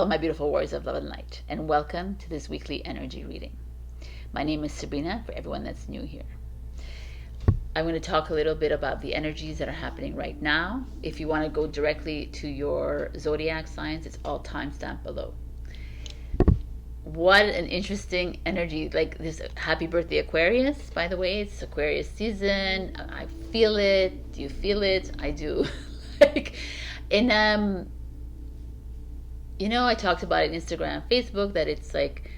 Hello, my beautiful warriors of love and light, and welcome to this weekly energy reading. My name is Sabrina, for everyone that's new here. I'm going to talk a little bit about the energies that are happening right now. If you want to go directly to your zodiac signs, it's all timestamped below. What an interesting energy. Like this, happy birthday Aquarius, by the way. It's Aquarius season. I feel it. Do you feel it? I do. I talked about it on Instagram, Facebook, that it's like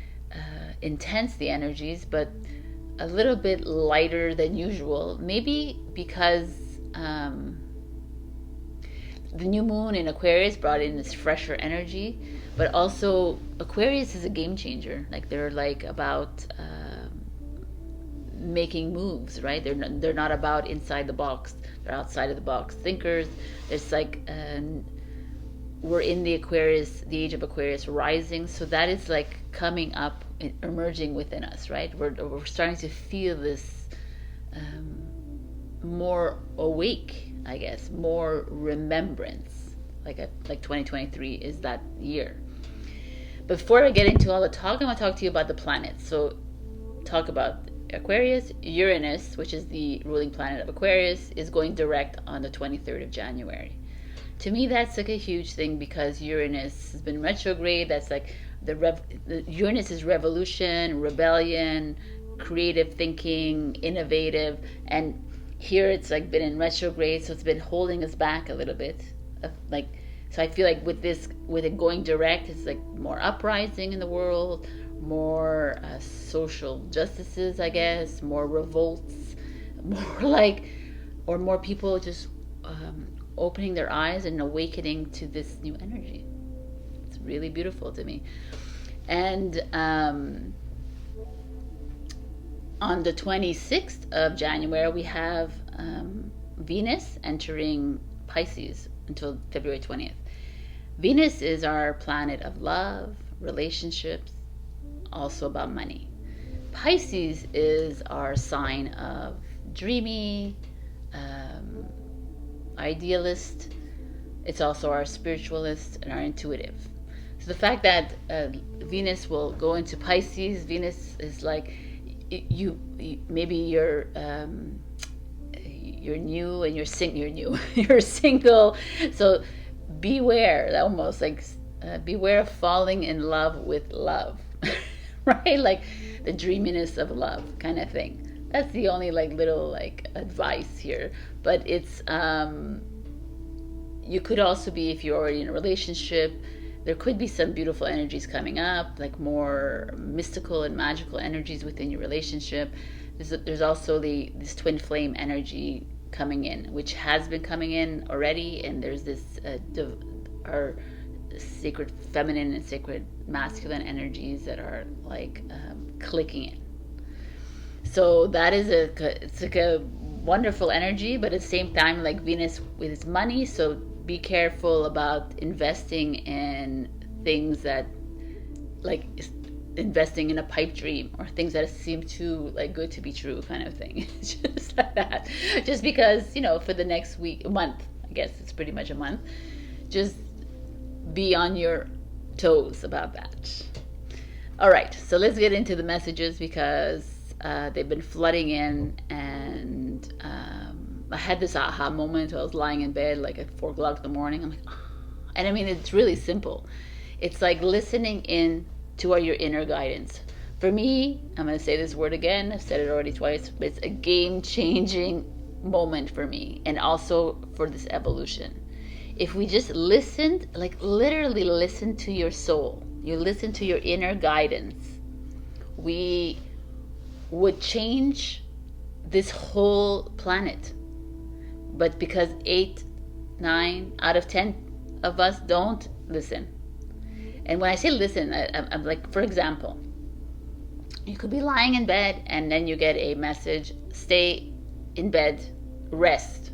intense, the energies, but a little bit lighter than usual. Maybe because the new moon in Aquarius brought in this fresher energy, but also Aquarius is a game changer. Like they're like about making moves, right? They're not about inside the box. They're outside of the box thinkers. There's like we're in the Aquarius, the age of Aquarius rising, so that is like coming up, emerging within us, right? We're starting to feel this more awake, I guess, more remembrance. Like 2023 is that year. Before I get into all the talk, I'm going to talk to you about the planets. So talk about Aquarius. Uranus, which is the ruling planet of Aquarius, is going direct on the 23rd of January. To me, that's like a huge thing because Uranus has been retrograde. That's like the Uranus is revolution, rebellion, creative thinking, innovative, and here it's like been in retrograde, so it's been holding us back a little bit. So I feel like with it going direct, it's like more uprising in the world, more social justices, I guess, more revolts, more people just opening their eyes and awakening to this new energy. It's really beautiful to me. And on the 26th of January, we have Venus entering Pisces until February 20th. Venus is our planet of love, relationships, also about money. Pisces is our sign of dreamy, idealist. It's also our spiritualist and our intuitive. So the fact that Venus will go into Pisces, Venus is like maybe you're new and you're single, so beware, almost like beware of falling in love with love. Right? Like the dreaminess of love kind of thing. That's the only little advice here. But it's you could also be, if you're already in a relationship, there could be some beautiful energies coming up, like more mystical and magical energies within your relationship. There's also this twin flame energy coming in, which has been coming in already, and there's this our sacred feminine and sacred masculine energies that are clicking in. So that is it's like a wonderful energy, but at the same time, like Venus with its money, so be careful about investing in things that, like investing in a pipe dream or things that seem too good to be true kind of thing. Just like that. Just because, for the next month, I guess it's pretty much a month, just be on your toes about that. All right, so let's get into the messages because they've been flooding in, and I had this aha moment. I was lying in bed at 4 o'clock in the morning. I'm like, oh. And I mean, it's really simple. It's like listening in to your inner guidance. For me, I'm going to say this word again. I've said it already twice, but it's a game-changing moment for me, and also for this evolution. If we just listened, literally listen to your soul, you listen to your inner guidance, we would change this whole planet. But because 8, 9 out of 10 of us don't listen. And when I say listen, I'm like, for example, you could be lying in bed and then you get a message, stay in bed, rest.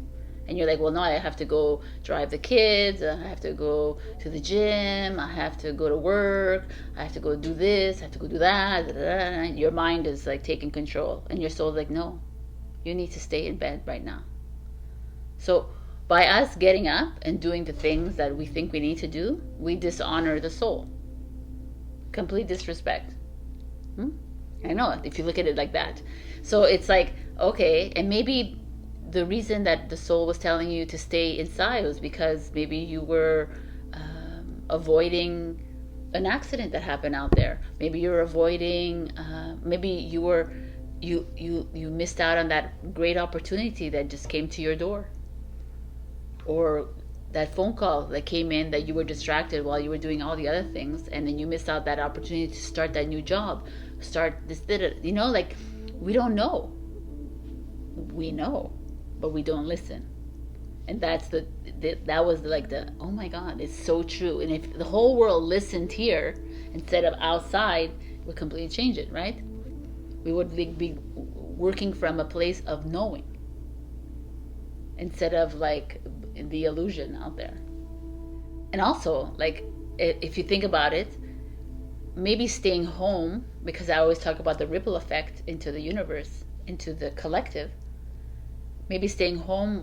And you're like, well, no, I have to go drive the kids, I have to go to the gym, I have to go to work, I have to go do this, I have to go do that. And your mind is taking control. And your soul's like, no, you need to stay in bed right now. So by us getting up and doing the things that we think we need to do, we dishonor the soul. Complete disrespect. I know, if you look at it like that. So it's like, okay, and maybe the reason that the soul was telling you to stay inside was because maybe you were avoiding an accident that happened out there. Maybe you're avoiding, maybe you missed out on that great opportunity that just came to your door, or that phone call that came in that you were distracted while you were doing all the other things, and then you missed out that opportunity to start that new job, start this, you know, like, we don't know. We know, but we don't listen. And that's that was like the, oh my God, it's so true. And if the whole world listened here instead of outside, it would completely change it, right? We would be working from a place of knowing instead of like the illusion out there. And also, like, if you think about it, maybe staying home, because I always talk about the ripple effect into the universe, into the collective. Maybe staying home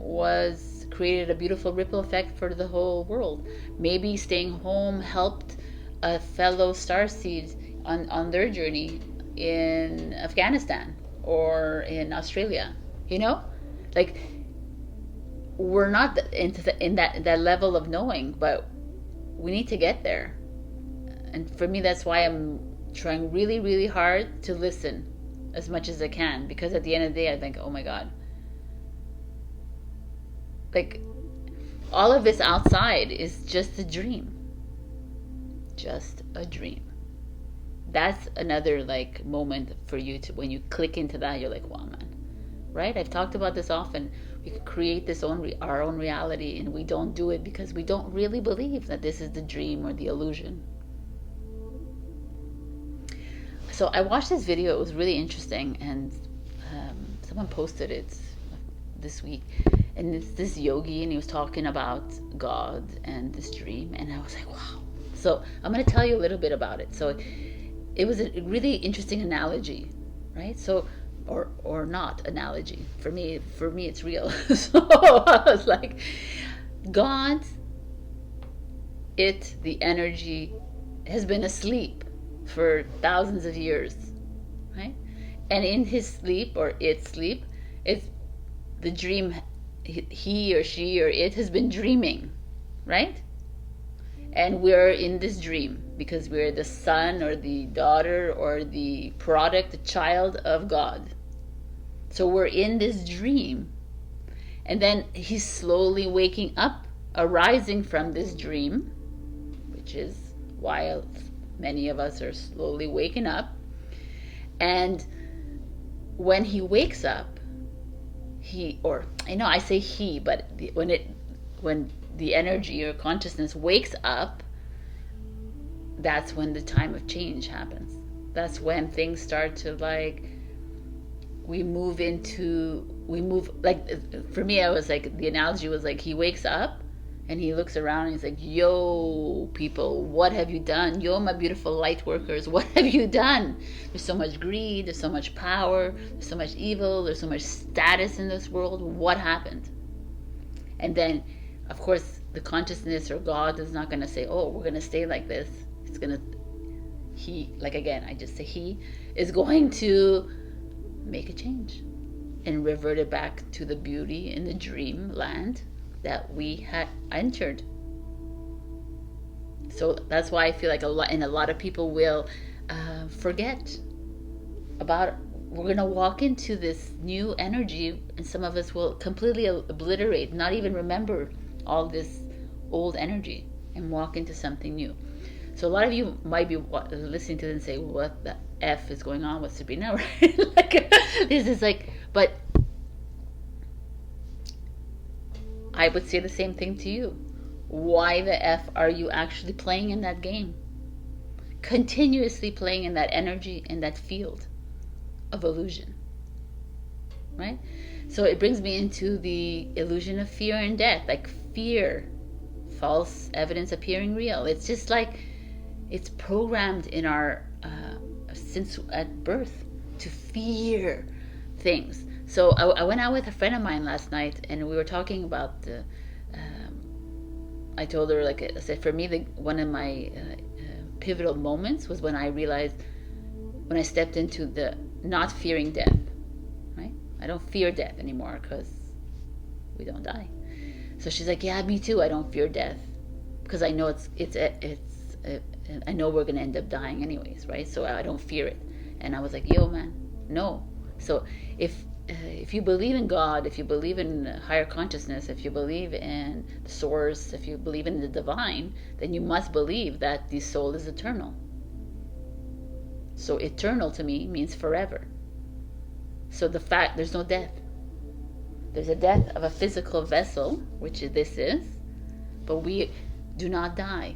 created a beautiful ripple effect for the whole world. Maybe staying home helped a fellow starseed on their journey in Afghanistan or in Australia. You know, like, we're not in that level of knowing, but we need to get there. And for me, that's why I'm trying really, really hard to listen as much as I can, because at the end of the day, I think, oh my God, like, all of this outside is just a dream. Just a dream. That's another, like, moment for you to, when you click into that, you're like, wow, man. Right? I've talked about this often. We could create our own reality, and we don't do it because we don't really believe that this is the dream or the illusion. So I watched this video. It was really interesting, and someone posted it this week. And it's this yogi, and he was talking about God and this dream, and I was like, wow. So I'm going to tell you a little bit about it. So it was a really interesting analogy, right? So, or not analogy. For me it's real. So I was like, God, the energy, has been asleep for thousands of years, right? And in his sleep, or its sleep, it's the dream. He or she or it has been dreaming, right? And we're in this dream because we're the son or the daughter or the product, the child of God. So we're in this dream, and then he's slowly waking up, arising from this dream, which is why many of us are slowly waking up. And when he wakes up, I say he, but when the energy or consciousness wakes up, that's when the time of change happens. That's when things start to, like, we move, like, for me, I was like, the analogy was like, he wakes up and he looks around and he's like, yo, people, what have you done? Yo, my beautiful light workers, what have you done? There's so much greed, there's so much power, there's so much evil, there's so much status in this world. What happened? And then, of course, the consciousness or God is not going to say, oh, we're going to stay like this. It's going to, he is going to make a change and revert it back to the beauty in the dream land that we had entered. So that's why I feel like a lot of people will forget about it. We're going to walk into this new energy, and some of us will completely obliterate, not even remember all this old energy, and walk into something new. So a lot of you might be listening to it and say, what the F is going on with Sabrina, right? Like, this is like, but I would say the same thing to you. Why the F are you actually playing in that game? Continuously playing in that energy, in that field of illusion, right? So it brings me into the illusion of fear and death, like fear, false evidence appearing real. It's just like, it's programmed in our, since at birth, to fear things. So I went out with a friend of mine last night, and we were talking about I told her, like I said, for me, one of my pivotal moments was when I realized, when I stepped into the not fearing death, right? I don't fear death anymore because we don't die. So she's like, yeah, me too. I don't fear death because I know I know we're going to end up dying anyways, right? So I don't fear it. And I was like, yo, man, no. So if you believe in God, if you believe in higher consciousness, if you believe in the source, if you believe in the divine, then you must believe that the soul is eternal. So eternal to me means forever. So the fact there's no death. There's a death of a physical vessel, which this is, but we do not die.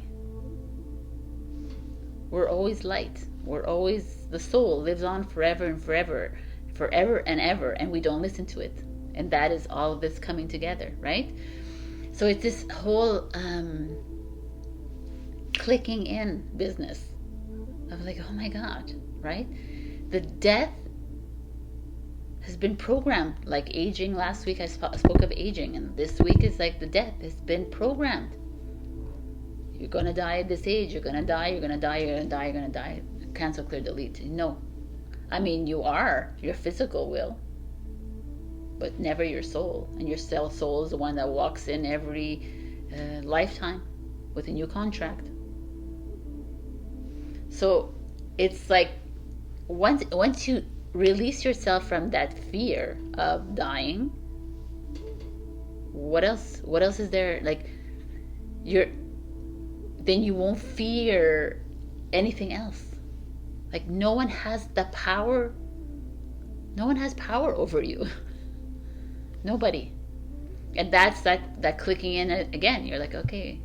We're always light. We're always, the soul lives on forever and forever, forever and ever, and we don't listen to it. And that is all of this coming together, right? So it's this whole clicking in business of like, oh my God, right? The death has been programmed, like aging. Last week I spoke of aging, and this week is like the death has been programmed. You're going to die at this age, you're going to die, you're going to die, you're going to die, you're going to die. Cancel, clear, delete. No. I mean, your physical will, but never your soul. And your soul is the one that walks in every lifetime with a new contract. So it's like once you release yourself from that fear of dying, what else is there? Like then you won't fear anything else. Like no one has power over you. Nobody. And that's that clicking in again. You're like, okay,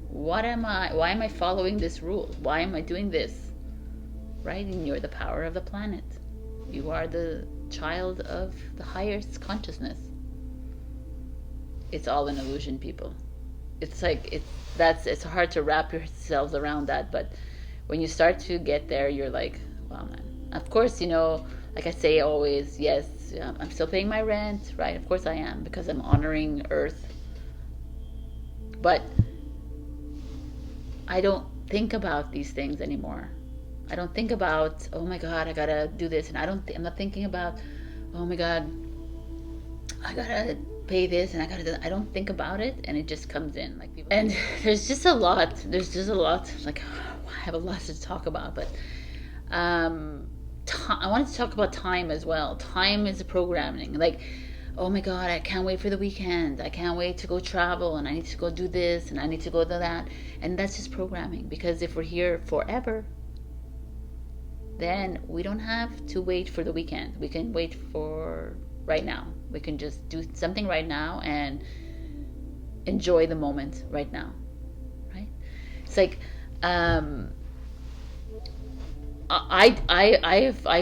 why am I following this rule? Why am I doing this? Right? And you're the power of the planet. You are the child of the highest consciousness. It's all an illusion, people. It's like it's hard to wrap yourselves around that, but when you start to get there, you're like, wow, man. Of course, like I say always, yes, I'm still paying my rent, right? Of course I am, because I'm honoring Earth. But I don't think about these things anymore. I don't think about, oh my God, I gotta do this, and I'm not thinking about, oh my God, I gotta pay this, and I gotta do that. I don't think about it, and it just comes in like people. And there's just a lot. Like I have a lot to talk about, but I wanted to talk about time as well. Time is programming. Like, oh my God, I can't wait for the weekend. I can't wait to go travel, and I need to go do this, and I need to go do that. And that's just programming, because if we're here forever, then we don't have to wait for the weekend. We can wait for right now. We can just do something right now and enjoy the moment right now, right? It's like I've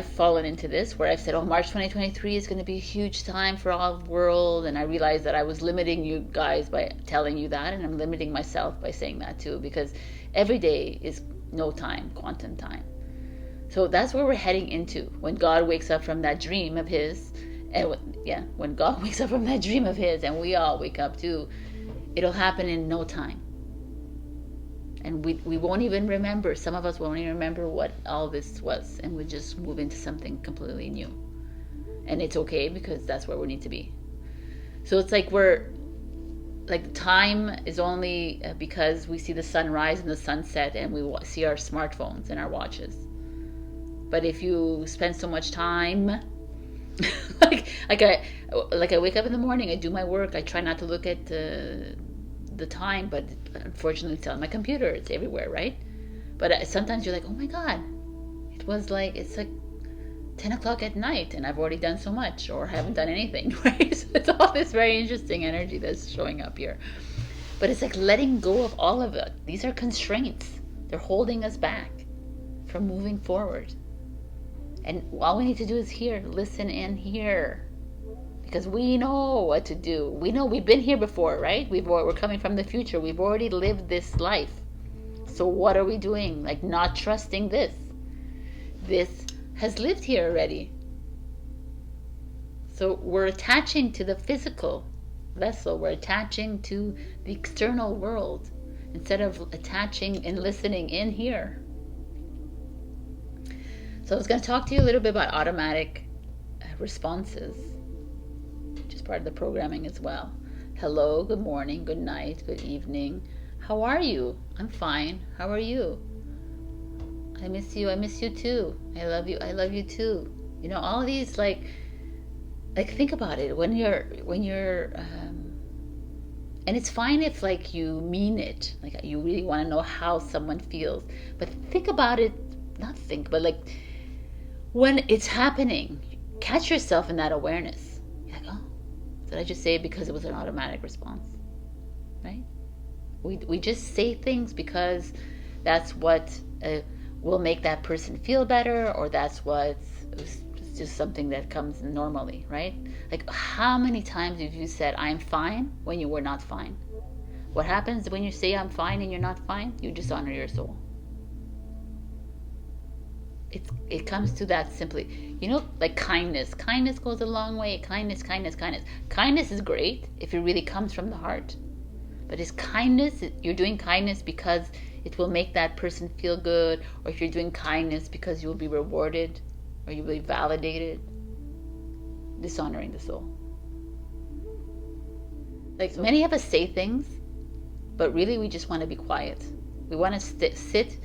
fallen into this where I've said, oh, March 2023 is going to be a huge time for all the world, and I realized that I was limiting you guys by telling you that, and I'm limiting myself by saying that too, because every day is no time, quantum time. So that's where we're heading into when God wakes up from that dream of his, and when God wakes up from that dream of his, and we all wake up too, it'll happen in no time. And we won't even remember. Some of us won't even remember what all this was, and we'll just move into something completely new. And it's okay, because that's where we need to be. So it's like time is only because we see the sun rise and the sun set, and we see our smartphones and our watches. But if you spend so much time, like I wake up in the morning, I do my work, I try not to look at the time, but unfortunately it's on my computer, it's everywhere, right? But sometimes you're like, oh my God, it's like 10 o'clock at night, and I've already done so much, or haven't done anything, right? So it's all this very interesting energy that's showing up here. But it's like letting go of all of it. These are constraints. They're holding us back from moving forward. And all we need to do is listen in here. Because we know what to do. We know we've been here before, right? We're coming from the future. We've already lived this life. So what are we doing? Like not trusting this. This has lived here already. So we're attaching to the physical vessel. We're attaching to the external world. instead of attaching and listening in here. So I was going to talk to you a little bit about automatic responses, which is part of the programming as well. Hello, good morning, good night, good evening. How are you? I'm fine. How are you? I miss you. I miss you too. I love you. I love you too. You know, all these like think about it when you're and it's fine if like you mean it, like you really want to know how someone feels, but think about it, not think, but like when it's happening, catch yourself in that awareness. You're like, oh, did I just say it because it was an automatic response? Right? We just say things because that's what will make that person feel better, or that's what's just something that comes normally, right? Like, how many times have you said I'm fine when you were not fine? What happens when you say I'm fine and you're not fine? You dishonor your soul. It comes to that simply. You know, like kindness. Kindness goes a long way. Kindness. Kindness is great if it really comes from the heart. But is kindness, you're doing kindness because it will make that person feel good, or if you're doing kindness because you will be rewarded, or you will be validated, dishonoring the soul. Like, many of us say things, but really we just want to be quiet. We want to sit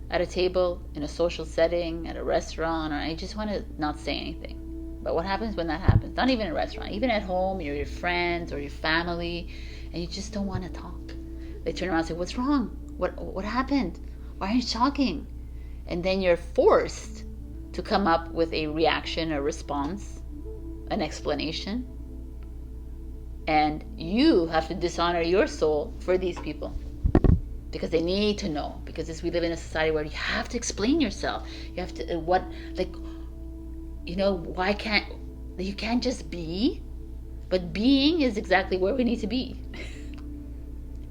at a table in a social setting, at a restaurant, or I just want to not say anything. But what happens when that happens? Not even in a restaurant, even at home, you're your friends or your family, and you just don't want to talk. They turn around and say, what's wrong? What happened? Why aren't you talking? And then you're forced to come up with a reaction, a response, an explanation. And you have to dishonor your soul for these people, because they need to know. Because we live in a society where you have to explain yourself. You have to, you can't just be. But being is exactly where we need to be.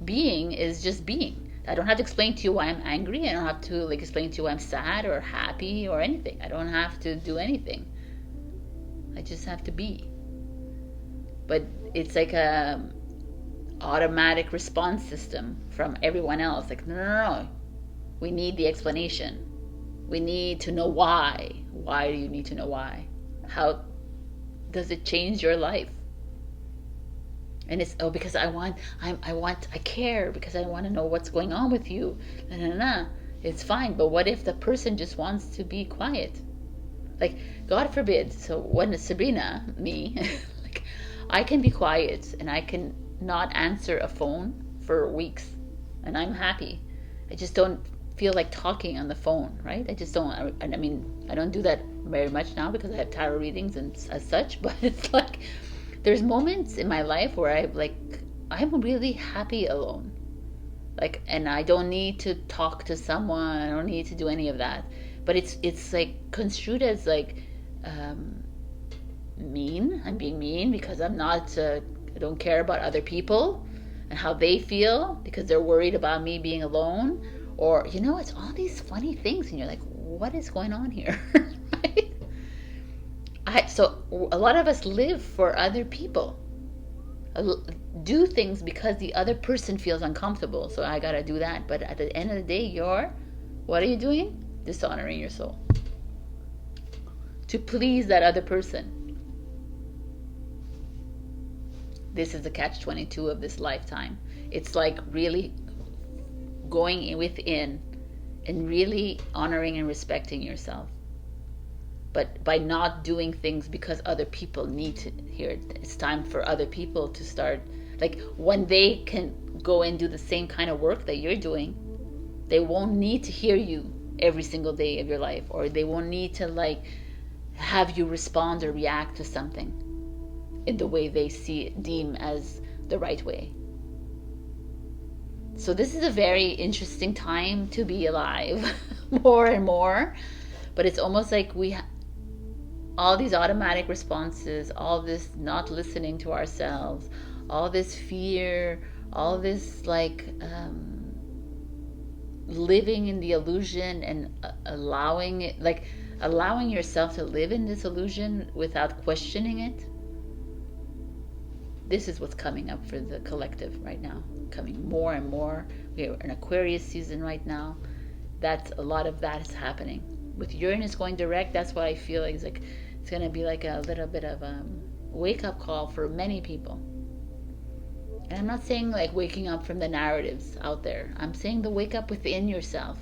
Being is just being. I don't have to explain to you why I'm angry. I don't have to explain to you why I'm sad or happy or anything. I don't have to do anything. I just have to be. But it's like a automatic response system from everyone else. Like, no. We need the explanation. We need to know why. Why do you need to know why? How does it change your life? And it's, because I care, because I want to know what's going on with you. It's fine, but what if the person just wants to be quiet? Like, God forbid. So when Sabrina, me, I can be quiet and I can not answer a phone for weeks, and I'm happy. I just don't feel like talking on the phone, right? I just don't. I mean, I don't do that very much now because I have tarot readings and as such. But it's like, there's moments in my life where I'm really happy alone. And I don't need to talk to someone. I don't need to do any of that. But it's like construed as mean. I'm being mean because I'm not. I don't care about other people and how they feel because they're worried about me being alone. Or it's all these funny things, and you're like, what is going on here? Right? So a lot of us live for other people, do things because the other person feels uncomfortable, so I gotta do that. But at the end of the day, what are you doing? Dishonoring your soul to please that other person. This is the catch-22 of this lifetime. It's like really going within and really honoring and respecting yourself. But by not doing things because other people need to hear it. It's time for other people to start, when they can go and do the same kind of work that you're doing, they won't need to hear you every single day of your life, or they won't need to have you respond or react to something in the way they deem as the right way. So this is a very interesting time to be alive, more and more. But it's almost like all these automatic responses, all this not listening to ourselves, all this fear, all this living in the illusion and allowing it, allowing yourself to live in this illusion without questioning it. this is what's coming up for the collective right now, coming more and more. We're in Aquarius season right now. That's a lot of that is happening with Uranus going direct. That's why I feel like it's going to be like a little bit of a wake-up call for many people. And I'm not saying like waking up from the narratives out there. I'm saying the wake up within yourself.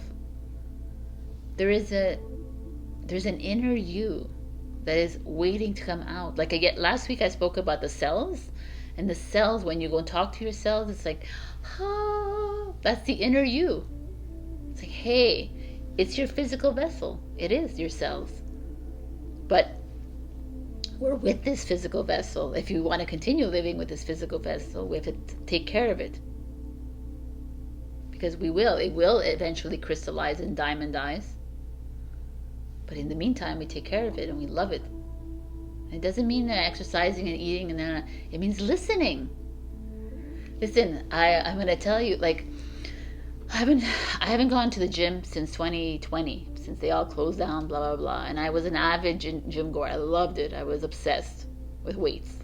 There's an inner you that is waiting to come out. Like last week I spoke about the cells, and the cells, when you go and talk to your cells, it's like, that's the inner you. It's like, hey, it's your physical vessel. It is your cells. But we're with this physical vessel. If you want to continue living with this physical vessel, we have to take care of it. Because it will eventually crystallize and diamondize. But in the meantime, we take care of it and we love it. And it doesn't mean exercising and eating, and then it means listening. Listen, I'm going to tell you, like, I haven't gone to the gym since 2020, since they all closed down, blah, blah, blah. And I was an avid gym goer. I loved it. I was obsessed with weights.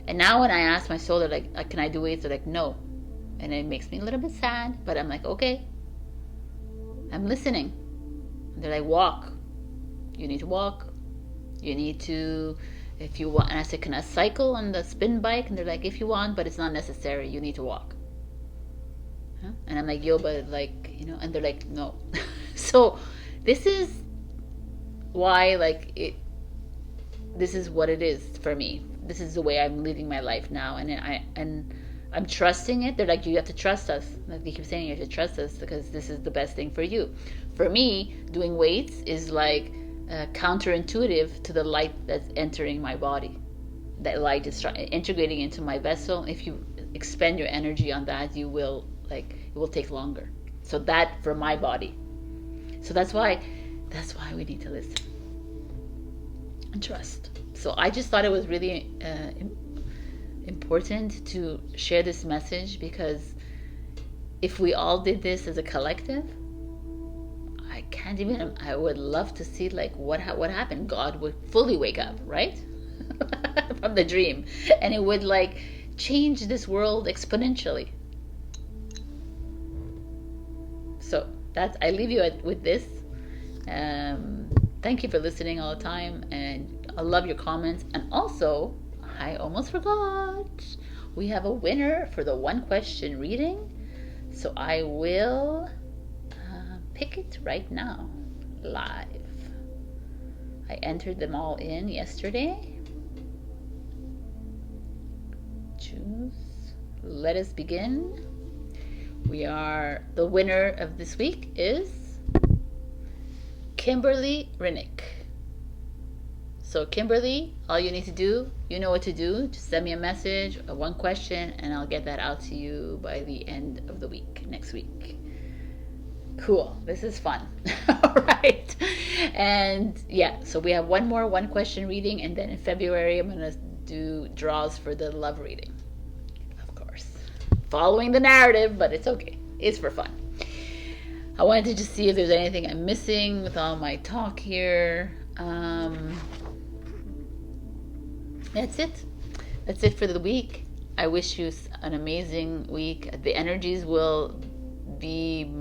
And now when I ask my soul, they're like, can I do weights? They're like, no. And it makes me a little bit sad, but I'm like, okay. I'm listening. And they're like, walk. You need to walk. You need to, if you want. And I said, can I cycle on the spin bike? And they're like, if you want, but it's not necessary. You need to walk. Huh? And I'm like, yo, but like, and they're like, no. So this is why, like, this is what it is for me. This is the way I'm living my life now. And I'm trusting it. They're like, you have to trust us. Like they keep saying, you have to trust us because this is the best thing for you. For me, doing weights is like counterintuitive to the light that's entering my body. That light is integrating into my vessel. If you expend your energy on that, you will, like, it will take longer. So that for my body. So that's why we need to listen and trust. So I just thought it was really important to share this message, because if we all did this as a collective, I would love to see like what happened. God would fully wake up, right? From the dream, and it would like change this world exponentially. So I leave you with this. Thank you for listening all the time, and I love your comments. And also, I almost forgot, we have a winner for the one question reading, so I will pick it right now, live. I entered them all in yesterday. Choose. Let us begin. The winner of this week is Kimberly Rinick. So Kimberly, all you need to do, you know what to do. Just send me a message, one question, and I'll get that out to you by the end of the week, next week. Cool. This is fun. All right. And yeah, so we have one question reading, and then in February, I'm going to do draws for the love reading. Of course. Following the narrative, but it's okay. It's for fun. I wanted to just see if there's anything I'm missing with all my talk here. That's it. That's it for the week. I wish you an amazing week. The energies will be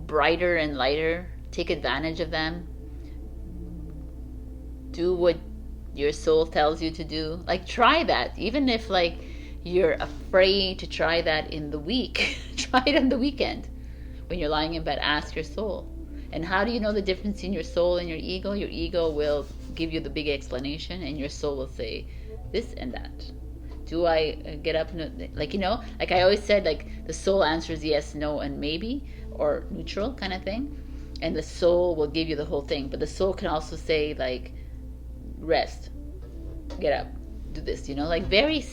brighter and lighter. Take advantage of them. Do what your soul tells you to do. Like, try that. Even if like you're afraid to try that in the week, try it on the weekend. When you're lying in bed, ask your soul. And how do you know the difference between your soul and your ego? Your ego will give you the big explanation, and your soul will say this and that. Do I get up? Like, like I always said, like the soul answers yes, no, and maybe, or neutral kind of thing. And the soul will give you the whole thing. But the soul can also say like, rest, get up, do this, like very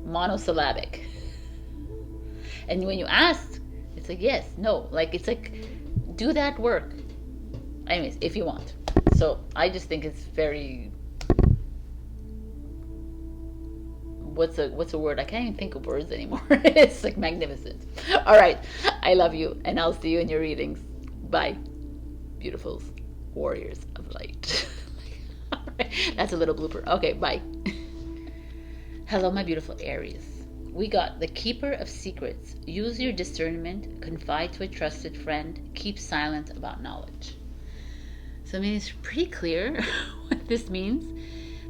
monosyllabic. And when you ask, it's like yes, no, like it's like do that work. Anyways, if you want. So I just think it's very, what's a word? I can't even think of words anymore. It's like magnificent. All right, I love you, and I'll see you in your readings. Bye, beautifuls, warriors of light. That's a little blooper. Okay, bye. Hello, my beautiful Aries. We got the Keeper of Secrets. Use your discernment, confide to a trusted friend, keep silent about knowledge. So I mean, it's pretty clear what this means.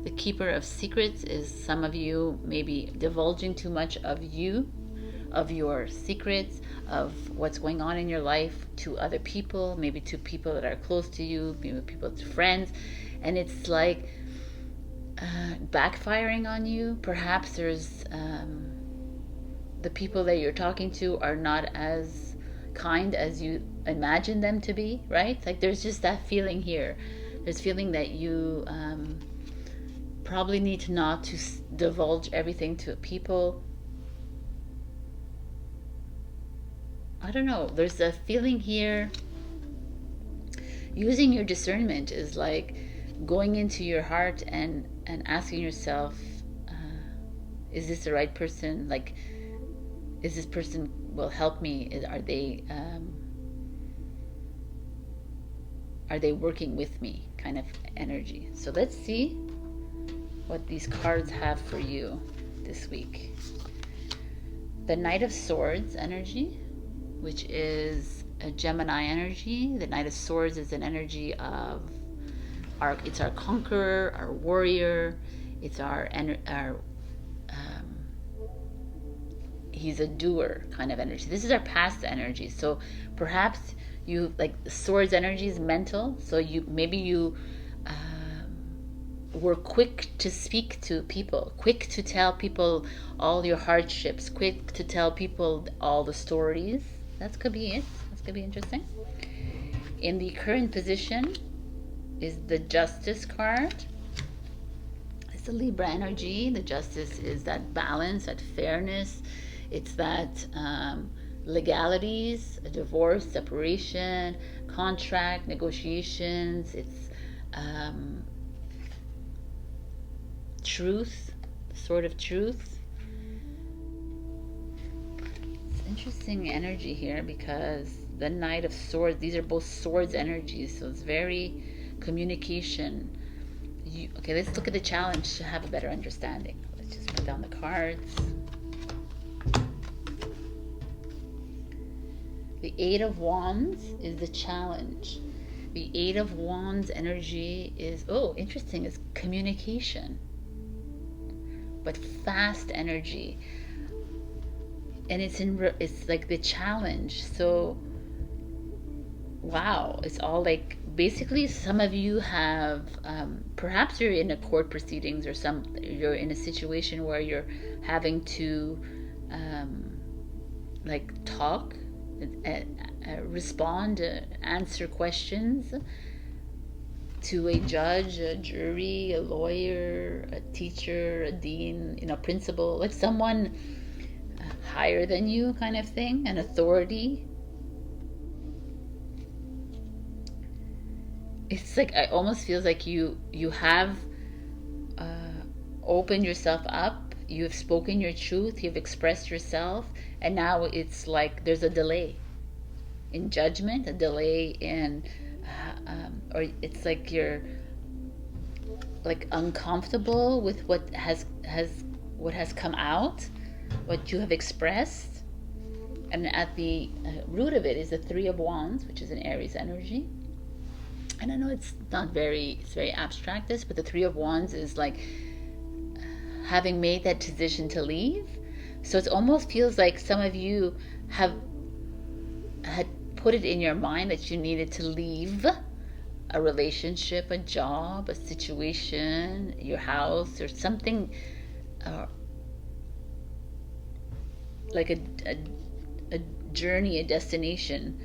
The Keeper of Secrets is some of you maybe divulging too much of you, of your secrets, of what's going on in your life to other people, maybe to people that are close to you, maybe people to friends, and it's like backfiring on you. Perhaps there's the people that you're talking to are not as kind as you imagine them to be, right? Like there's just that feeling here. There's feeling that you probably need to not to divulge everything to people. I don't know. There's a feeling here. Using your discernment is like going into your heart and asking yourself, is this the right person? Like, is this person will help me? Are they working with me? Kind of energy. So let's see what these cards have for you this week. The Knight of Swords energy, which is a Gemini energy. The Knight of Swords is an energy of it's our conqueror, our warrior. It's he's a doer kind of energy. This is our past energy. So perhaps you like swords energy is mental. So you were quick to speak to people, quick to tell people all your hardships, quick to tell people all the stories. That could be it. That could be interesting. In the current position is the Justice card. It's the Libra energy. The Justice is that balance, that fairness. It's that legalities, a divorce, separation, contract, negotiations. It's truth, sort of truth. It's interesting energy here because the Knight of Swords, these are both swords energies, so it's very communication. Okay, let's look at the challenge to have a better understanding. Let's just put down the cards. The Eight of Wands is the challenge. The Eight of Wands energy is, oh, interesting, is communication, but fast energy. And it's like the challenge. So, wow, it's all like, basically some of you have, perhaps you're in a court proceedings or you're in a situation where you're having to like talk, respond, answer questions to a judge, a jury, a lawyer, a teacher, a dean, principal, like someone higher than you kind of thing, an authority. It's like, it almost feels like you have opened yourself up, you have spoken your truth, you've expressed yourself, and now it's like there's a delay in judgment, a delay in or it's like you're like uncomfortable with what has come out, what you have expressed. And at the root of it is the Three of Wands, which is an Aries energy. And I know it's very abstract, this, but the Three of Wands is like having made that decision to leave. So it almost feels like some of you had put it in your mind that you needed to leave a relationship, a job, a situation, your house, or something, like a journey, a destination.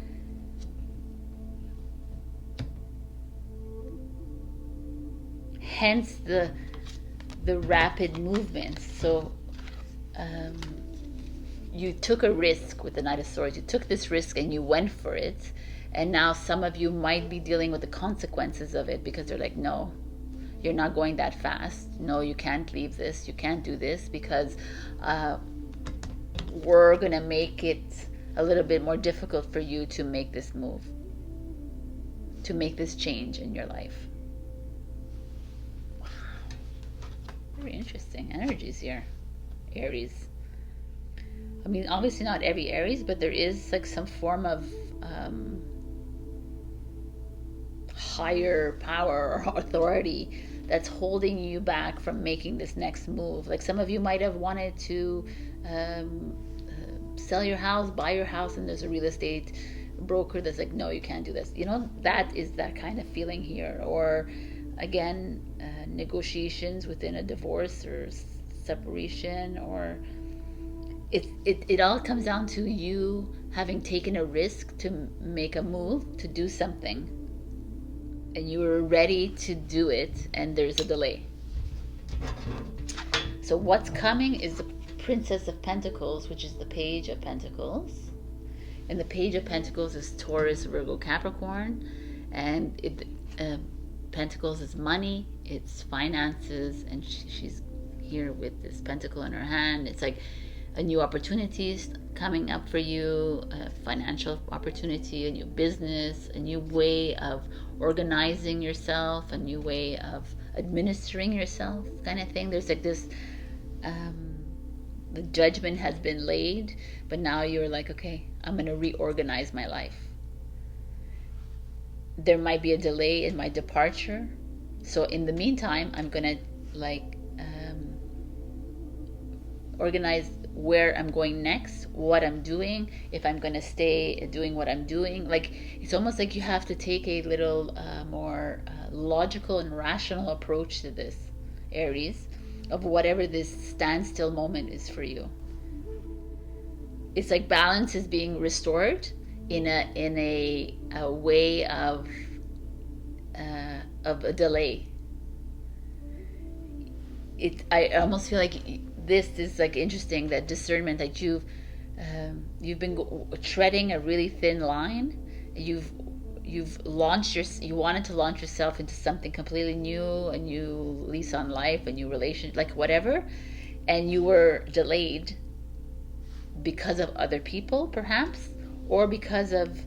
Hence the rapid movements. So you took a risk with the Knight of Swords. You took this risk and you went for it. And now some of you might be dealing with the consequences of it because they're like, no, you're not going that fast. No, you can't leave this. You can't do this because we're going to make it a little bit more difficult for you to make this move, to make this change in your life. Very interesting energies here, Aries. I mean, obviously not every Aries, but there is like some form of higher power or authority that's holding you back from making this next move. Like some of you might have wanted to sell your house, buy your house, and there's a real estate broker that's like, no, you can't do this. You know, that is that kind of feeling here. Or again, negotiations within a divorce or separation, or it all comes down to you having taken a risk to make a move, to do something, and you were ready to do it, and there's a delay. So what's coming is the Princess of Pentacles, which is the Page of Pentacles. And the Page of Pentacles is Taurus, Virgo, Capricorn. And Pentacles is money, it's finances, and she's here with this pentacle in her hand. It's like a new opportunities coming up for you, a financial opportunity, a new business, a new way of organizing yourself, a new way of administering yourself, kind of thing. There's like this, the judgment has been laid, but now you're like, okay, I'm going to reorganize my life. There might be a delay in my departure, so in the meantime, I'm going to like organize where I'm going next, what I'm doing, if I'm going to stay doing what I'm doing. Like, it's almost like you have to take a little more logical and rational approach to this, Aries, of whatever this standstill moment is for you. It's like balance is being restored in a way of a delay. I almost feel like this is like interesting, that discernment that you've been treading a really thin line. You've launched you wanted to launch yourself into something completely new, a new lease on life, a new relationship, like whatever, and you were delayed because of other people, perhaps, or because of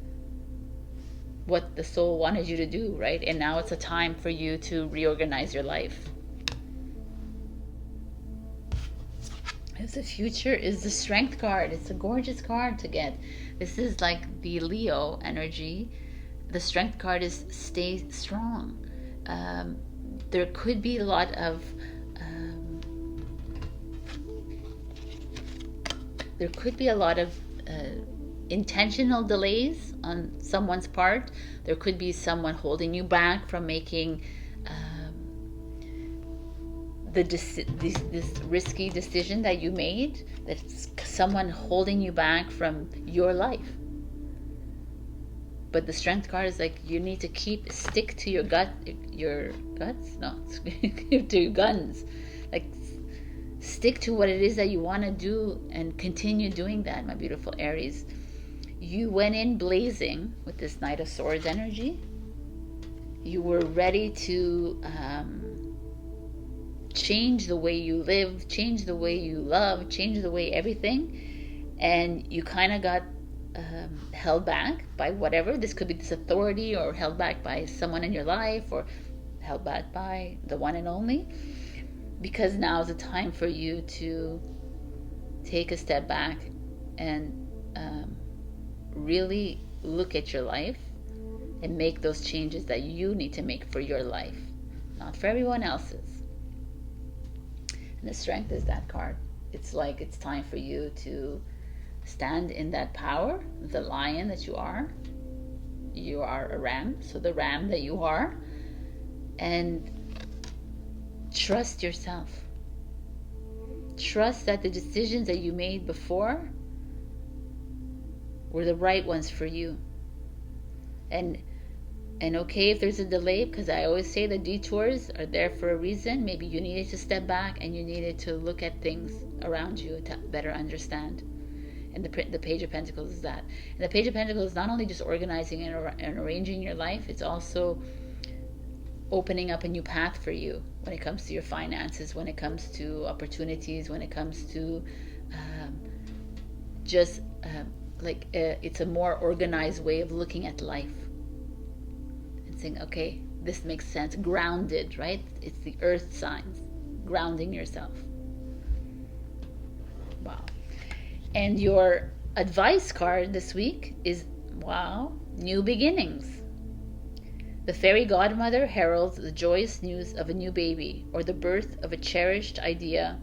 what the soul wanted you to do, right? And now it's a time for you to reorganize your life. The future is the Strength card. It's a gorgeous card to get. This is like the Leo energy. The Strength card is stay strong. There could be a lot of intentional delays on someone's part. There could be someone holding you back from making this risky decision that you made. That's someone holding you back from your life. But the Strength card is like, you need to stick to your guts? No, to your guns. Like, stick to what it is that you want to do and continue doing that, my beautiful Aries. You went in blazing with this Knight of Swords energy. You were ready to change the way you live, change the way you love, change the way everything, and you kind of got held back by whatever. This could be this authority, or held back by someone in your life, or held back by the one and only, because now is the time for you to take a step back and really look at your life and make those changes that you need to make for your life, not for everyone else's. And the Strength is that card. It's like it's time for you to stand in that power, the lion that you are. You are a ram, so the ram that you are, and trust yourself. Trust that the decisions that you made before were the right ones for you. And okay, if there's a delay, because I always say the detours are there for a reason. Maybe you needed to step back and you needed to look at things around you to better understand. And the Page of Pentacles is that. And the Page of Pentacles is not only just organizing and arranging your life, it's also opening up a new path for you when it comes to your finances, when it comes to opportunities, when it comes to it's a more organized way of looking at life. Saying, okay, this makes sense. Grounded, right? It's the earth signs. grounding yourself. Wow. And your advice card this week is, wow, new beginnings. The fairy godmother heralds the joyous news of a new baby or the birth of a cherished idea.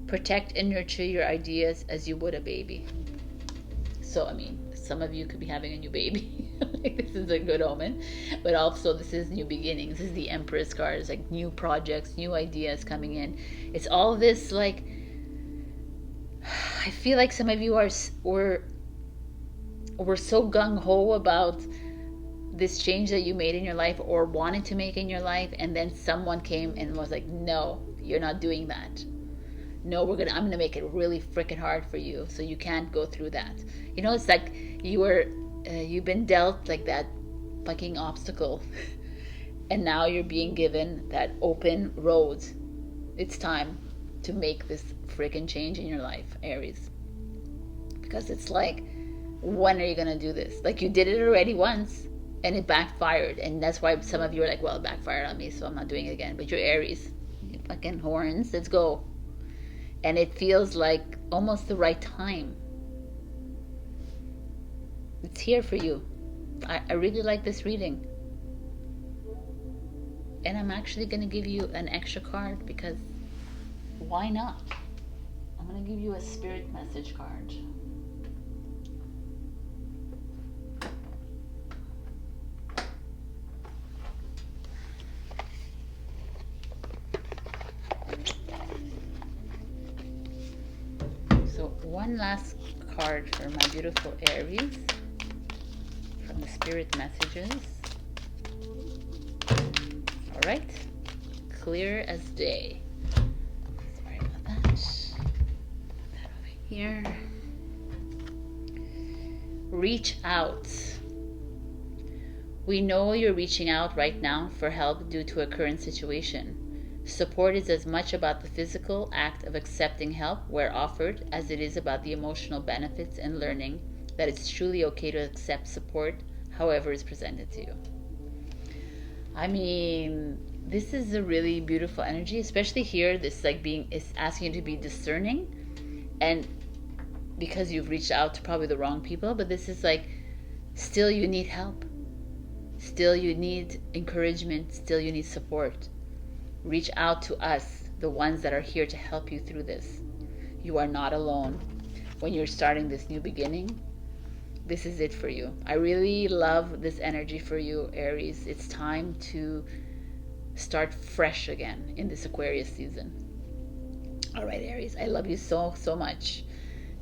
Protect and nurture your ideas as you would a baby. So, I mean, some of you could be having a new baby. This is a good omen. But also, this is new beginnings. This is the Empress card. It's like new projects, new ideas coming in. It's all this, like, I feel like some of you were so gung-ho about this change that you made in your life or wanted to make in your life, and then someone came and was like, no, you're not doing that. No, I'm gonna make it really freaking hard for you, so you can't go through that. You know, it's like you've been dealt like that fucking obstacle, and now you're being given that open road. It's time to make this freaking change in your life, Aries. Because it's like, when are you gonna do this? Like, you did it already once, and it backfired, and that's why some of you are like, well, it backfired on me, so I'm not doing it again. But you're Aries. You fucking horns, let's go. And it feels like almost the right time. It's here for you. I really like this reading. And I'm actually going to give you an extra card because why not? I'm going to give you a spirit message card. So one last card for my beautiful Aries from the spirit messages. All right, clear as day. Sorry about that. Put that over here. Reach out. We know you're reaching out right now for help due to a current situation. Support is as much about the physical act of accepting help where offered as it is about the emotional benefits and learning that it's truly okay to accept support however it's presented to you. I mean, this is a really beautiful energy, especially here. This is asking you to be discerning, and because you've reached out to probably the wrong people, but this is like, still you need help. Still you need encouragement. Still you need support. Reach out to us, the ones that are here to help you through this. You are not alone. When you're starting this new beginning, this is it for you. I really love this energy for you, Aries. It's time to start fresh again in this Aquarius season. All right, Aries, I love you so, so much.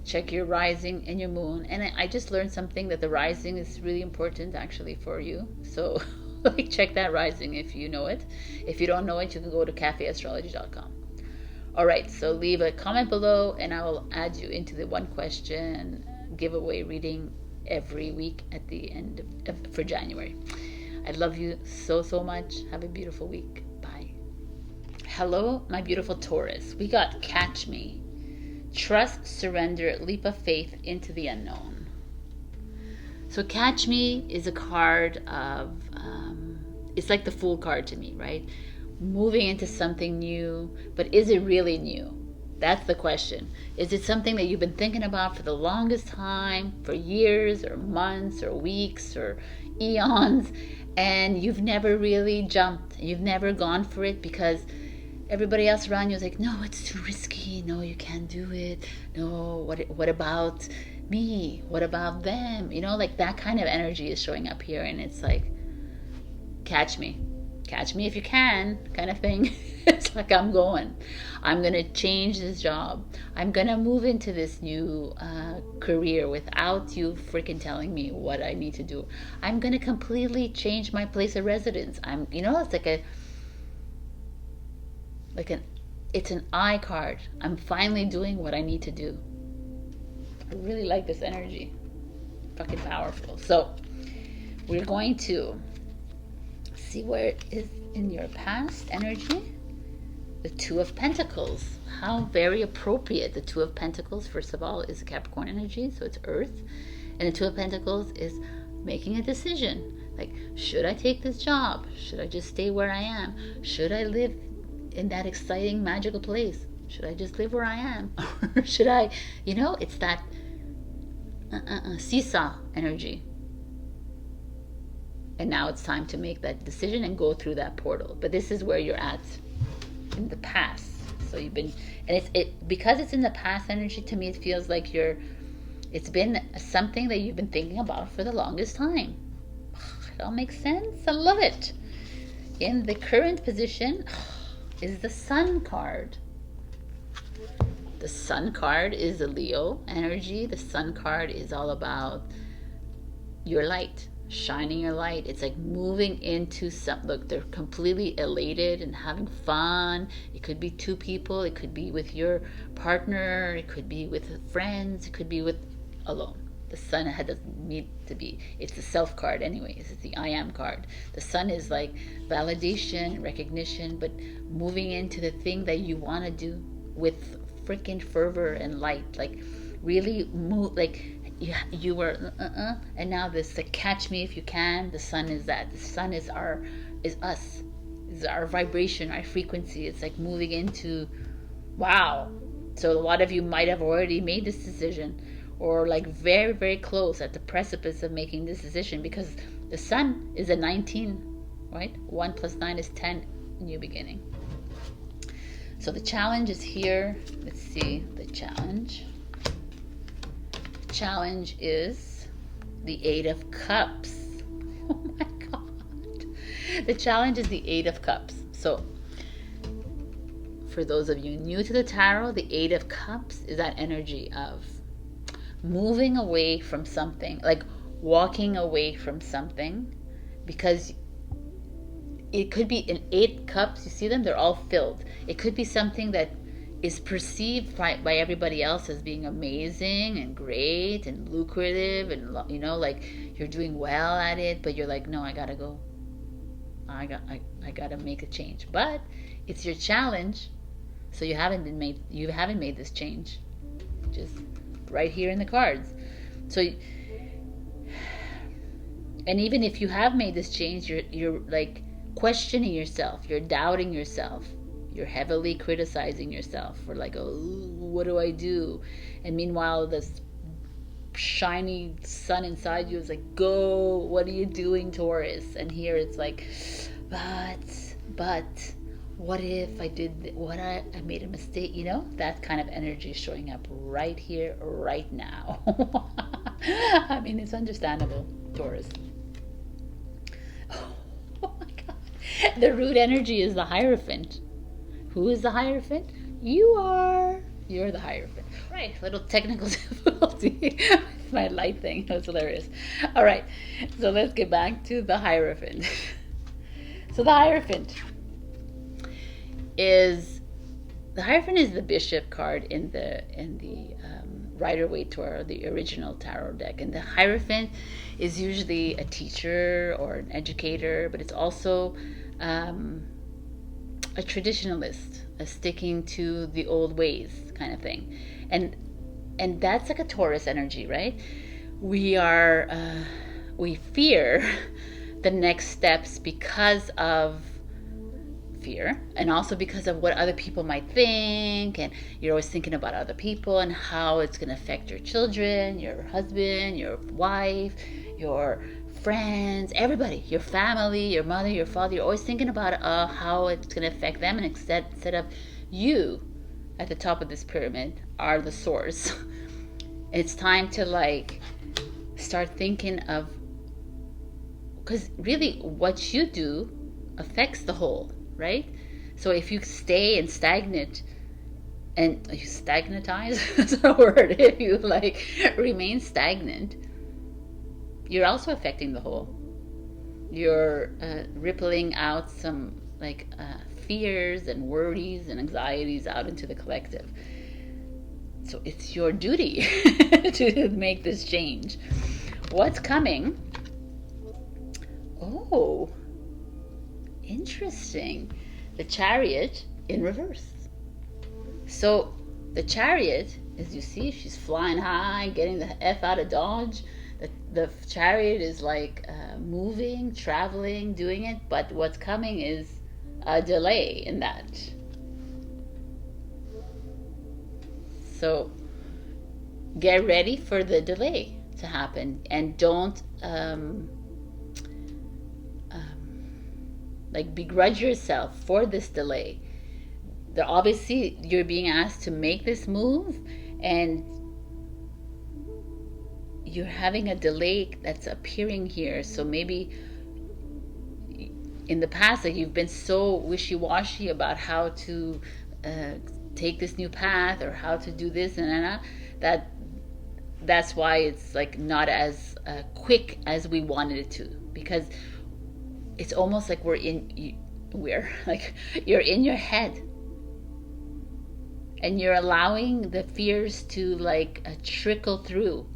Check your rising and your moon. And I just learned something that the rising is really important actually for you. So like, check that rising if you know it. If you don't know it, you can go to cafeastrology.com. All right, so leave a comment below and I will add you into the one question giveaway reading every week at the end for January. I love you so, so much. Have a beautiful week. Bye. Hello, my beautiful Taurus. We got Catch Me. Trust, surrender, leap of faith into the unknown. So Catch Me is a card of, it's like the Fool card to me, right? Moving into something new, but is it really new? That's the question. Is it something that you've been thinking about for the longest time, for years or months or weeks or eons, and you've never really jumped? You've never gone for it because everybody else around you is like, no, it's too risky. No, you can't do it. No, what about me? What about them? You know, like that kind of energy is showing up here, and it's like, catch me. Catch me if you can, kind of thing. It's like, I'm going to change this job. I'm going to move into this new career without you freaking telling me what I need to do. I'm going to completely change my place of residence. It's it's an I card. I'm finally doing what I need to do. I really like this energy. Fucking powerful. So we're going to see where it is in your past energy. The Two of Pentacles. How very appropriate. The Two of Pentacles, first of all, is a Capricorn energy, so it's Earth. And the Two of Pentacles is making a decision. Like, should I take this job? Should I just stay where I am? Should I live in that exciting, magical place. Should I just live where I am? Or should I, it's that seesaw energy. And now it's time to make that decision and go through that portal. But this is where you're at in the past. So you've been, and because it's in the past energy, to me it feels like it's been something that you've been thinking about for the longest time. It all makes sense. I love it. In the current position is the Sun card. The Sun card is a Leo energy. The Sun card is all about your light, shining your light. It's like moving into look, they're completely elated and having fun. It could be two people. It could be with your partner. It could be with friends. It could be with alone. The Sun doesn't need to be. It's the self card anyways. It's the I am card. The Sun is like validation, recognition, but moving into the thing that you want to do with freaking fervor and light. Like really move, like you were and now this, like, catch me if you can. The Sun is that. The Sun is us. Is our vibration, our frequency. It's like moving into, wow. So a lot of you might have already made this decision, or like very, very close at the precipice of making this decision, because the Sun is a 19, right? 1 + 9 is 10, new beginning. So the challenge is here. Let's see the challenge. The challenge is the 8 of Cups. Oh my God. The challenge is the 8 of Cups. So for those of you new to the tarot, the 8 of Cups is that energy of moving away from something, like walking away from something, because it could be in 8 cups. You see them, they're all filled. It could be something that is perceived by everybody else as being amazing and great and lucrative, and like you're doing well at it, but you're like, no, I gotta go. I gotta make a change. But it's your challenge, so you haven't made this change. Just right here in the cards. So, and even if you have made this change, you're like questioning yourself, you're doubting yourself, you're heavily criticizing yourself for like, oh, what do I do? And meanwhile, this shiny Sun inside you is like, go, what are you doing, Taurus? And here it's like, but what if I did I made a mistake, that kind of energy showing up right here, right now. I mean, it's understandable, Taurus. Oh my God. The root energy is the Hierophant. Who is the Hierophant? You're the Hierophant. Right, little technical difficulty with my light thing. That was hilarious. All right, so let's get back to the Hierophant. So the Hierophant is the Bishop card in the Rider-Waite Tarot, the original tarot deck. And the Hierophant is usually a teacher or an educator, but it's also a traditionalist, a sticking to the old ways kind of thing. And that's like a Taurus energy, right? We fear the next steps because of fear, and also because of what other people might think, and you're always thinking about other people and how it's going to affect your children, your husband, your wife, your friends, everybody, your family, your mother, your father. You're always thinking about how it's going to affect them, and instead of you at the top of this pyramid are the source. It's time to like start thinking of, because really what you do affects the whole, right? So if you stay and stagnate, and you stagnatize, that's a word, if you like remain stagnant, you're also affecting the whole. You're rippling out some like fears and worries and anxieties out into the collective. So it's your duty to make this change. What's coming? Oh, interesting. The Chariot in reverse. So the Chariot, as you see, she's flying high, getting the F out of Dodge. The Chariot is like moving, traveling, doing it, but what's coming is a delay in that. So get ready for the delay to happen, and don't like begrudge yourself for this delay. Obviously you're being asked to make this move, and you're having a delay that's appearing here. So maybe in the past, like, you've been so wishy-washy about how to take this new path, or how to do this and that's why it's like not as quick as we wanted it to, because it's almost like we're like, you're in your head, and you're allowing the fears to like trickle through,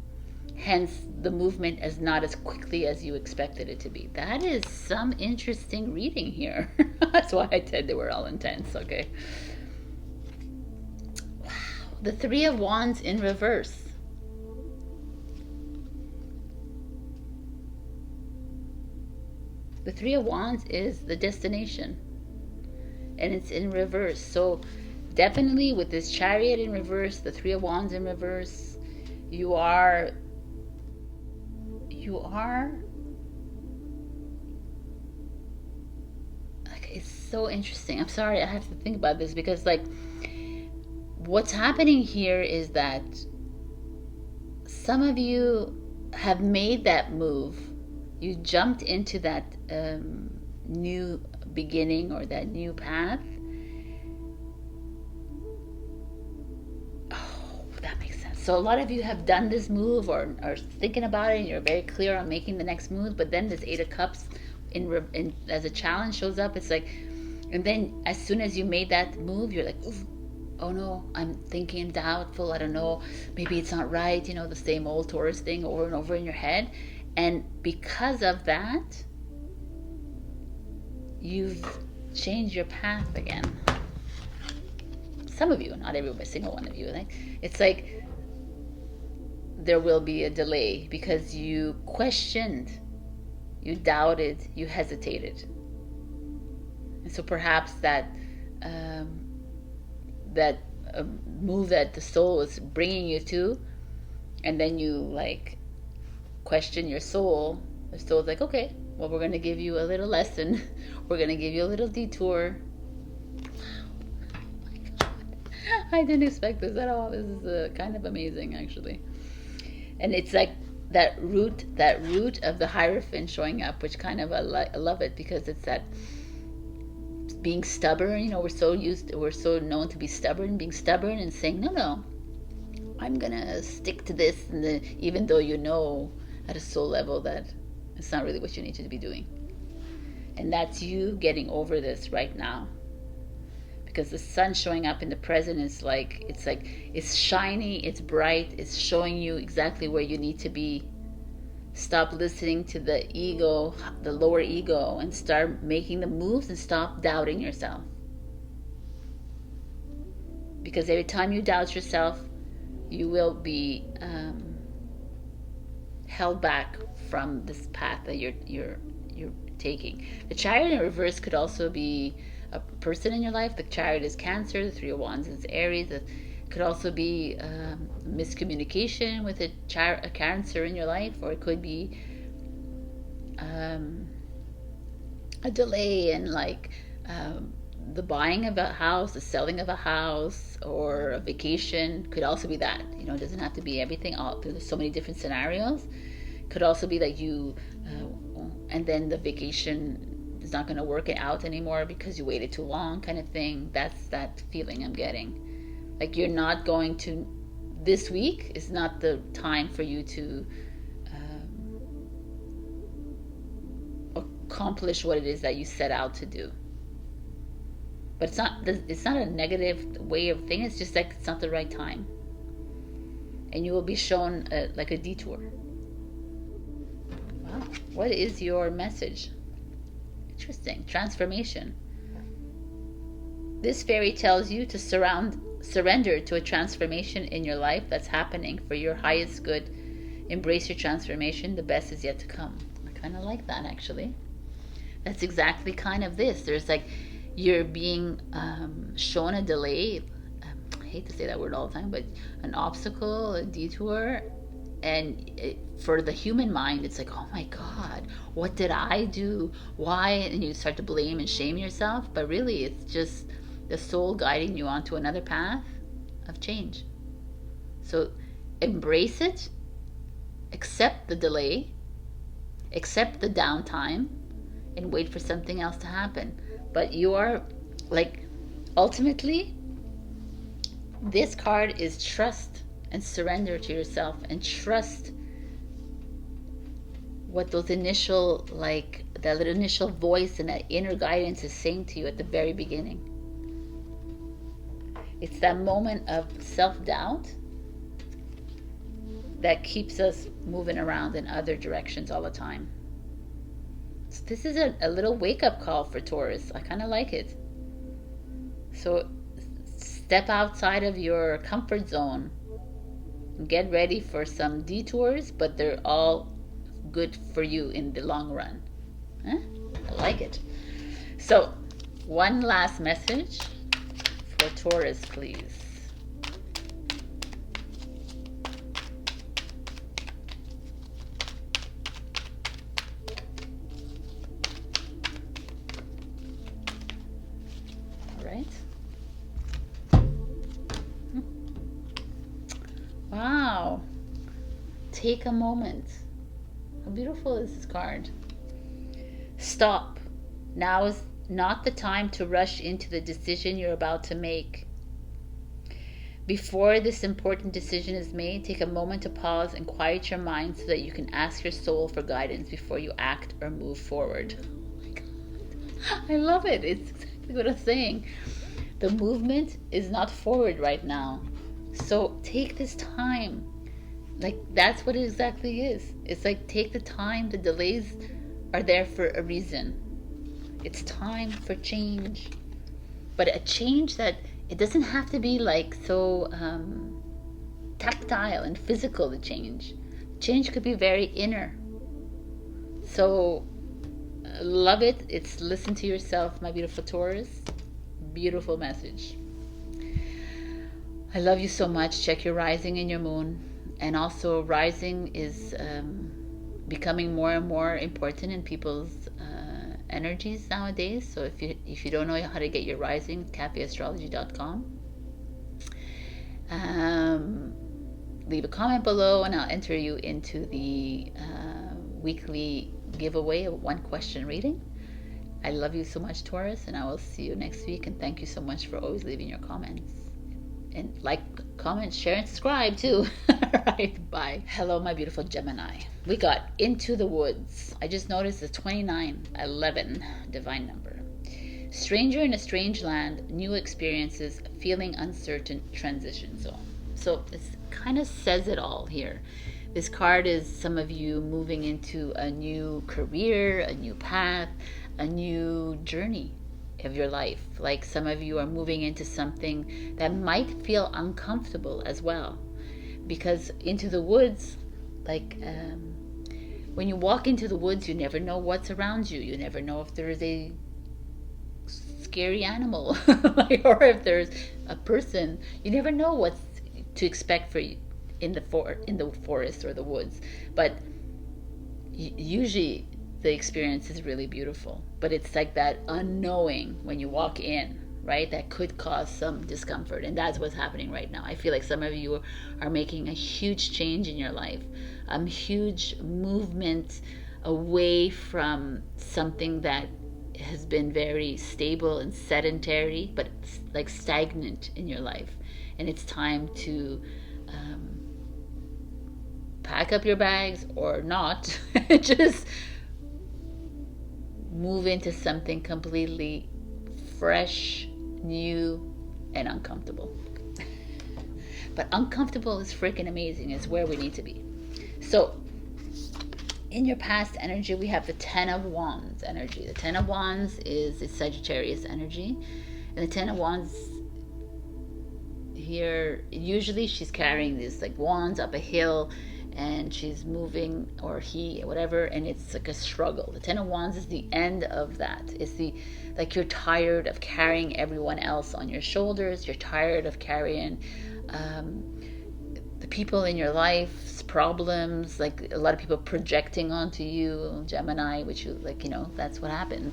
hence the movement is not as quickly as you expected it to be. That is some interesting reading here. That's why I said they were all intense. Okay. Wow. The Three of Wands in reverse. The Three of Wands is the destination, and it's in reverse. So definitely with this Chariot in reverse, the Three of Wands in reverse, you are like, it's so interesting. I'm sorry, I have to think about this, because like what's happening here is that some of you have made that move. You jumped into that new beginning, or that new path. Oh, that makes sense. So a lot of you have done this move, or are thinking about it, and you're very clear on making the next move. But then this Eight of Cups in as a challenge shows up. It's like, and then as soon as you made that move, you're like, oof, oh no, I'm thinking, doubtful, I don't know, maybe it's not right, you know, the same old Taurus thing over and over in your head. And because of that, you've changed your path again. Some of you, not every single one of you. Like, it's like there will be a delay because you questioned, you doubted, you hesitated. And so perhaps that move that the soul is bringing you to, and then you like question your soul. The soul's like, okay, well, we're going to give you a little lesson. We're going to give you a little detour. Wow. Oh my God. I didn't expect this at all. This is kind of amazing, actually. And it's like that root of the Hierophant showing up, which kind of, I love it, because it's that being stubborn. You know, we're so known to be stubborn, being stubborn and saying, no, I'm going to stick to this. And even though you know at a soul level that it's not really what you need to be doing. And that's you getting over this right now. Because the sun showing up in the present is like, it's shiny, it's bright, it's showing you exactly where you need to be. Stop listening to the ego, the lower ego, and start making the moves, and stop doubting yourself. Because every time you doubt yourself, you will be held back from this path that you're taking. The Chariot in reverse could also be a person in your life. The Chariot is Cancer, the Three of Wands is Aries. It could also be miscommunication with a Cancer in your life, or it could be a delay in like the buying of a house, the selling of a house, or a vacation. Could also be that. You know, it doesn't have to be everything. There's so many different scenarios. Could also be that you and then the vacation is not going to work out anymore because you waited too long, kind of thing. That's that feeling I'm getting. Like you're not going to, this week is not the time for you to accomplish what it is that you set out to do. But it's not a negative way of thing. It's just like it's not the right time, and you will be shown like a detour. Wow, what is your message? Interesting. Transformation. This fairy tells you to surrender to a transformation in your life that's happening for your highest good. Embrace your transformation. The best is yet to come. I kind of like that, actually. That's exactly kind of this. There's like, you're being shown a delay. hate to say that word all the time, but an obstacle, a detour. And for the human mind, it's like, oh my God, what did I do? Why? And you start to blame and shame yourself. But really, it's just the soul guiding you onto another path of change. So embrace it, accept the delay, accept the downtime, and wait for something else to happen. But you are, like, ultimately, this card is trust and surrender to yourself, and trust what those initial, like, that little initial voice and that inner guidance is saying to you at the very beginning. It's that moment of self-doubt that keeps us moving around in other directions all the time. So this is a little wake-up call for Taurus. I kind of like it. So step outside of your comfort zone. Get ready for some detours, but they're all good for you in the long run. Huh? I like it. So, one last message for Taurus, please. All right. Wow. Take a moment. How beautiful is this card? Stop. Now is not the time to rush into the decision you're about to make. Before this important decision is made, take a moment to pause and quiet your mind so that you can ask your soul for guidance before you act or move forward. Oh my God. I love it. It's exactly what I'm saying. The movement is not forward right now. So take this time. Like, that's what it exactly is. It's like, take the time. The delays are there for a reason. It's time for change. But a change that, it doesn't have to be like so tactile and physical, the change. Change could be very inner. So love it. It's listen to yourself, my beautiful Taurus. Beautiful message. I love you so much. Check your rising and your moon. And also, rising is becoming more and more important in people's energies nowadays. So if you don't know how to get your rising, CappyAstrology.com. Leave a comment below and I'll enter you into the weekly giveaway of 1 question reading. I love you so much, Taurus, and I will see you next week. And thank you so much for always leaving your comments. And like, comment, share, and subscribe too. Alright, bye. Hello, my beautiful Gemini. We got Into the Woods. I just noticed the 2911 divine number. Stranger in a strange land, new experiences, feeling uncertain, transition zone. So this kind of says it all here. This card is some of you moving into a new career, a new path, a new journey of your life. Like, some of you are moving into something that might feel uncomfortable as well, because into the woods, like when you walk into the woods, you never know what's around you. You never know if there's a scary animal or if there's a person. You never know what to expect for you in the forest or the woods. But usually the experience is really beautiful, but it's like that unknowing when you walk in, right? That could cause some discomfort, and that's what's happening right now. I feel like some of you are making a huge change in your life, huge movement away from something that has been very stable and sedentary, but like stagnant in your life, and it's time to pack up your bags or not, just move into something completely fresh, new, and uncomfortable. But uncomfortable is freaking amazing. It's where we need to be. So in your past energy, we have the 10 of Wands energy. The 10 of Wands is a Sagittarius energy. And the 10 of Wands here, usually she's carrying these like wands up a hill, and she's moving, or he, whatever, and it's like a struggle. The Ten of Wands is the end of that. It's the, like, you're tired of carrying everyone else on your shoulders. You're tired of carrying the people in your life's problems, like a lot of people projecting onto you, Gemini, which you, like, you know, that's what happens.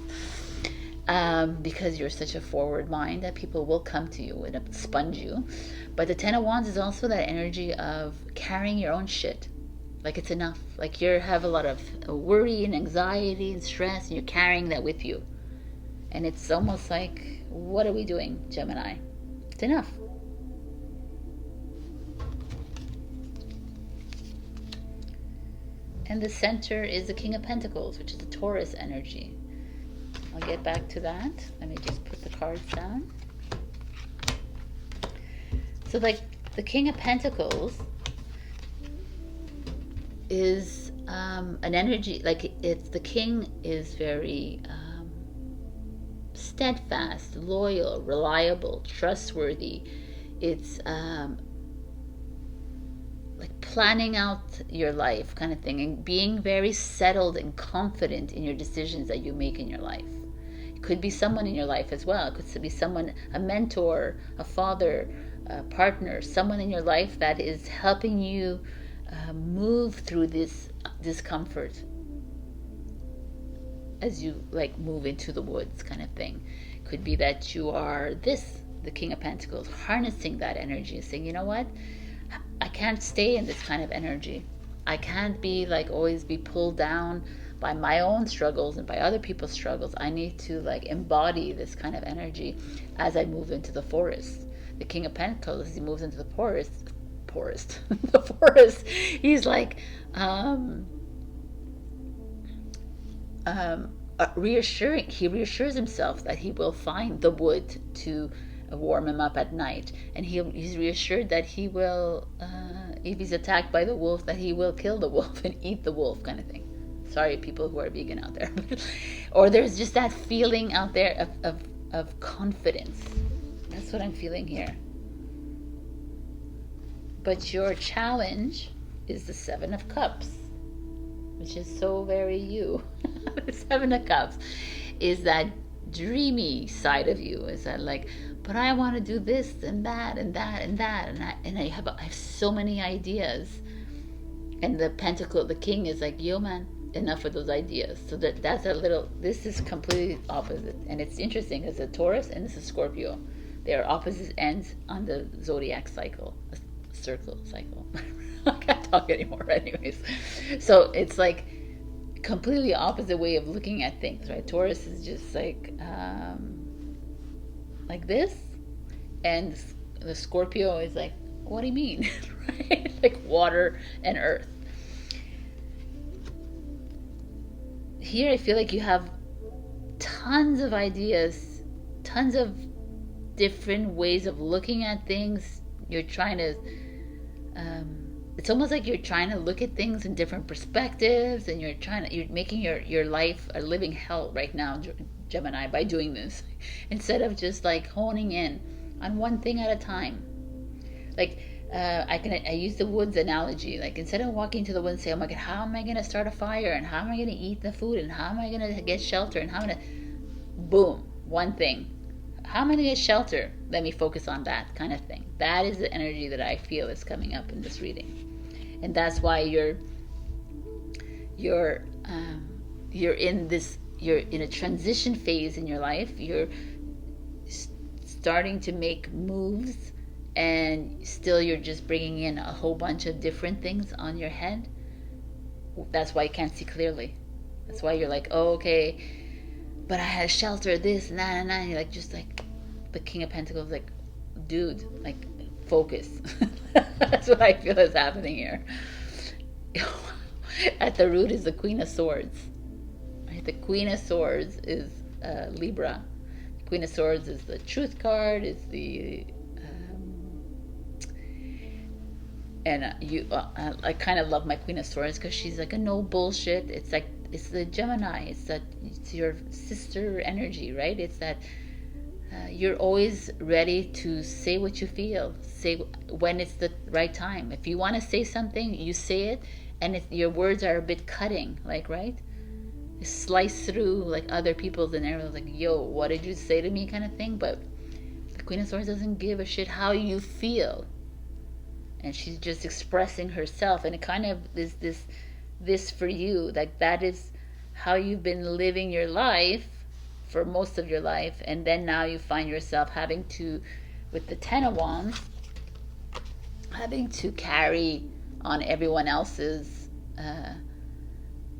Because you're such a forward mind that people will come to you and sponge you. But the Ten of Wands is also that energy of carrying your own shit. Like, it's enough. Like, you have a lot of worry and anxiety and stress, and you're carrying that with you. And it's almost like, what are we doing, Gemini? It's enough. And the center is the King of Pentacles, which is the Taurus energy. I'll get back to that. Let me just put the cards down. So, like, the King of Pentacles is an energy, like, it's, the king is very steadfast, loyal, reliable, trustworthy. It's like planning out your life kind of thing, and being very settled and confident in your decisions that you make in your life. It could be someone in your life as well. It could be someone, a mentor, a father, a partner, someone in your life that is helping you move through this discomfort as you, like, move into the woods kind of thing. It could be that you are the King of Pentacles, harnessing that energy and saying, you know what, I can't stay in this kind of energy. I can't be, like, always be pulled down by my own struggles and by other people's struggles. I need to, like, embody this kind of energy as I move into the forest. The King of Pentacles, as he moves into the forest, the forest, he's like reassuring. He reassures himself that he will find the wood to warm him up at night, and he's reassured that he will, if he's attacked by the wolf, that he will kill the wolf and eat the wolf, kind of thing. Sorry, people who are vegan out there. Or there's just that feeling out there of confidence. That's what I'm feeling here. But your challenge is the Seven of Cups, which is so very you. The Seven of Cups is that dreamy side of you. Is that, like, but I want to do this and that and that and that, and I have so many ideas. And the Pentacle, the King, is like, yo man, enough of those ideas. So that's a little, this is completely opposite. And it's interesting, it's a Taurus and it's a Scorpio. They are opposite ends on the zodiac cycle, circle cycle. I can't talk anymore anyways. So it's like completely opposite way of looking at things, right? Taurus is just like this, and the Scorpio is like, what do you mean? Right? Like water and earth. Here I feel like you have tons of ideas, tons of different ways of looking at things. You're trying to it's almost like you're trying to look at things in different perspectives, and you're making your life a living hell right now, Gemini, by doing this, instead of just, like, honing in on one thing at a time. Like, I use the woods analogy. Like, instead of walking to the woods and say, oh my god, how am I going to start a fire, and how am I going to eat the food, and how am I going to get shelter, and how am I going to, boom, one thing. How am I going to get shelter? Let me focus on that kind of thing. That is the energy that I feel is coming up in this reading. And that's why you're in a transition phase in your life. You're starting to make moves, and still you're just bringing in a whole bunch of different things on your head. That's why you can't see clearly. That's why you're like, oh, okay, but I had shelter, this and that and that. And you're like, just like the King of Pentacles, like, dude, like, focus. That's what I feel is happening here. At the root is the Queen of Swords. Right? The Queen of Swords is Libra. The Queen of Swords is the Truth card. It's the I kind of love my Queen of Swords because she's like a no bullshit. It's like, it's the Gemini. It's your sister energy, right? It's that You're always ready to say what you feel, say when it's the right time. If you want to say something, you say it, and your words are a bit cutting, like, right? Slice through like other people's, and everyone's like, yo, what did you say to me, kind of thing. But the Queen of Swords doesn't give a shit how you feel, and she's just expressing herself. And it kind of is this for you, like that is how you've been living your life for most of your life, and then now you find yourself having to, with the Ten of Wands, having to carry on everyone else's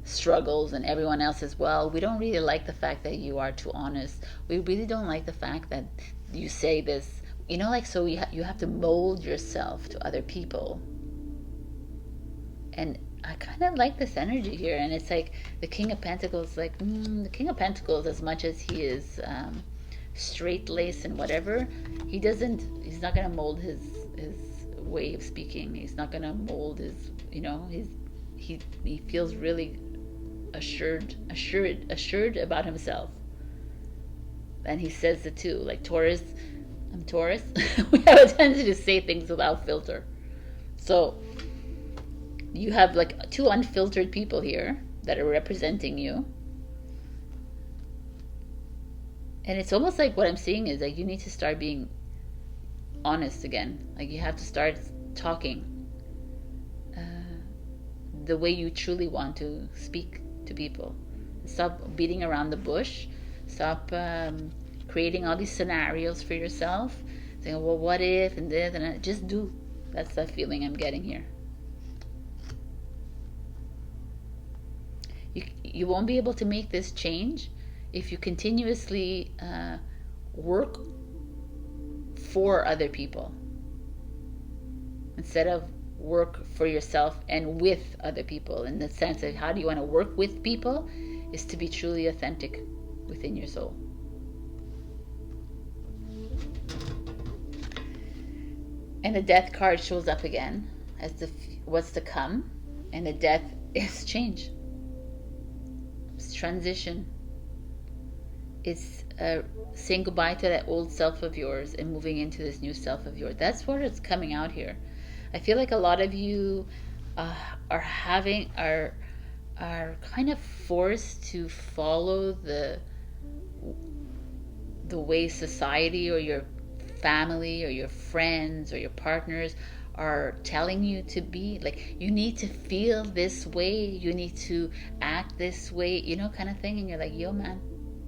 struggles and everyone else as well. We don't really like the fact that you are too honest. We really don't like the fact that you say this, you know, like, so you have to mold yourself to other people. And I kind of like this energy here. And it's like the King of Pentacles, like the King of Pentacles, as much as he is straight lace and whatever, he's not going to mold his way of speaking. He's not going to mold his, you know, he feels really assured about himself. And he says it too, like Taurus. I'm Taurus. We have a tendency to say things without filter. So you have like two unfiltered people here that are representing you. And it's almost like what I'm seeing is like you need to start being honest again. Like you have to start talking the way you truly want to speak to people. Stop beating around the bush. Stop creating all these scenarios for yourself, saying, well, what if, and this, and that. Just do. That's the feeling I'm getting here. You won't be able to make this change if you continuously work for other people instead of work for yourself and with other people. In the sense of how do you want to work with people is to be truly authentic within your soul. And the Death card shows up again as what's to come, and the Death is change. It's transition. It's saying goodbye to that old self of yours and moving into this new self of yours. That's what it's coming out here. I feel like a lot of you are kind of forced to follow the way society or your family or your friends or your partners are telling you to be. Like, you need to feel this way, you need to act this way, you know, kind of thing. And you're like, yo man,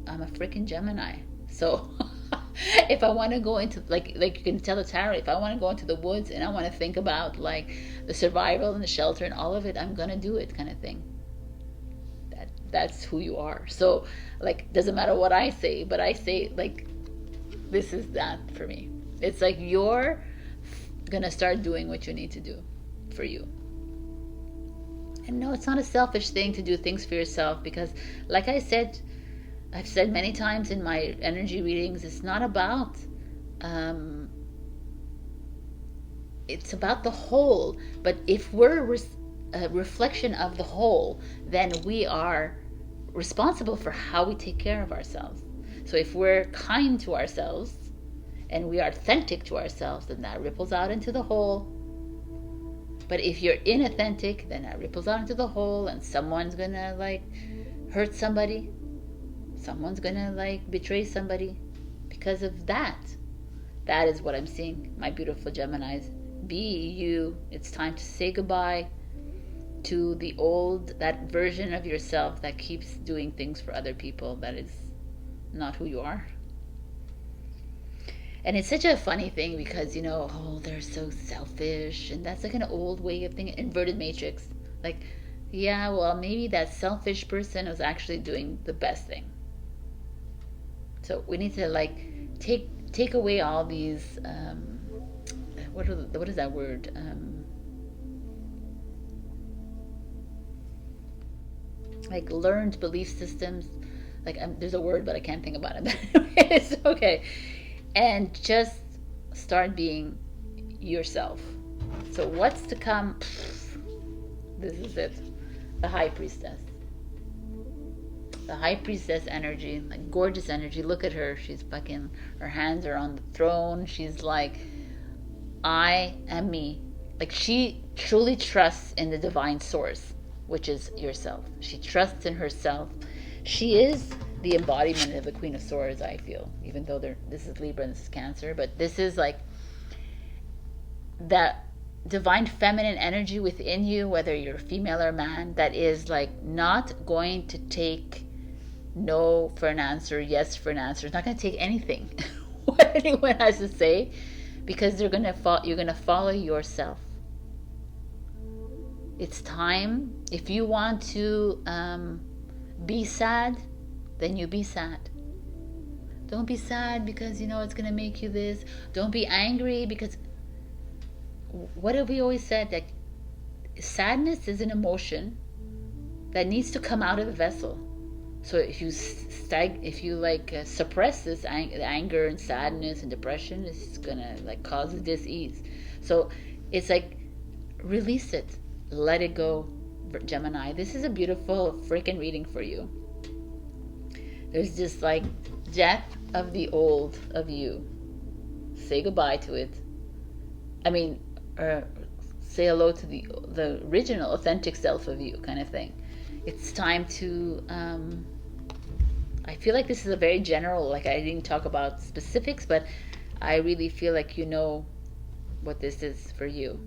I'm a freaking Gemini, so if I want to go into like you can tell the tarot, if I want to go into the woods and I want to think about like the survival and the shelter and all of it, I'm gonna do it, kind of thing. That's who you are. So like, doesn't matter what I say, but I say like, this is that for me. It's like you're gonna start doing what you need to do for you. And no, it's not a selfish thing to do things for yourself, because like I've said many times in my energy readings, it's not about it's about the whole. But if we're a reflection of the whole, then we are responsible for how we take care of ourselves. So if we're kind to ourselves and we are authentic to ourselves, then that ripples out into the whole. But if you're inauthentic, then that ripples out into the whole, and someone's gonna like hurt somebody. Someone's gonna like betray somebody because of that. That is what I'm seeing, my beautiful Geminis. Be you. It's time to say goodbye to the old, that version of yourself that keeps doing things for other people. That is not who you are. And it's such a funny thing because, you know, oh, they're so selfish, and that's like an old way of thinking, inverted matrix. Like, yeah, well, maybe that selfish person was actually doing the best thing. So we need to like take away all these what is that word? Like learned belief systems. Like there's a word, but I can't think about it. But it's okay. And just start being yourself. So what's to come? This is it. The High Priestess. the high priestess energy, like gorgeous energy. Look at her. She's fucking, her hands are on the throne. She's like, I am me. Like, she truly trusts in the divine source, which is yourself. She trusts in herself. She is the embodiment of the Queen of Swords, I feel, even though this is Libra and this is Cancer, but this is like that divine feminine energy within you, whether you're female or man, that is like not going to take no for an answer, yes for an answer. It's not going to take anything what anyone has to say, because you're going to follow yourself. It's time. If you want to be sad, then you be sad. Don't be sad because it's going to make you this. Don't be angry because, what have we always said? That sadness is an emotion that needs to come out of the vessel. So if you suppress this anger and sadness and depression, it's gonna like cause dis-ease. So it's like, release it, let it go, Gemini. This is a beautiful freaking reading for you. There's just like death of the old of you. Say goodbye to it. I mean, say hello to the original, authentic self of you, kind of thing. It's time to, I feel like this is a very general, like I didn't talk about specifics, but I really feel like you know what this is for you.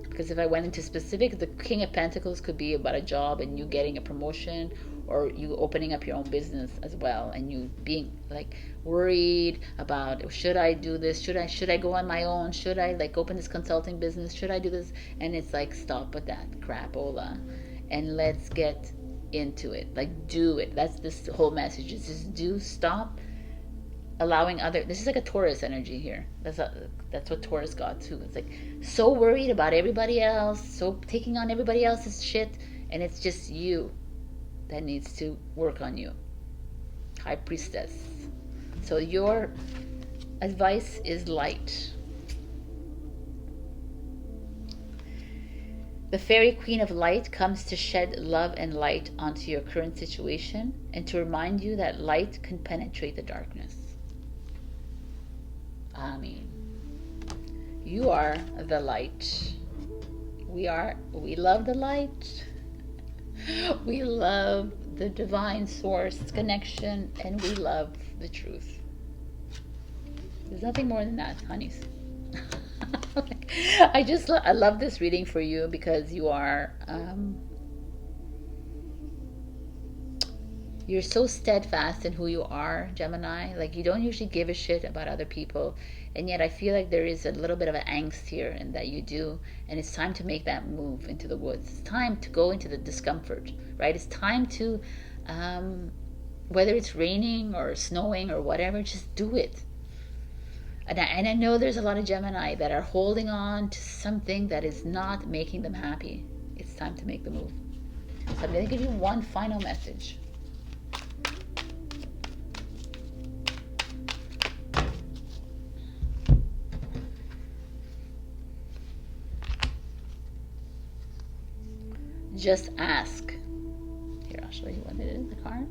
Because if I went into specifics, the King of Pentacles could be about a job and you getting a promotion, or you opening up your own business as well, and you being like worried about, should I do this? Should I go on my own? Should I like open this consulting business? Should I do this? And it's like, stop with that crapola and let's get into it. Like, do it. That's this whole message. Is just do. Stop allowing this is like a Taurus energy here. That's what Taurus got too. It's like so worried about everybody else, so taking on everybody else's shit, and it's just you that needs to work on you. High Priestess. So your advice is light. The Fairy Queen of Light comes to shed love and light onto your current situation and to remind you that light can penetrate the darkness. I mean, you are the light. We love the light. We love the divine source connection, and we love the truth. There's nothing more than that, honeys. I love this reading for you because you are you're so steadfast in who you are, Gemini. Like, you don't usually give a shit about other people, and yet I feel like there is a little bit of an angst here, and that you do, and it's time to make that move into the woods. It's time to go into the discomfort, right? It's time to, whether it's raining or snowing or whatever, just do it. And I know there's a lot of Gemini that are holding on to something that is not making them happy. It's time to make the move. So I'm going to give you one final message. Just ask. Here, I'll show you what it is, the card.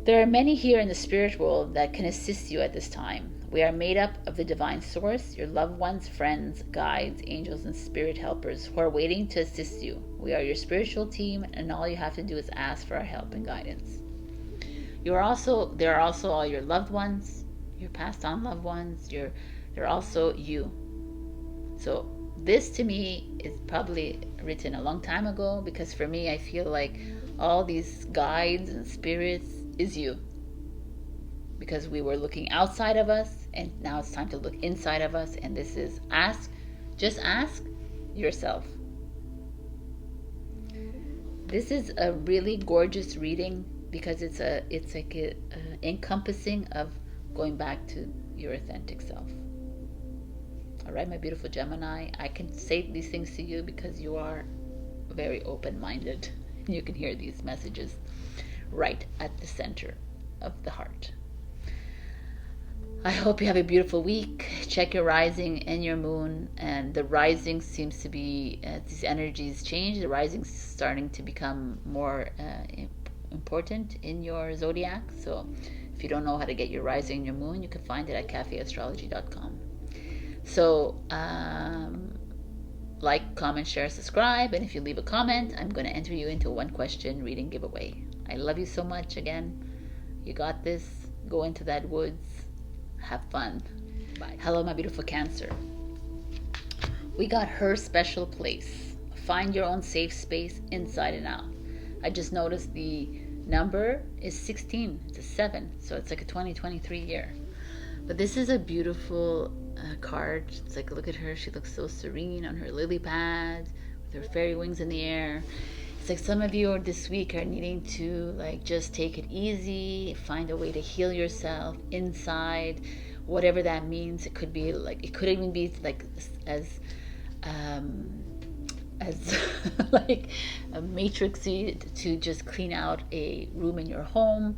There are many here in the spirit world that can assist you at this time. We are made up of the divine source, your loved ones, friends, guides, angels, and spirit helpers who are waiting to assist you. We are your spiritual team, and all you have to do is ask for our help and guidance. There are also all your loved ones, your passed on loved ones. They're also you. So this to me is probably written a long time ago, because for me I feel like all these guides and spirits is you, because we were looking outside of us and now it's time to look inside of us, and this is just ask yourself. This is a really gorgeous reading because it's like a encompassing of going back to your authentic self. All right, my beautiful Gemini, I can say these things to you because you are very open-minded. You can hear these messages right at the center of the heart. I hope you have a beautiful week. check your rising and your moon. And the rising seems to be, as these energies change, the rising is starting to become more important in your zodiac. So if you don't know how to get your rising and your moon, you can find it at cafeastrology.com. So like, comment, share, subscribe, and if you leave a comment, I'm going to enter you into a 1-question reading giveaway. I love you so much. Again, you got this. Go into that woods, have fun. Bye. Hello, my beautiful Cancer. We got her special place. Find your own safe space inside and out. I just noticed the number is 16. It's a 7, so it's like a 2023 year. But this is a beautiful card. It's like, look at her. She looks so serene on her lily pad with her fairy wings in the air. It's like some of you this week are needing to like just take it easy, find a way to heal yourself inside, whatever that means. It could be like, it could even be like as like a matrixy to just clean out a room in your home,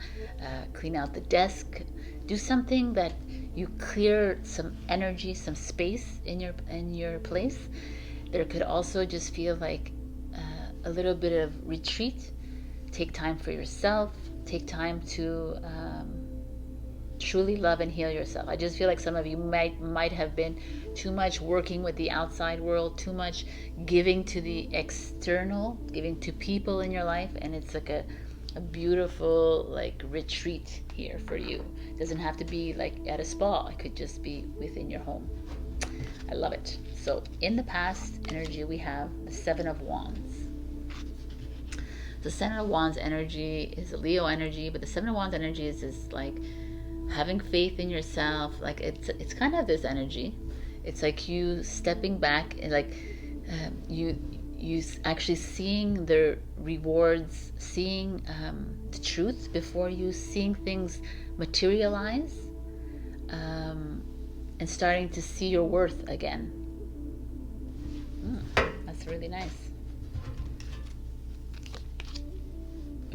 clean out the desk, do something that you clear some energy, some space in your place. There could also just feel like a little bit of retreat. Take time for yourself. Take time to truly love and heal yourself. I just feel like some of you might have been too much working with the outside world, too much giving to the external, giving to people in your life, and it's like a beautiful like retreat here for you. It doesn't have to be like at a spa. It could just be within your home. I love it. So in the past energy, we have the 7 of Wands. The 7 of Wands energy is a Leo energy, but the 7 of Wands energy is like having faith in yourself. Like it's kind of this energy. It's like you stepping back and like you actually seeing the rewards, seeing the truth before you seeing things materialize, and starting to see your worth again. That's really nice.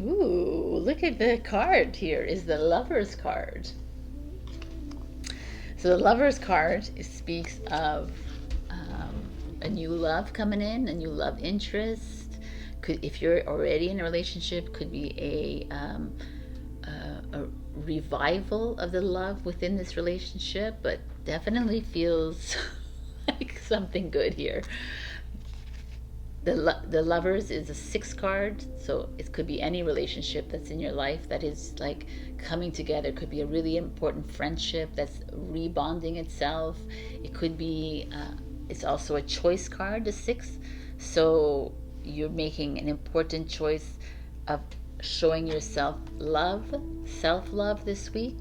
Ooh, look at the card here. Is the Lover's card. So the Lover's card speaks of a new love coming in, a new love interest. Could, if you're already in a relationship, could be a revival of the love within this relationship, but definitely feels like something good here. The Lovers is a 6 card, so it could be any relationship that's in your life that is like coming together. It could be a really important friendship that's rebonding itself. It could be it's also a choice card, the 6, so you're making an important choice of showing yourself love, self-love this week.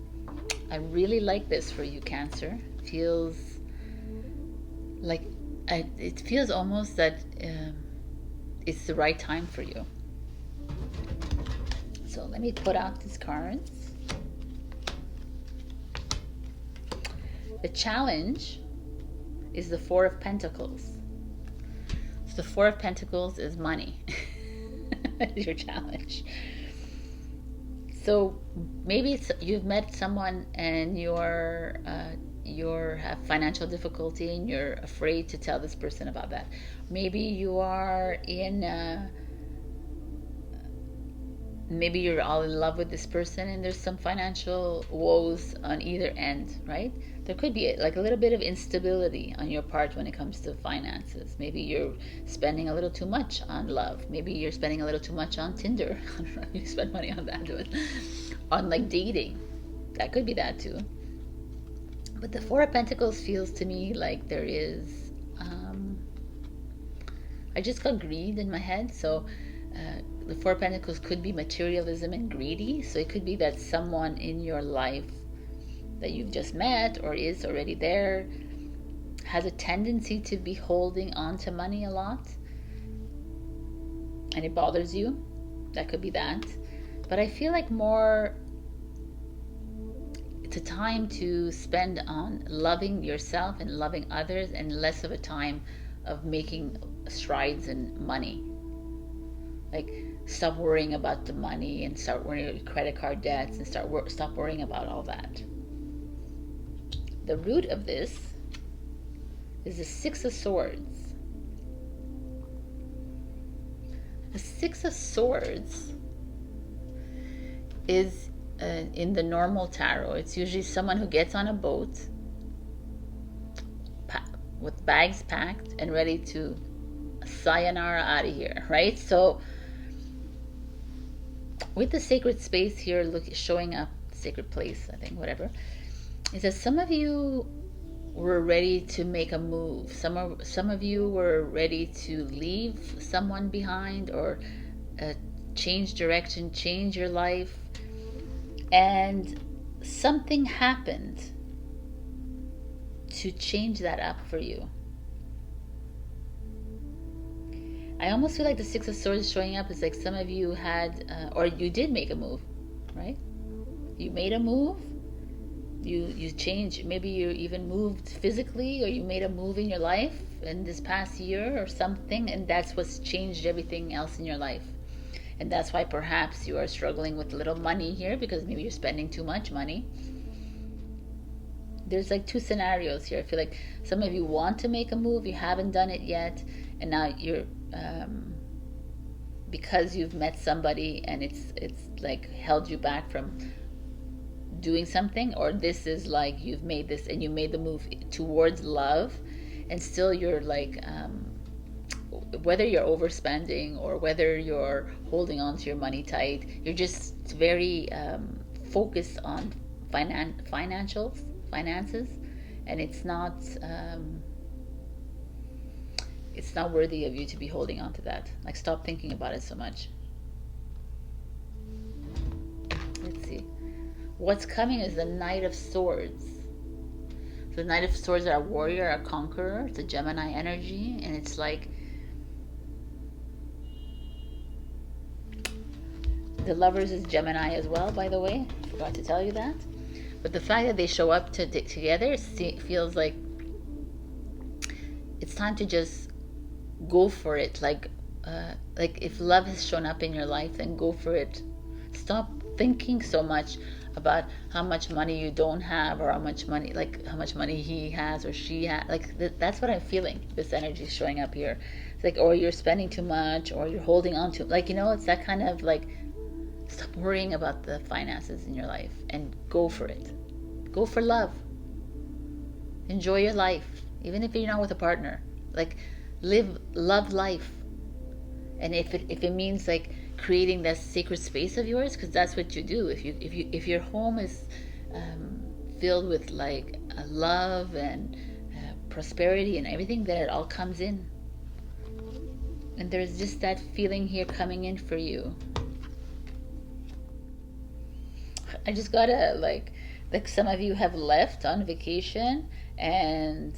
I really like this for you, Cancer. Feels like it feels almost that it's the right time for you. So let me put out these cards. The challenge is the 4 of Pentacles. So the 4 of Pentacles is money. Is your challenge. So maybe you've met someone and you're have financial difficulty and you're afraid to tell this person about that. Maybe you are maybe you're all in love with this person and there's some financial woes on either end, right? There could be like a little bit of instability on your part when it comes to finances. Maybe you're spending a little too much on love. Maybe you're spending a little too much on Tinder. I don't know if you spend money on that, but on like dating. That could be that too. But the 4 of Pentacles feels to me like there is I just got greed in my head. So the 4 of Pentacles could be materialism and greedy. So it could be that someone in your life that you've just met or is already there has a tendency to be holding on to money a lot and it bothers you. That could be that. But I feel like more it's a time to spend on loving yourself and loving others and less of a time of making strides in money. Like stop worrying about the money and start worrying about credit card debts and stop worrying about all that. The root of this is the Six of Swords. The Six of Swords is in the normal tarot, it's usually someone who gets on a boat with bags packed and ready to sayonara out of here, right? So with the sacred space here, showing up, sacred place, I think, whatever, is that some of you were ready to make a move. Some of you were ready to leave someone behind, or change direction, change your life, and something happened to change that up for you. I almost feel like the Six of Swords showing up is like some of you had, or you did make a move, right? You made a move, you changed, maybe you even moved physically, or you made a move in your life in this past year or something, and that's what's changed everything else in your life. And that's why perhaps you are struggling with a little money here, because maybe you're spending too much money. There's like two scenarios here. I feel like some of you want to make a move, you haven't done it yet, and now you're because you've met somebody and it's like held you back from doing something, or this is like you've made this and you made the move towards love, and still you're like whether you're overspending or whether you're holding on to your money tight, you're just very focused on finances, and it's not worthy of you to be holding on to that. Like, stop thinking about it so much. Let's see. What's coming is the Knight of Swords. So the Knight of Swords are a warrior, a conqueror. It's a Gemini energy, and it's like the Lovers is Gemini as well, by the way. I forgot to tell you that. But the fact that they show up together feels like it's time to just go for it. Like if love has shown up in your life, then go for it. Stop thinking so much about how much money you don't have, or how much money he has or she has. Like that's what I'm feeling. This energy is showing up here. It's like, or you're spending too much, or you're holding on to, like, it's that kind of like, stop worrying about the finances in your life and go for it. Go for love. Enjoy your life, even if you're not with a partner. Like, love life. And if it means like creating that sacred space of yours, because that's what you do. If your home is filled with like love and prosperity and everything, then it all comes in. And there's just that feeling here coming in for you. I just gotta like some of you have left on vacation and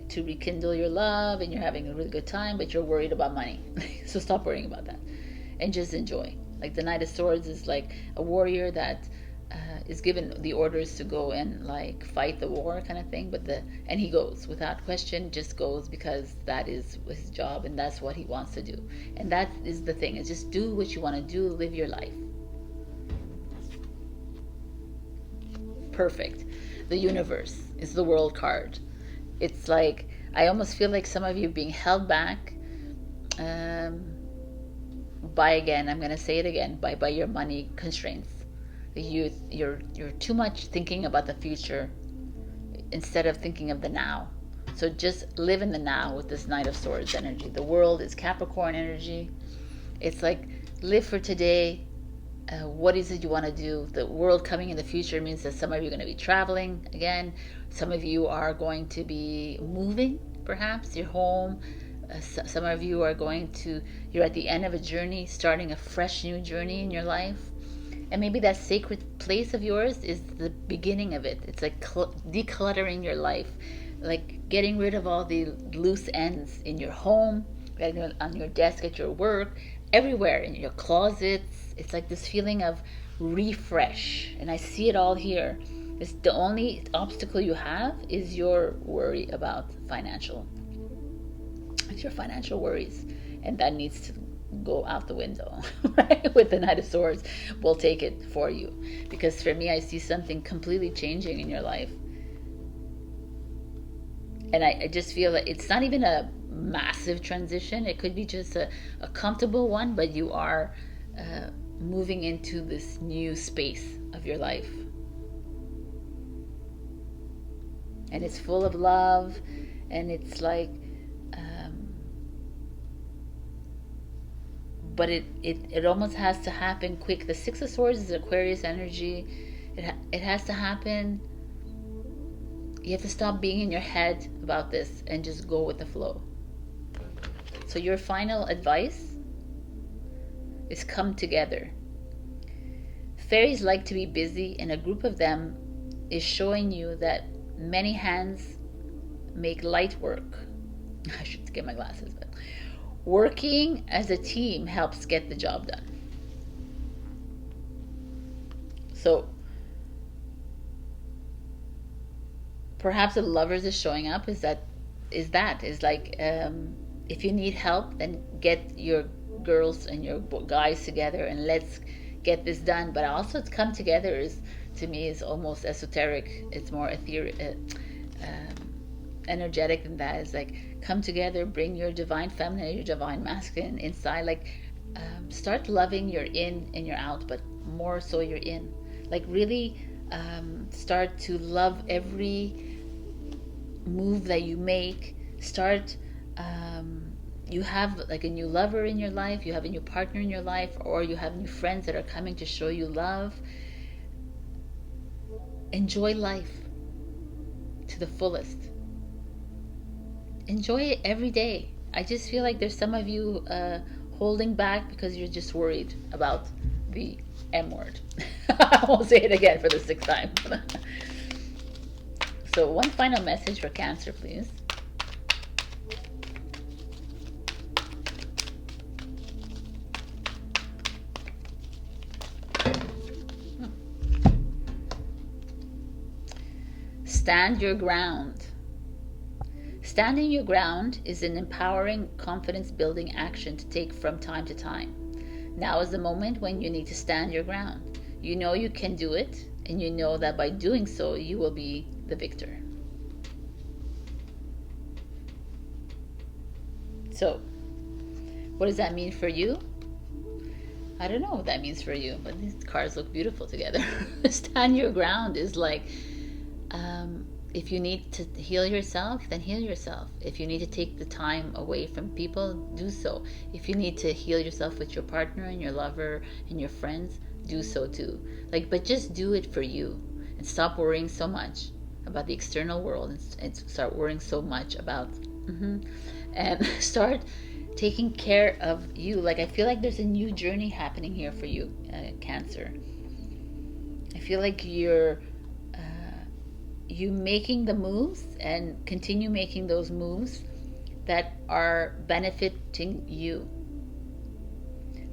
to rekindle your love, and you're having a really good time, but you're worried about money. So stop worrying about that and just enjoy. Like the Knight of Swords is like a warrior that is given the orders to go and like fight the war kind of thing, and he goes without question, just goes because that is his job and that's what he wants to do. And that is the thing, is just do what you want to do, live your life. Perfect. The Universe is the World card. It's like, I almost feel like some of you being held back by, again, I'm going to say it again, by your money constraints. You're too much thinking about the future instead of thinking of the now. So just live in the now with this Knight of Swords energy. The World is Capricorn energy. It's like, live for today. What is it you want to do? The World coming in the future means that some of you are going to be traveling again. Some of you are going to be moving, perhaps, your home. Some of you are you're at the end of a journey, starting a fresh new journey in your life. And maybe that sacred place of yours is the beginning of it. It's like decluttering your life, like getting rid of all the loose ends in your home, on your desk at your work, everywhere, in your closets. It's like this feeling of refresh. And I see it all here. It's the only obstacle you have is your worry about financial. It's your financial worries. And that needs to go out the window, right? With the Knight of Swords, we'll take it for you. Because for me, I see something completely changing in your life. And I just feel that it's not even a massive transition. It could be just a comfortable one, but you are moving into this new space of your life. And it's full of love, and it's like, but it almost has to happen quick. The Six of Swords is Aquarius energy. It has to happen. You have to stop being in your head about this and just go with the flow. So your final advice is come together. Fairies like to be busy, and a group of them is showing you that many hands make light work. I should get my glasses, but working as a team helps get the job done. So perhaps the Lovers is showing up is like, if you need help, then get your girls and your guys together and let's get this done. But also to come together is, to me, is almost esoteric. It's more ethereal, energetic than that. It's like, come together, bring your divine feminine, your divine masculine inside. Like, start loving your in and your out, but more so your in. Like, really start to love every move that you make. Start, you have like a new lover in your life, you have a new partner in your life, or you have new friends that are coming to show you love. Enjoy life to the fullest. Enjoy it every day. I just feel like there's some of you holding back because you're just worried about the M word. I won't say it again for the 6th time. So one final message for Cancer, please. Stand your ground. Standing your ground is an empowering, confidence-building action to take from time to time. Now is the moment when you need to stand your ground. You know you can do it, and you know that by doing so, you will be the victor. So, what does that mean for you? I don't know what that means for you, but these cards look beautiful together. Stand your ground is like, if you need to heal yourself, then heal yourself. If you need to take the time away from people, do so. If you need to heal yourself with your partner and your lover and your friends, do so too. Like, but just do it for you, and stop worrying so much about the external world, and start worrying so much about and start taking care of you. Like, I feel like there's a new journey happening here for you, Cancer. I feel like you making the moves and continue making those moves that are benefiting you.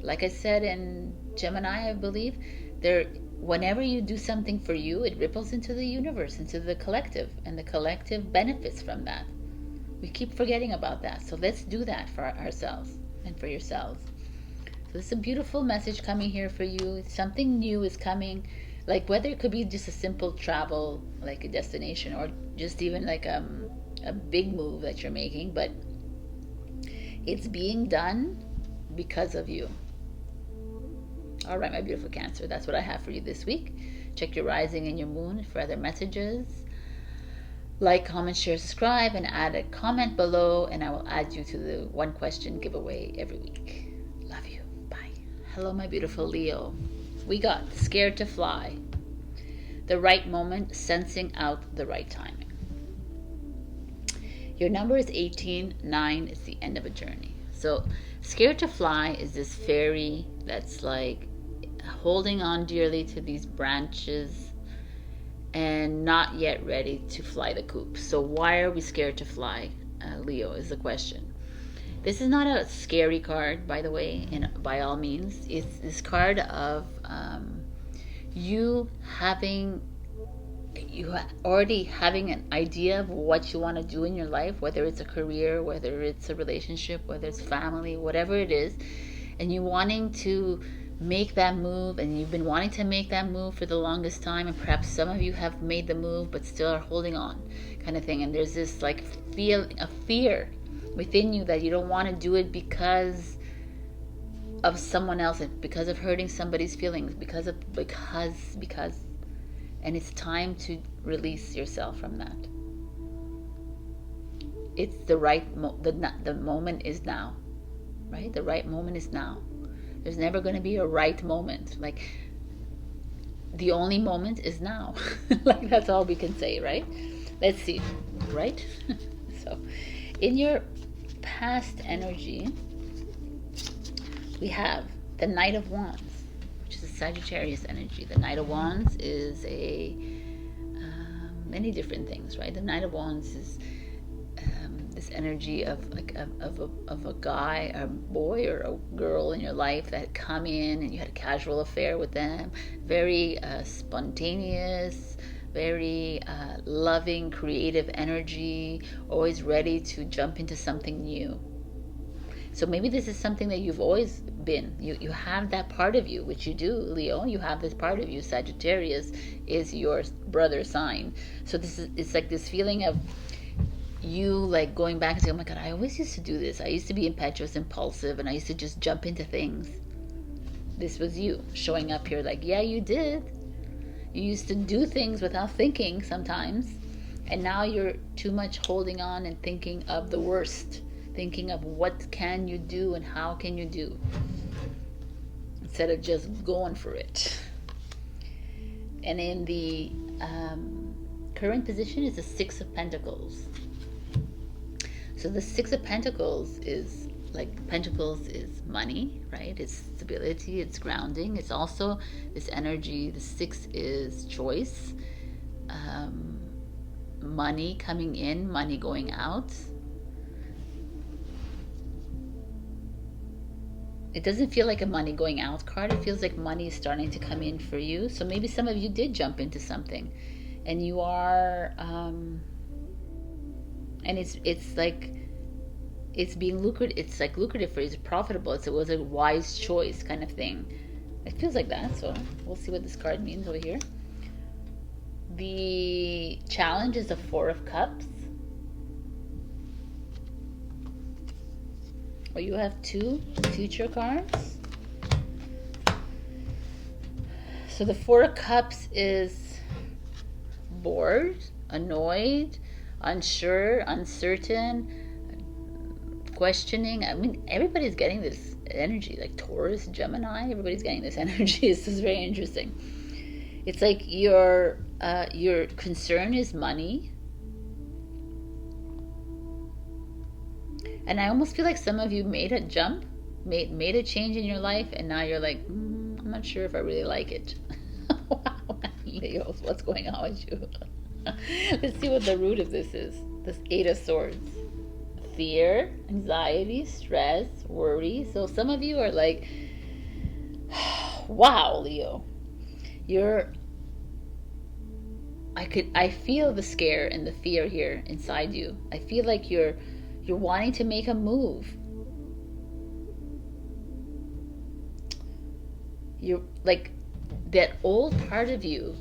Like I said in Gemini, I believe, whenever you do something for you, it ripples into the universe, into the collective, and the collective benefits from that. We keep forgetting about that. So let's do that for ourselves and for yourselves. So this is a beautiful message coming here for you. Something new is coming. Like, whether it could be just a simple travel, like a destination, or just even like a big move that you're making, but it's being done because of you. All right, my beautiful Cancer, that's what I have for you this week. Check your rising and your moon for other messages. Like, comment, share, subscribe, and add a comment below, and I will add you to the 1 question giveaway every week. Love you. Bye. Hello, my beautiful Leo. We got scared to fly. The right moment, sensing out the right timing. Your number is 18. 9 is the end of a journey. So scared to fly is this fairy that's like holding on dearly to these branches and not yet ready to fly the coop. So why are we scared to fly, Leo, is the question. This is not a scary card, by the way, and by all means. It's this card of you already having an idea of what you want to do in your life, whether it's a career, whether it's a relationship, whether it's family, whatever it is, and you wanting to make that move, and you've been wanting to make that move for the longest time, and perhaps some of you have made the move but still are holding on, kind of thing. And there's this like fear within you that you don't want to do it because of someone else, because of hurting somebody's feelings, because and it's time to release yourself from that. It's the right the moment is now, right? The right moment is now. There's never going to be a right moment. Like, the only moment is now. Like, that's all we can say, right? Let's see, right? So, in your past energy, we have the Knight of Wands, which is a Sagittarius energy. The Knight of Wands is many different things, right? The Knight of Wands is this energy of like of a guy, a boy or a girl in your life that come in and you had a casual affair with them. Very spontaneous, very loving, creative energy, always ready to jump into something new. So maybe this is something that you've always been. You have that part of you, which you do, Leo. You have this part of you. Sagittarius is your brother sign. So it's like this feeling of you like going back and saying, oh my God, I always used to do this. I used to be impetuous, impulsive, and I used to just jump into things. This was you showing up here like, yeah, you did. You used to do things without thinking sometimes. And now you're too much holding on and thinking of the worst. Thinking of what can you do and how can you do. Instead of just going for it. And in the current position is the Six of Pentacles. So the Six of Pentacles is money, right? It's stability, it's grounding. It's also this energy. The Six is choice, money coming in, money going out. It doesn't feel like a money going out card. It feels like money is starting to come in for you. So maybe some of you did jump into something, and you are and it's like it's being lucrative. It's like lucrative for you. It's profitable. It was a wise choice kind of thing. It feels like that. So we'll see what this card means over here. The challenge is the Four of Cups. Well, you have two future cards. So the Four of Cups is bored, annoyed, unsure, uncertain, questioning. I mean, everybody's getting this energy, like Taurus, Gemini, everybody's getting this energy. This is very interesting. It's like your concern is money. And I almost feel like some of you made a jump, made a change in your life, and now you're like, I'm not sure if I really like it. Wow, Leo, what's going on with you? Let's see what the root of this is. This Eight of Swords. Fear, anxiety, stress, worry. So some of you are like, wow, Leo. I feel the scare and the fear here inside you. I feel like you're wanting to make a move. You're like, that old part of you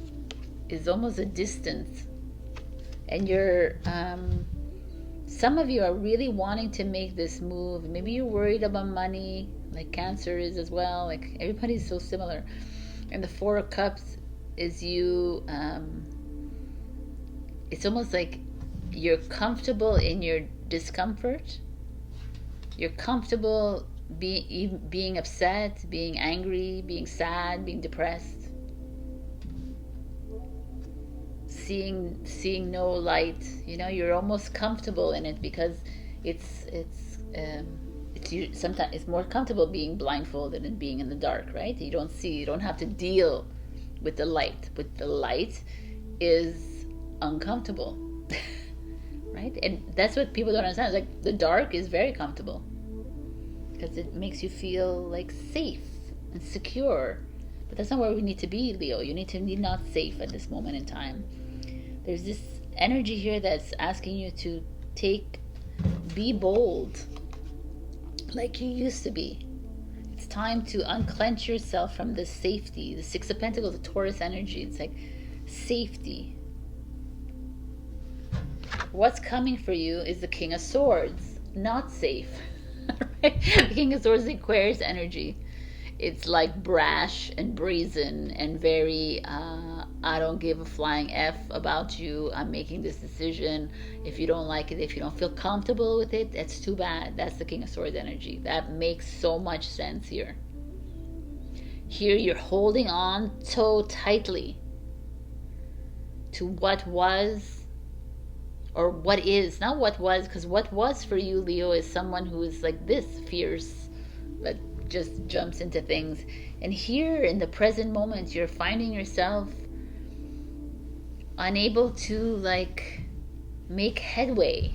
is almost a distance, and you're some of you are really wanting to make this move. Maybe you're worried about money, like Cancer is as well. Like, everybody's so similar. And the Four of Cups is you, it's almost like you're comfortable in your discomfort. You're comfortable being upset, being angry, being sad, being depressed, seeing no light. You know, you're almost comfortable in it because sometimes it's more comfortable being blindfolded and being in the dark, right? You don't have to deal with the light. But the light is uncomfortable. Right? And that's what people don't understand. It's like, the dark is very comfortable because it makes you feel like safe and secure. But that's not where we need to be, Leo. You need not safe at this moment in time. There's this energy here that's asking you to be bold like you used to be. It's time to unclench yourself from this safety. The Six of Pentacles, the Taurus energy. It's like safety. What's coming for you is the King of Swords. Not safe. Right? The King of Swords is Aquarius energy. It's like brash and brazen and very, I don't give a flying F about you. I'm making this decision. If you don't like it, if you don't feel comfortable with it, that's too bad. That's the King of Swords energy. That makes so much sense here. Here you're holding on so tightly to what was, or what is. Not what was, because what was for you, Leo, is someone who is like this, fierce, that just jumps into things. And here in the present moment, you're finding yourself unable to like make headway.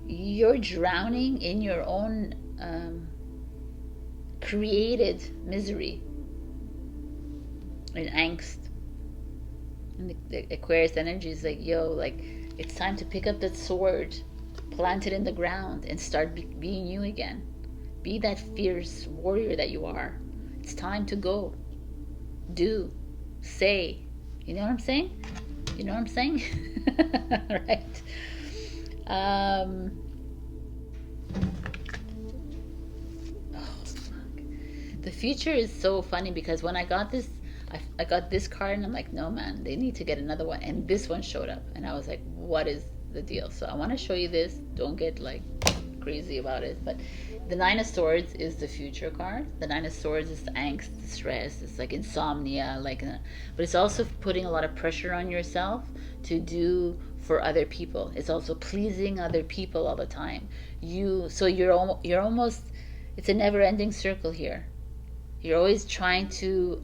You're drowning in your own created misery and angst. And the Aquarius energy is like, yo, like, it's time to pick up that sword, plant it in the ground, and start being you again. Be that fierce warrior that you are. It's time to go. Do. Say. You know what I'm saying? You know what I'm saying? Right. Oh, fuck. The future is so funny because when I got this, I got this card and I'm like, no man, they need to get another one. And this one showed up and I was like, what is the deal? So I want to show you this. Don't get like crazy about it, but the Nine of Swords is the future card. The Nine of Swords is the angst, the stress, it's like insomnia, like, but it's also putting a lot of pressure on yourself to do for other people. It's also pleasing other people all the time. So you're almost, it's a never-ending circle here. You're always trying to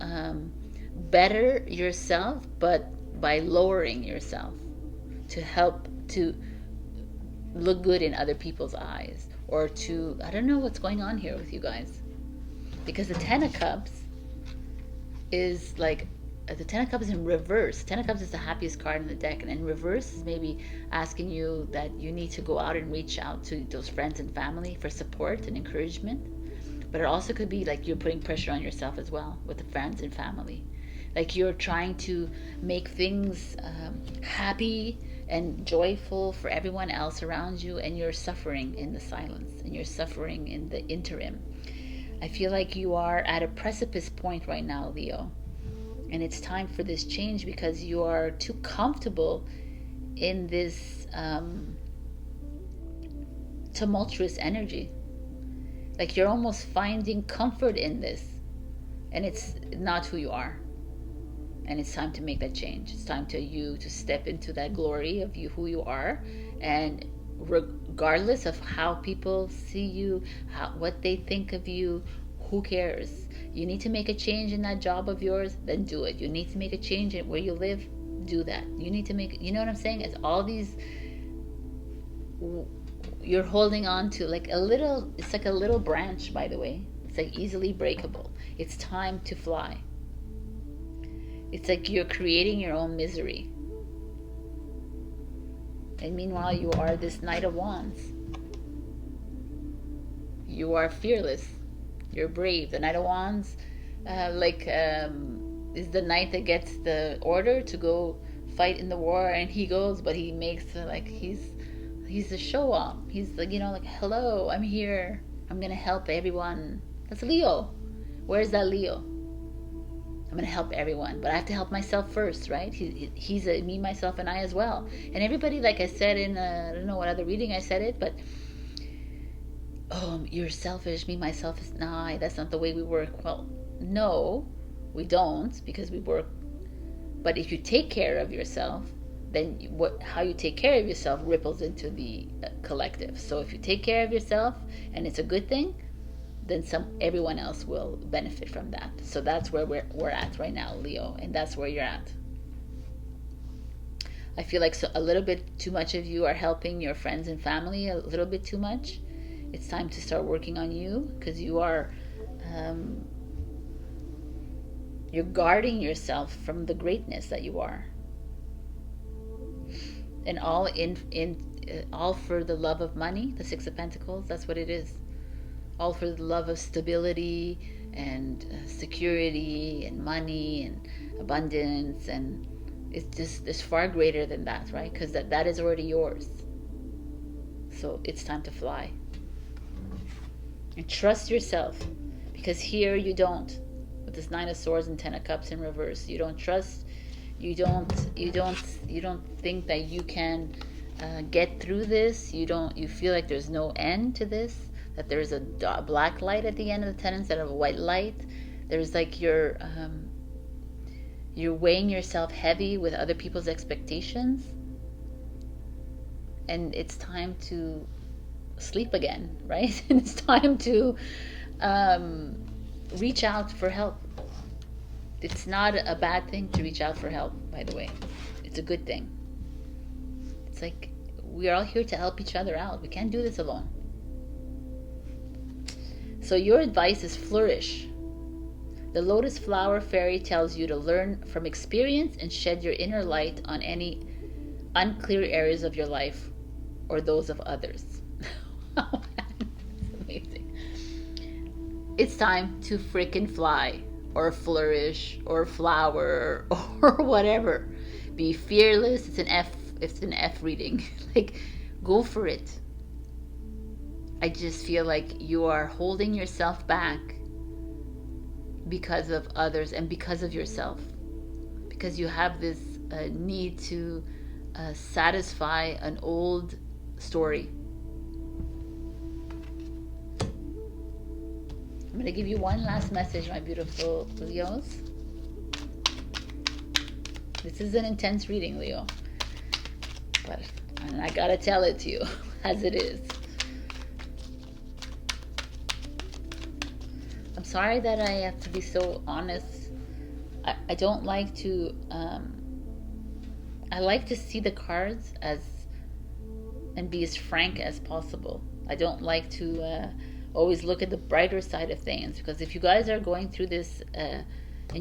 better yourself, but by lowering yourself to help to look good in other people's eyes, or to, I don't know what's going on here with you guys, because the Ten of Cups is like, the Ten of Cups in reverse. Ten of Cups is the happiest card in the deck, and in reverse is maybe asking you that you need to go out and reach out to those friends and family for support and encouragement. But it also could be like you're putting pressure on yourself as well with the friends and family. Like you're trying to make things happy and joyful for everyone else around you, and you're suffering in the silence, and you're suffering in the interim. I feel like you are at a precipice point right now, Leo, and it's time for this change because you are too comfortable in this tumultuous energy. Like you're almost finding comfort in this, and it's not who you are. And it's time to make that change. It's time to you to step into that glory of you, who you are, and regardless of how people see you, what they think of you, who cares? You need to make a change in that job of yours, then do it. You need to make a change in where you live, do that. You need to make, you know what I'm saying? It's all these, you're holding on to like a little, it's like a little branch, by the way. It's like easily breakable. It's time to fly. It's like you're creating your own misery. And meanwhile, you are this Knight of Wands. You are fearless. You're brave. The Knight of Wands, is the knight that gets the order to go fight in the war, and he goes, but he makes he's a show off. He's like, like, hello, I'm here. I'm gonna help everyone. That's Leo. Where's that Leo? I'm going to help everyone, but I have to help myself first, right? He's a me, myself, and I as well. And everybody, like I said in, I don't know what other reading I said it, but, oh, you're selfish, me, myself, is, nah, that's not the way we work. Well, no, we don't, because we work. But if you take care of yourself, then how you take care of yourself ripples into the collective. So if you take care of yourself, and it's a good thing, then everyone else will benefit from that. So that's where we're at right now, Leo, and that's where you're at. I feel like a little bit too much of you are helping your friends and family a little bit too much. It's time to start working on you, because you are you're guarding yourself from the greatness that you are, and all for the love of money. The Six of Pentacles, that's what it is. all for the love of stability and security and money and abundance, and it's far greater than that, right? Because that is already yours. So it's time to fly. And trust yourself, because here you don't. With this Nine of Swords and Ten of Cups in reverse, you don't trust. You don't think that you can get through this. You feel like there's no end to this. That there's a black light at the end of the 10 instead of a white light. There's like you're weighing yourself heavy with other people's expectations, and it's time to sleep again, right? And it's time to reach out for help. It's not a bad thing to reach out for help, by the way. It's a good thing. It's like we're all here to help each other out. We can't do this alone. So your advice is flourish. The lotus flower fairy tells you to learn from experience and shed your inner light on any unclear areas of your life or those of others. Oh, man. It's amazing. It's time to frickin' fly, or flourish, or flower, or whatever. Be fearless. It's an F reading. Like, go for it. I just feel like you are holding yourself back because of others and because of yourself. Because you have this need to satisfy an old story. I'm going to give you one last message, my beautiful Leos. This is an intense reading, Leo. But I got to tell it to you as it is. I'm sorry that I have to be so honest. I don't like to... I like to see the cards and be as frank as possible. I don't like to always look at the brighter side of things, because if you guys are going through this and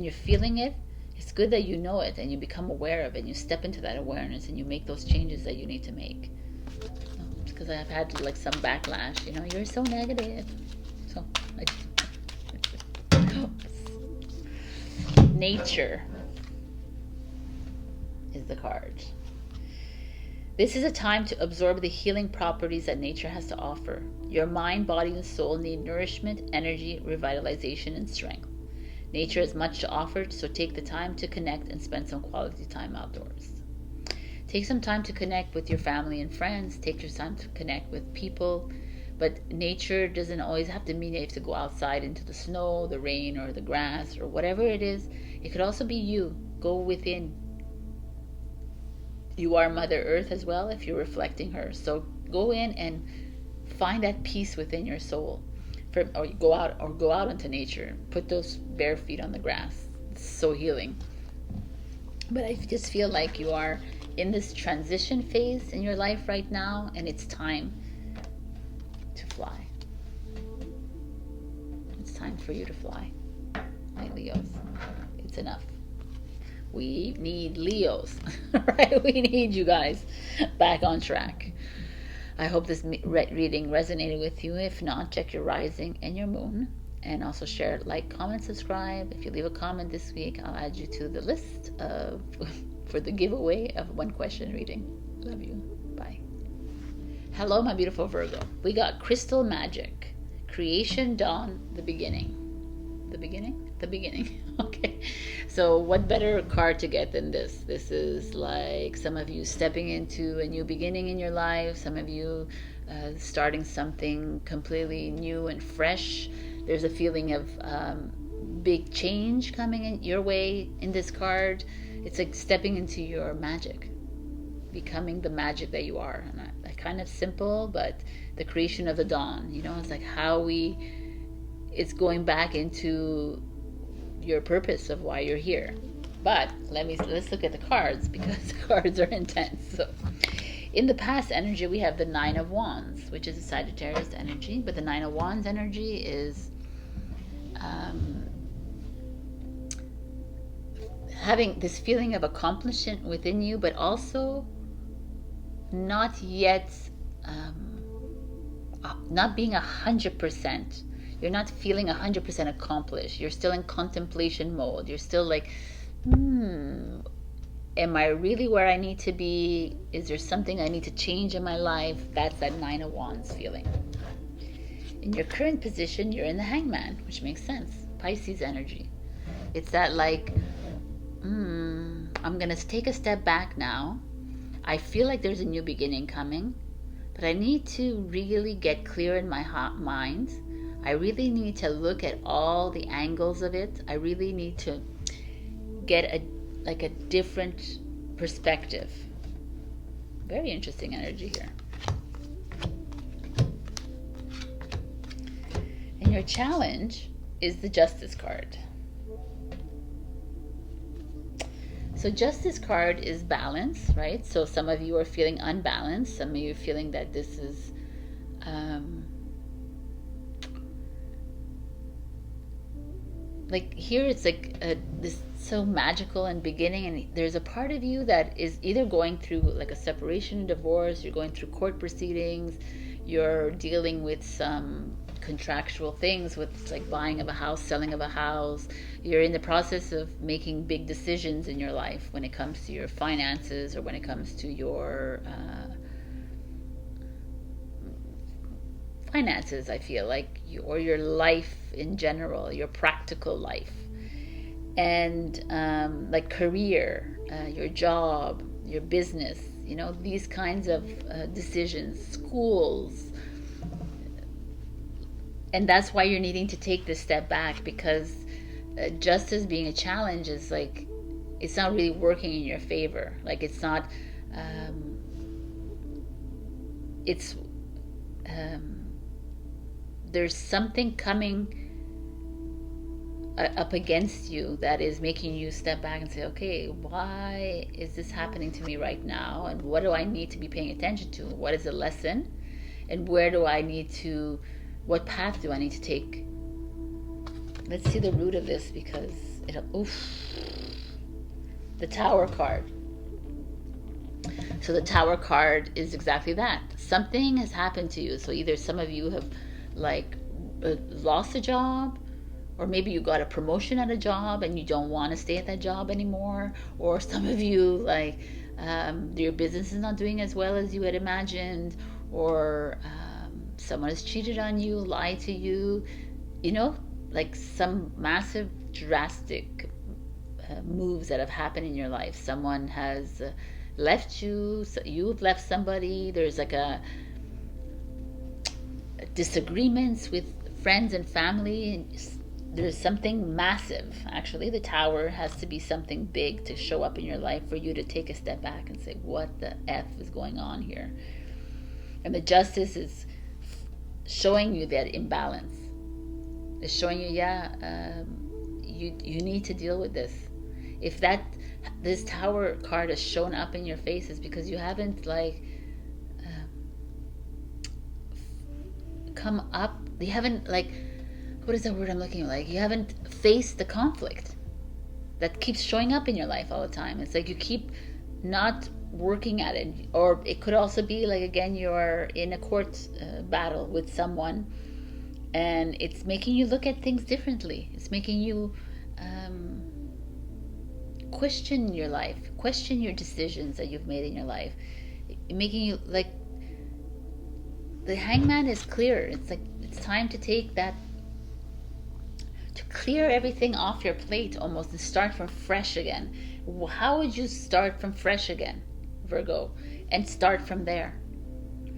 you're feeling it, it's good that you know it and you become aware of it and you step into that awareness and you make those changes that you need to make. Because I've had like some backlash, you're so negative. So nature is the card. This is a time to absorb the healing properties that nature has to offer. Your mind, body, and soul need nourishment, energy, revitalization, and strength. Nature has much to offer, so take the time to connect and spend some quality time outdoors. Take some time to connect with your family and friends. Take your time to connect with people. But nature doesn't always have to mean you have to go outside into the snow, the rain, or the grass, or whatever it is. It could also be you. Go within. You are Mother Earth as well if you're reflecting her. So go in and find that peace within your soul. Or go out into nature. Put those bare feet on the grass. It's so healing. But I just feel like you are in this transition phase in your life right now, and it's time to fly. It's time for you to fly, my Leos. It's enough. We need Leos, right? We need you guys back on track. I hope this reading resonated with you. If not, check your rising and your moon. And also share, like, comment, subscribe. If you leave a comment this week, I'll add you to the list for the giveaway of one question reading. Love you. Bye. Hello, my beautiful Virgo. We got Crystal Magic. Creation, Dawn, the Beginning. The beginning? The beginning. Okay. So what better card to get than this? This is like some of you stepping into a new beginning in your life. Some of you starting something completely new and fresh. There's a feeling of big change coming in your way in this card. It's like stepping into your magic. Becoming the magic that you are. And kind of simple, but the creation of the dawn. It's like how it's going back into your purpose of why you're here. But let's look at the cards, because the cards are intense. So in the past energy, we have the Nine of Wands, which is a Sagittarius energy. But the Nine of Wands energy is having this feeling of accomplishment within you, but also not yet not being 100% You're not feeling 100% accomplished. You're still in contemplation mode. You're still like, am I really where I need to be? Is there something I need to change in my life? That's that Nine of Wands feeling. In your current position, you're in the Hangman, which makes sense. Pisces energy. It's that like, I'm going to take a step back now. I feel like there's a new beginning coming, but I need to really get clear in my mind. I really need to look at all the angles of it. I really need to get a different perspective. Very interesting energy here. And your challenge is the Justice card. So Justice card is balance, right? So some of you are feeling unbalanced. Some of you are feeling that this is like here it's like this so magical and beginning, and there's a part of you that is either going through like a separation, divorce, you're going through court proceedings, you're dealing with some contractual things with like buying of a house, selling of a house. You're in the process of making big decisions in your life when it comes to your finances or when it comes to your finances, I feel like, or your life in general, your practical life. And like career, your job, your business, you know, these kinds of decisions, schools. And that's why you're needing to take this step back, because justice being a challenge is like, it's not really working in your favor. Like it's not, there's something coming up against you that is making you step back and say, okay, why is this happening to me right now? And what do I need to be paying attention to? What is the lesson? And where do I need to, what path do I need to take? Let's see the root of this, because it'll, the Tower card. So the Tower card is exactly that. Something has happened to you. So either some of you have like lost a job, or maybe you got a promotion at a job and you don't want to stay at that job anymore, or some of you like your business is not doing as well as you had imagined, or someone has cheated on you, lied to you, you know, like some massive drastic moves that have happened in your life. Someone has left you, so you've left somebody, there's like a disagreements with friends and family. There's something massive. Actually, the Tower has to be something big to show up in your life for you to take a step back and say, what the F is going on here? And the Justice is showing you that imbalance. It's showing you, you need to deal with this. If this Tower card has shown up in your face, is because you haven't like come up, you haven't like, what is the word I'm looking like? You haven't faced the conflict that keeps showing up in your life all the time. It's like you keep not working at it. Or it could also be like, again, you're in a court battle with someone, and it's making you look at things differently. It's making you question your life, question your decisions that you've made in your life, making you like, the Hangman is clear. It's like, it's time to take that, to clear everything off your plate almost, and start from fresh again. How would you start from fresh again, Virgo? And start from there.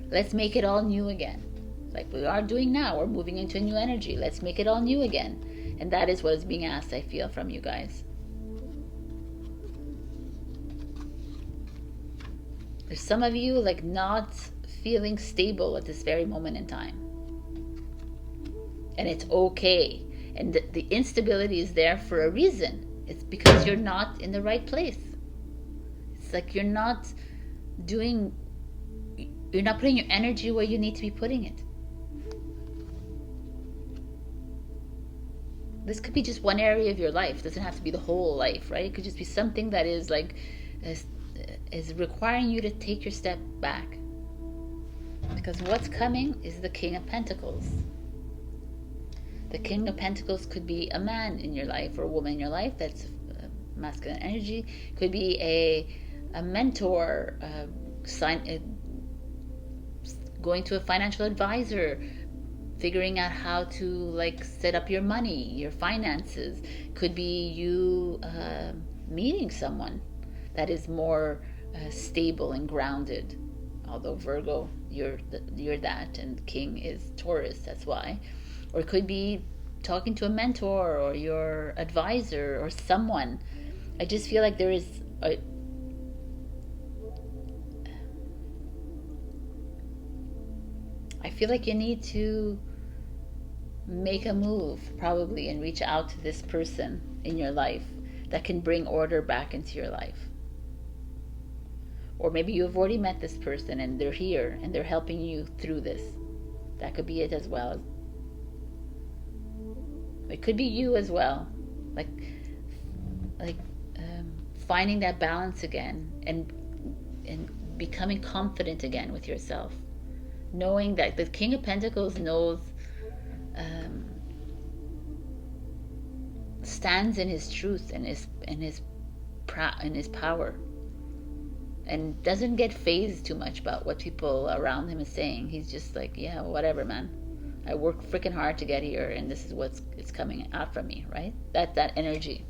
Let's make it all new again. Like we are doing now. We're moving into a new energy. Let's make it all new again. And that is what is being asked, I feel, from you guys. There's some of you like not feeling stable at this very moment in time. And it's okay. And the instability is there for a reason. It's because you're not in the right place. It's like you're not putting your energy where you need to be putting it. This could be just one area of your life. It doesn't have to be the whole life, right? It could just be something that is like is requiring you to take your step back. Because what's coming is the King of Pentacles. The King of Pentacles could be a man in your life or a woman in your life. That's masculine energy. Could be a mentor, going to a financial advisor, figuring out how to like set up your money, your finances. Could be you meeting someone that is more stable and grounded. Although Virgo, you're that, and King is Taurus. That's why. Or it could be talking to a mentor or your advisor or someone. I just feel like there is I feel like you need to make a move probably and reach out to this person in your life that can bring order back into your life. Or maybe you've already met this person and they're here and they're helping you through this. That could be it as well. It could be you as well, like finding that balance again and becoming confident again with yourself, knowing that the King of Pentacles knows, stands in his truth and his power, and doesn't get phased too much about what people around him is saying. He's just like, yeah, whatever, man. I work freaking hard to get here, and this is it's coming out from me, right? That energy.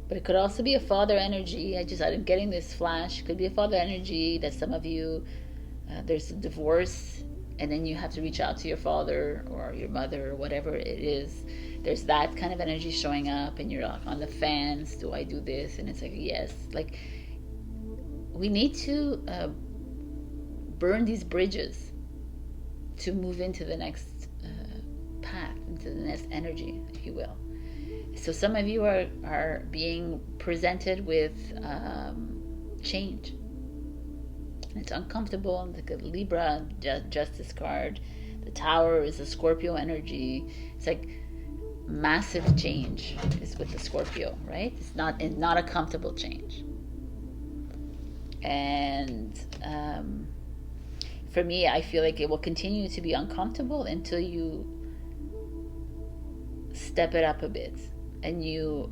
But it could also be a father energy. I'm getting this flash. It could be a father energy that some of you, there's a divorce, and then you have to reach out to your father or your mother or whatever it is. There's that kind of energy showing up, and you're on the fence. Do I do this? And it's like, yes. Like, we need to burn these bridges to move into the next path, into the next energy, if you will. So some of you are being presented with change. It's uncomfortable. Like a Libra Justice card. The Tower is a Scorpio energy. It's like massive change is with the Scorpio, right? It's not a comfortable change. And for me, I feel like it will continue to be uncomfortable until you step it up a bit and you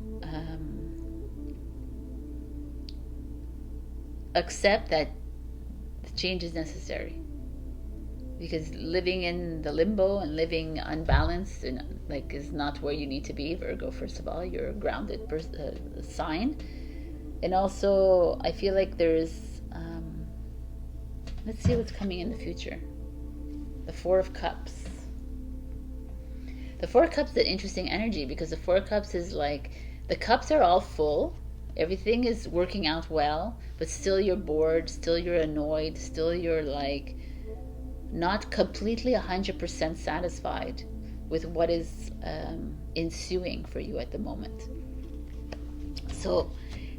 accept that the change is necessary. Because living in the limbo and living unbalanced and is not where you need to be, Virgo. First of all, you're a grounded sign, and also I feel like there's let's see what's coming in the future. The Four of Cups. The Four of Cups is an interesting energy, because the Four of Cups is like the cups are all full, everything is working out well, but still you're bored, still you're annoyed, still you're like not completely 100% satisfied with what is ensuing for you at the moment. So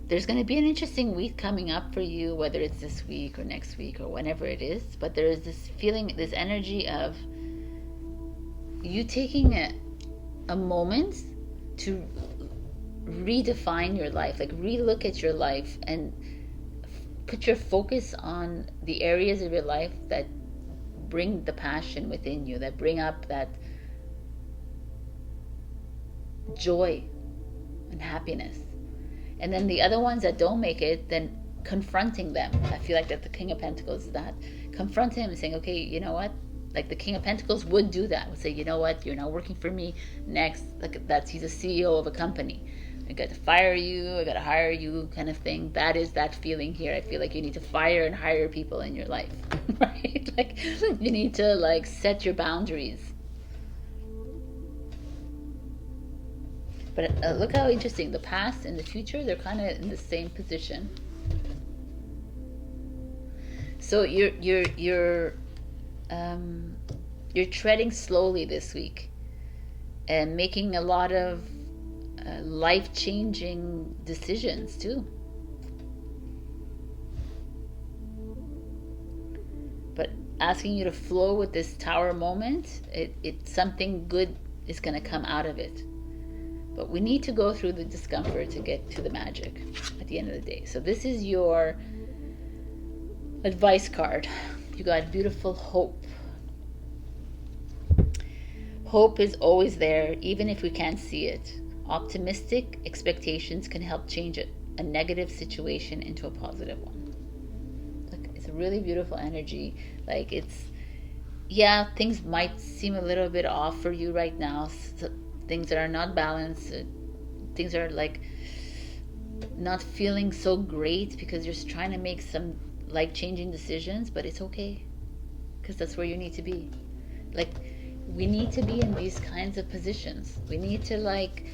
there's going to be an interesting week coming up for you, whether it's this week or next week or whenever it is. But there is this feeling, this energy of you taking a moment to redefine your life, like relook at your life and put your focus on the areas of your life that bring the passion within you, that bring up that joy and happiness. And then the other ones that don't make it, then confronting them. I feel like that the King of Pentacles is that. Confront him and saying, okay, you know what? Like the King of Pentacles would do that. Would say, you know what? You're not working for me. Next, he's a CEO of a company. I got to fire you. I got to hire you, kind of thing. That is that feeling here. I feel like you need to fire and hire people in your life, right? Like you need to set your boundaries. But look how interesting. The past and the future, they're kind of in the same position. So you're treading slowly this week and making a lot of life-changing decisions too. But asking you to flow with this Tower moment, it's something good is going to come out of it. But we need to go through the discomfort to get to the magic at the end of the day. So this is your Advice card. You got beautiful hope. Hope is always there, even if we can't see it. Optimistic expectations can help change a negative situation into a positive one. Like, it's a really beautiful energy. Like, it's, yeah, things might seem a little bit off for you right now. So things that are not balanced, things are like not feeling so great because you're trying to make some like changing decisions, but it's okay because that's where you need to be. Like, we need to be in these kinds of positions. We need to like,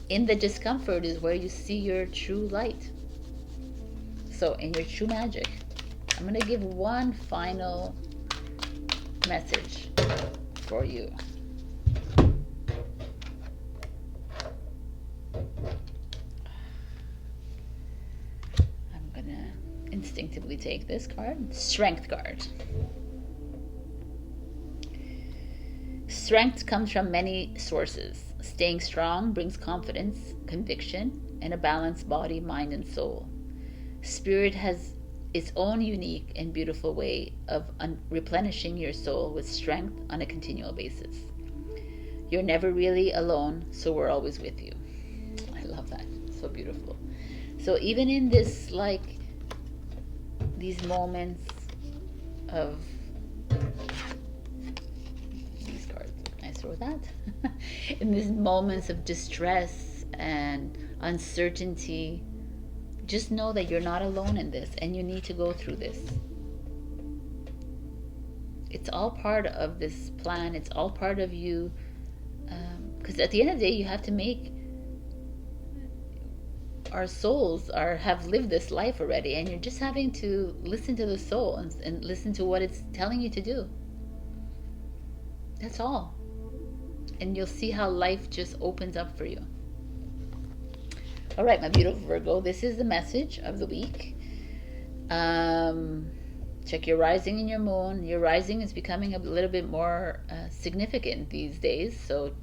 in the discomfort is where you see your true light. So in your true magic, I'm going to give one final message for you. I'm going to instinctively take this card, Strength card. Strength comes from many sources. Staying strong brings confidence, conviction, and a balanced body, mind, and soul. Spirit has its own unique and beautiful way of replenishing your soul with strength on a continual basis. You're never really alone, so we're always with you. I love that. So beautiful. So even in this, like, these moments of that in these moments of distress and uncertainty, just know that you're not alone in this, and you need to go through this. It's all part of this plan. It's all part of you, because at the end of the day, you have to make our souls have lived this life already, and you're just having to listen to the soul and listen to what it's telling you to do. That's all. And you'll see how life just opens up for you. All right, my beautiful Virgo, this is the message of the week. Check your rising and your moon. Your rising is becoming a little bit more significant these days. So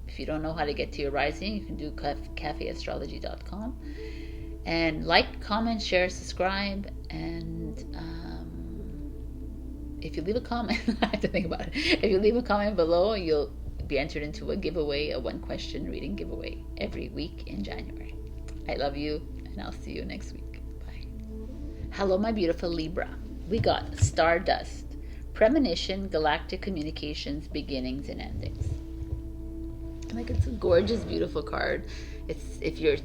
if you don't know how to get to your rising, you can do cafeastrology.com. And like, comment, share, subscribe. And if you leave a comment, I have to think about it. If you leave a comment below, you'll be entered into a giveaway, a 1-question reading giveaway every week in January. I love you, and I'll see you next week. Bye. Hello, my beautiful Libra. We got Stardust, Premonition, Galactic Communications, Beginnings and Endings. Like, it's a gorgeous, beautiful card. It's if you're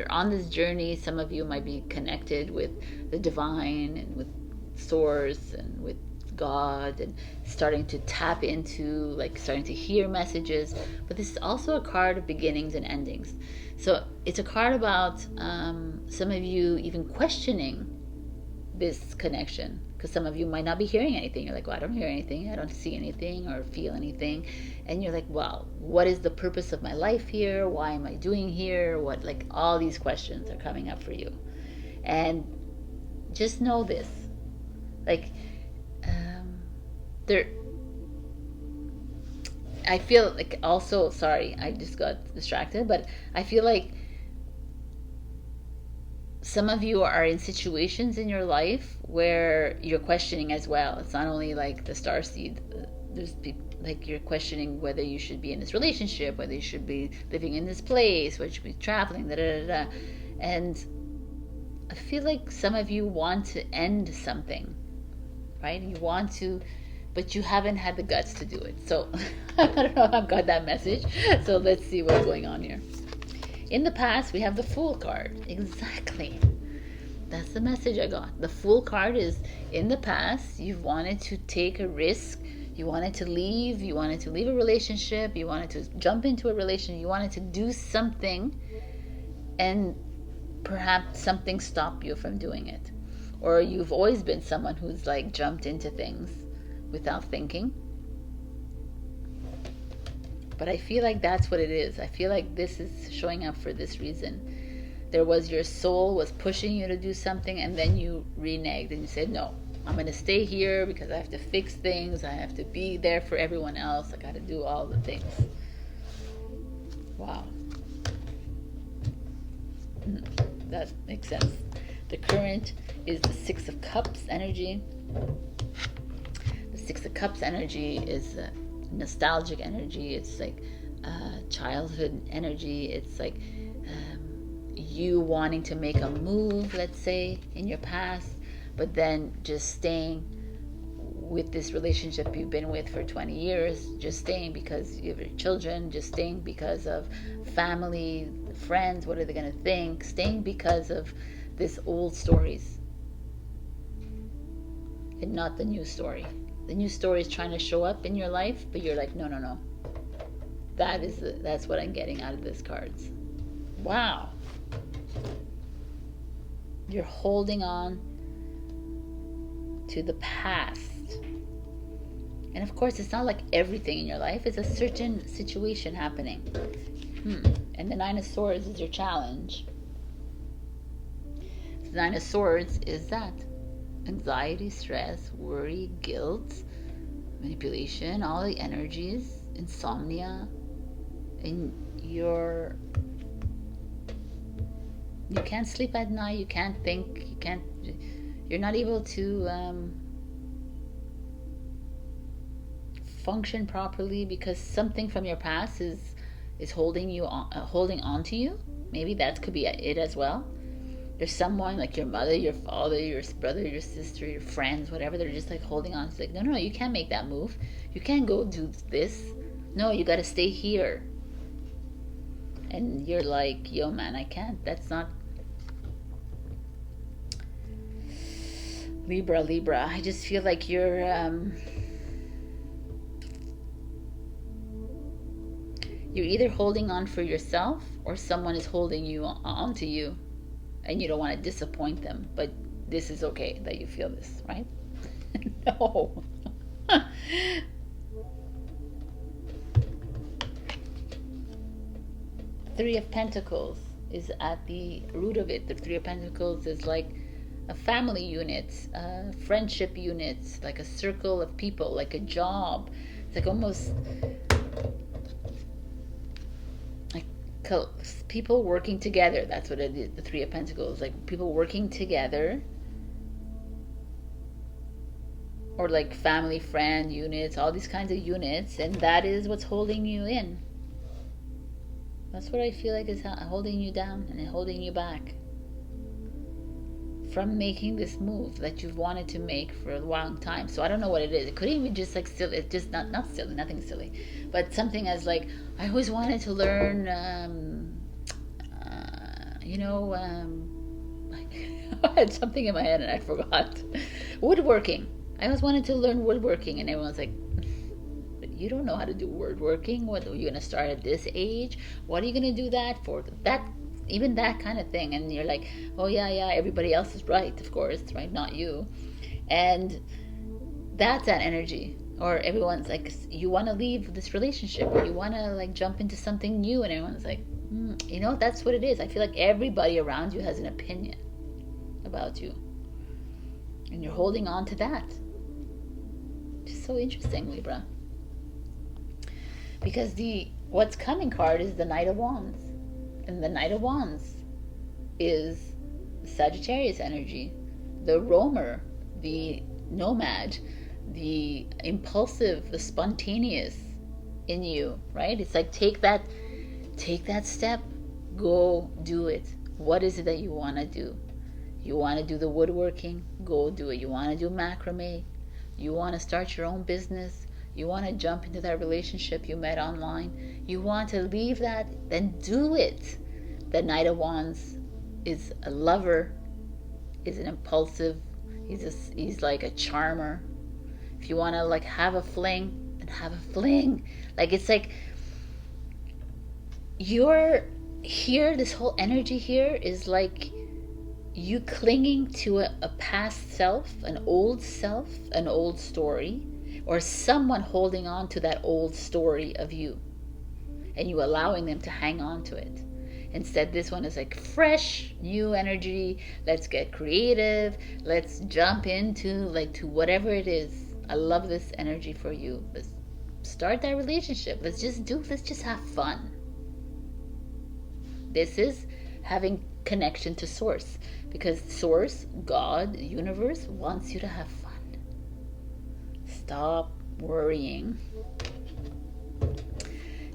on this journey, some of you might be connected with the divine and with Source and with God, and starting to tap into, like, starting to hear messages. But this is also a card of beginnings and endings. So it's a card about some of you even questioning this connection, because some of you might not be hearing anything. You're like, well, I don't hear anything, I don't see anything or feel anything. And you're like, well, what is the purpose of my life here? Why am I doing here? What, like, all these questions are coming up for you. And just know this, like, I feel like, also, sorry, I just got distracted, but I feel like some of you are in situations in your life where you're questioning as well. It's not only like the starseed. There's people, like, you're questioning whether you should be in this relationship, whether you should be living in this place, whether you should be traveling, And I feel like some of you want to end something, right? You want to, but you haven't had the guts to do it. So I don't know if I've got that message. So let's see what's going on here. In the past, we have the Fool card. Exactly. That's the message I got. The Fool card is, in the past, you've wanted to take a risk. You wanted to leave. You wanted to leave a relationship. You wanted to jump into a relationship. You wanted to do something, and perhaps something stopped you from doing it. Or you've always been someone who's, like, jumped into things without thinking. But I feel like that's what it is. I feel like this is showing up for this reason. There was, your soul was pushing you to do something, and then you reneged and you said, no, I'm going to stay here because I have to fix things. I have to be there for everyone else. I got to do all the things. Wow. That makes sense. The current is the Six of Cups energy. The Six of Cups energy is nostalgic energy. It's like childhood energy. It's like you wanting to make a move, let's say, in your past, but then just staying with this relationship you've been with for 20 years, just staying because you have your children, just staying because of family, friends, what are they going to think, staying because of this old stories and not the new story. The new story is trying to show up in your life, but you're like, no. That's what I'm getting out of this cards. Wow. You're holding on to the past. And of course, it's not like everything in your life. It's a certain situation happening. And the Nine of Swords is your challenge. The Nine of Swords is that. Anxiety, stress, worry, guilt, manipulation, all the energies, insomnia. And you can't sleep at night, you can't think, you're not able to function properly because something from your past is holding on to you. Maybe that could be it as well. There's someone like your mother, your father, your brother, your sister, your friends, whatever, they're just like holding on. It's like, no, you can't make that move. You can't go do this. No, you got to stay here. And you're like, yo man, I can't. That's not Libra. I just feel like you're either holding on for yourself or someone is holding you onto you, and you don't want to disappoint them. But this is okay that you feel this, right? No. Three of Pentacles is at the root of it. The Three of Pentacles is like a family unit, friendship units, like a circle of people, like a job. It's like almost like people working together. That's what it is. The Three of Pentacles, like people working together, or like family, friend units, all these kinds of units, and that is what's holding you in. That's what I feel like is holding you down and holding you back from making this move that you've wanted to make for a long time. So I don't know what it is. It could even be just like silly. It's just not silly, nothing silly, but something as like, I always wanted to learn, I had something in my head and I forgot. Woodworking. I always wanted to learn woodworking, and everyone's like, you don't know how to do woodworking. What are you going to start at this age? What are you going to do that for? Even that kind of thing. And you're like, oh yeah, everybody else is right, of course, right? Not you. And that's that energy. Or everyone's like, you want to leave this relationship, or you want to like jump into something new, and everyone's like, that's what it is. I feel like everybody around you has an opinion about you, and you're holding on to that. Just so interesting, Libra. Because the what's coming card is the Knight of Wands. And the Knight of Wands is Sagittarius energy, the roamer, the nomad, the impulsive, the spontaneous in you, right? It's like take that step, go do it. What is it that you want to do? You want to do the woodworking? Go do it. You want to do macrame? You want to start your own business? You want to jump into that relationship you met online? You want to leave that? Then do it. The Knight of Wands is a lover, is an impulsive, he's like a charmer. If you want to like have a fling, then have a fling. Like it's like you're here, this whole energy here is like you clinging to a past self, an old story, or someone holding on to that old story of you, and you allowing them to hang on to it. Instead, this one is like fresh, new energy. Let's get creative. Let's jump into to whatever it is. I love this energy for you. Let's start that relationship. Let's just have fun. This is having connection to source, because source, God, the universe wants you to have fun. Stop worrying.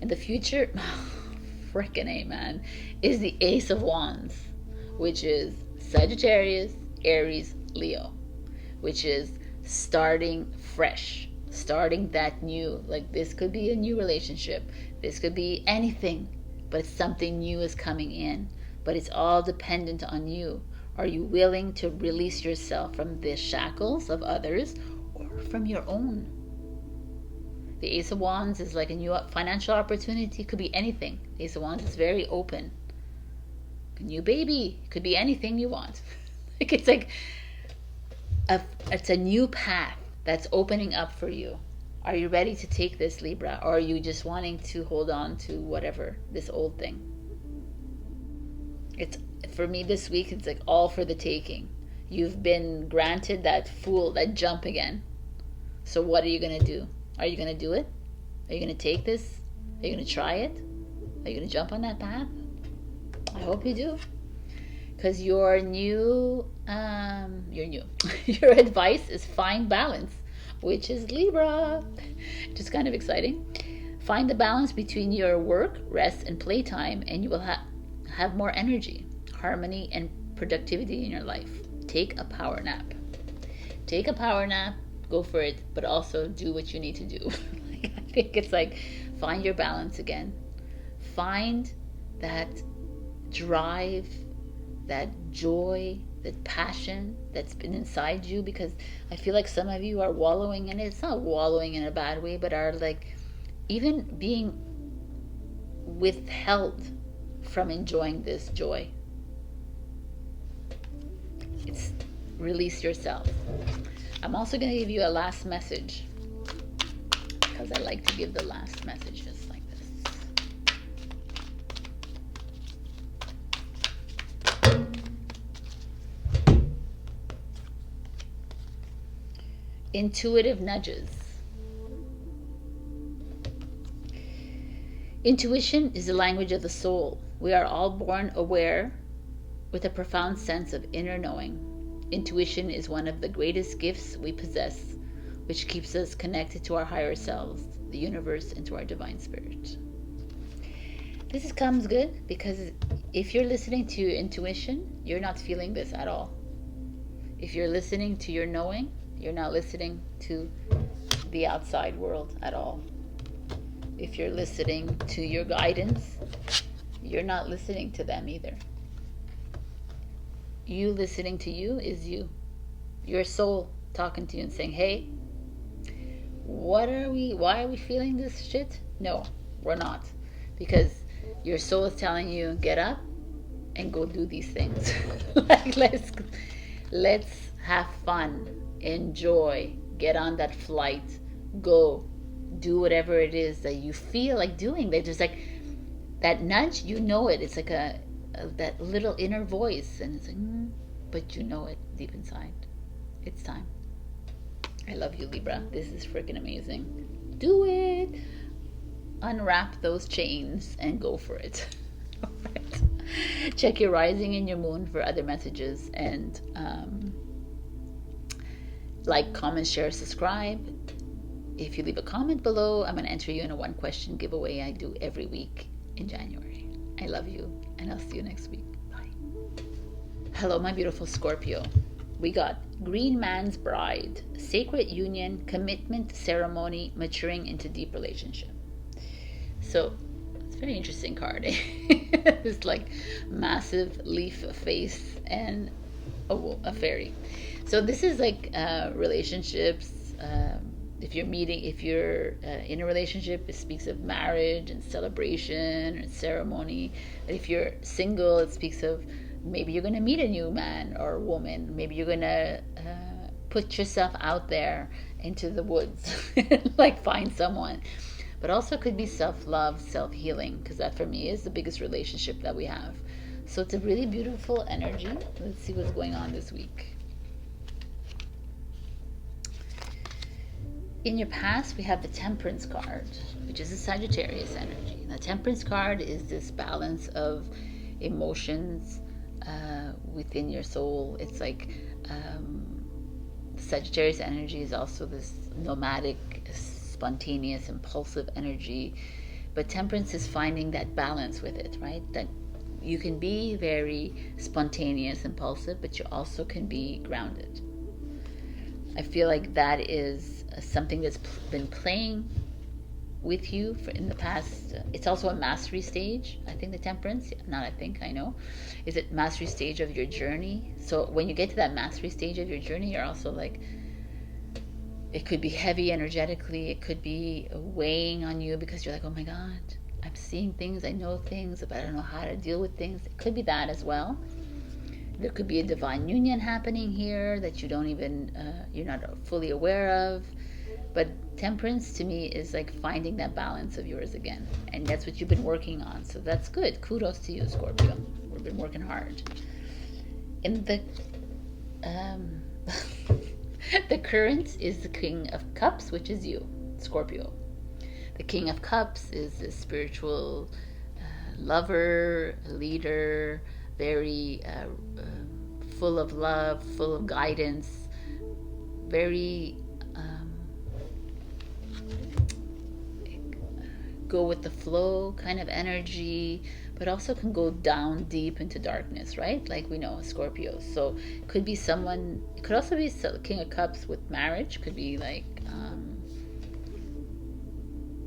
In the future, frickin' A, man, is the Ace of Wands, which is Sagittarius, Aries, Leo, which is starting fresh, starting that new, like this could be a new relationship, this could be anything, but something new is coming in. But it's all dependent on you. Are you willing to release yourself from the shackles of others or from your own? The Ace of Wands is like a new financial opportunity. Could be anything. The Ace of Wands is very open. A new baby. Could be anything you want. It's like it's a new path that's opening up for you. Are you ready to take this, Libra? Or are you just wanting to hold on to whatever, this old thing? It's, for me this week, it's like all for the taking. You've been granted that jump again. So what are you going to do? Are you going to do it? Are you going to take this? Are you going to try it? Are you going to jump on that path? I hope you do. Because your advice is find balance, which is Libra. Just kind of exciting. Find the balance between your work, rest, and playtime, and you will have more energy, harmony, and productivity in your life. Take a power nap. Take a power nap, go for it, but also do what you need to do. I think it's like, find your balance again. Find that drive, that joy, that passion that's been inside you, because I feel like some of you are wallowing in it. It's not wallowing in a bad way, but are like even being withheld from enjoying this joy. It's release yourself. I'm also going to give you a last message, because I like to give the last messages like this. Intuitive nudges. Intuition is the language of the soul. We are all born aware with a profound sense of inner knowing. Intuition is one of the greatest gifts we possess, which keeps us connected to our higher selves, the universe, and to our divine spirit. This comes good because if you're listening to your intuition, you're not feeling this at all. If you're listening to your knowing, you're not listening to the outside world at all. If you're listening to your guidance, you're not listening to them either. You listening to you is you. Your soul talking to you and saying, hey, why are we feeling this shit? No, we're not. Because your soul is telling you, get up and go do these things. Like, let's have fun, enjoy, get on that flight, go do whatever it is that you feel like doing. That just like that nudge, you know it. It's like that little inner voice, and it's like, but you know it deep inside. It's time. I love you, Libra. This is freaking amazing. Do it. Unwrap those chains and go for it. All right. Check your rising and your moon for other messages, and like, comment, share, subscribe. If you leave a comment below, I'm going to enter you in a 1-question giveaway I do every week in January. I love you, and I'll see you next week. Bye. Hello, my beautiful Scorpio. We got Green Man's Bride, Sacred Union, Commitment, Ceremony, Maturing into Deep Relationship. So, it's a very interesting card. It's like massive leaf face and a fairy. So this is like relationships. If you're in a relationship, it speaks of marriage and celebration and ceremony. And if you're single, it speaks of maybe you're going to meet a new man or woman. Maybe you're going to put yourself out there into the woods, like find someone. But also could be self-love, self-healing, because that for me is the biggest relationship that we have. So it's a really beautiful energy. Let's see what's going on this week. In your past, we have the Temperance card, which is a Sagittarius energy. The Temperance card is this balance of emotions, within your soul. It's like Sagittarius energy is also this nomadic, spontaneous, impulsive energy. But Temperance is finding that balance with it, right? That you can be very spontaneous, impulsive, but you also can be grounded. I feel like that is something that's been playing with you in the past. It's also a mastery stage. I think the Temperance, not I think, I know, is it mastery stage of your journey. So when you get to that mastery stage of your journey, you're also like, it could be heavy energetically, it could be weighing on you because you're like, oh my God, I'm seeing things, I know things, but I don't know how to deal with things. It could be that as well. There could be a divine union happening here that you don't even, you're not fully aware of. But Temperance to me is like finding that balance of yours again. And that's what you've been working on. So that's good. Kudos to you, Scorpio. We've been working hard. And the the current is the King of Cups, which is you, Scorpio. The King of Cups is a spiritual lover, leader, very full of love, full of guidance, very go with the flow kind of energy, but also can go down deep into darkness, right? Like we know Scorpio. So it could be someone, it could also be King of Cups with marriage, could be like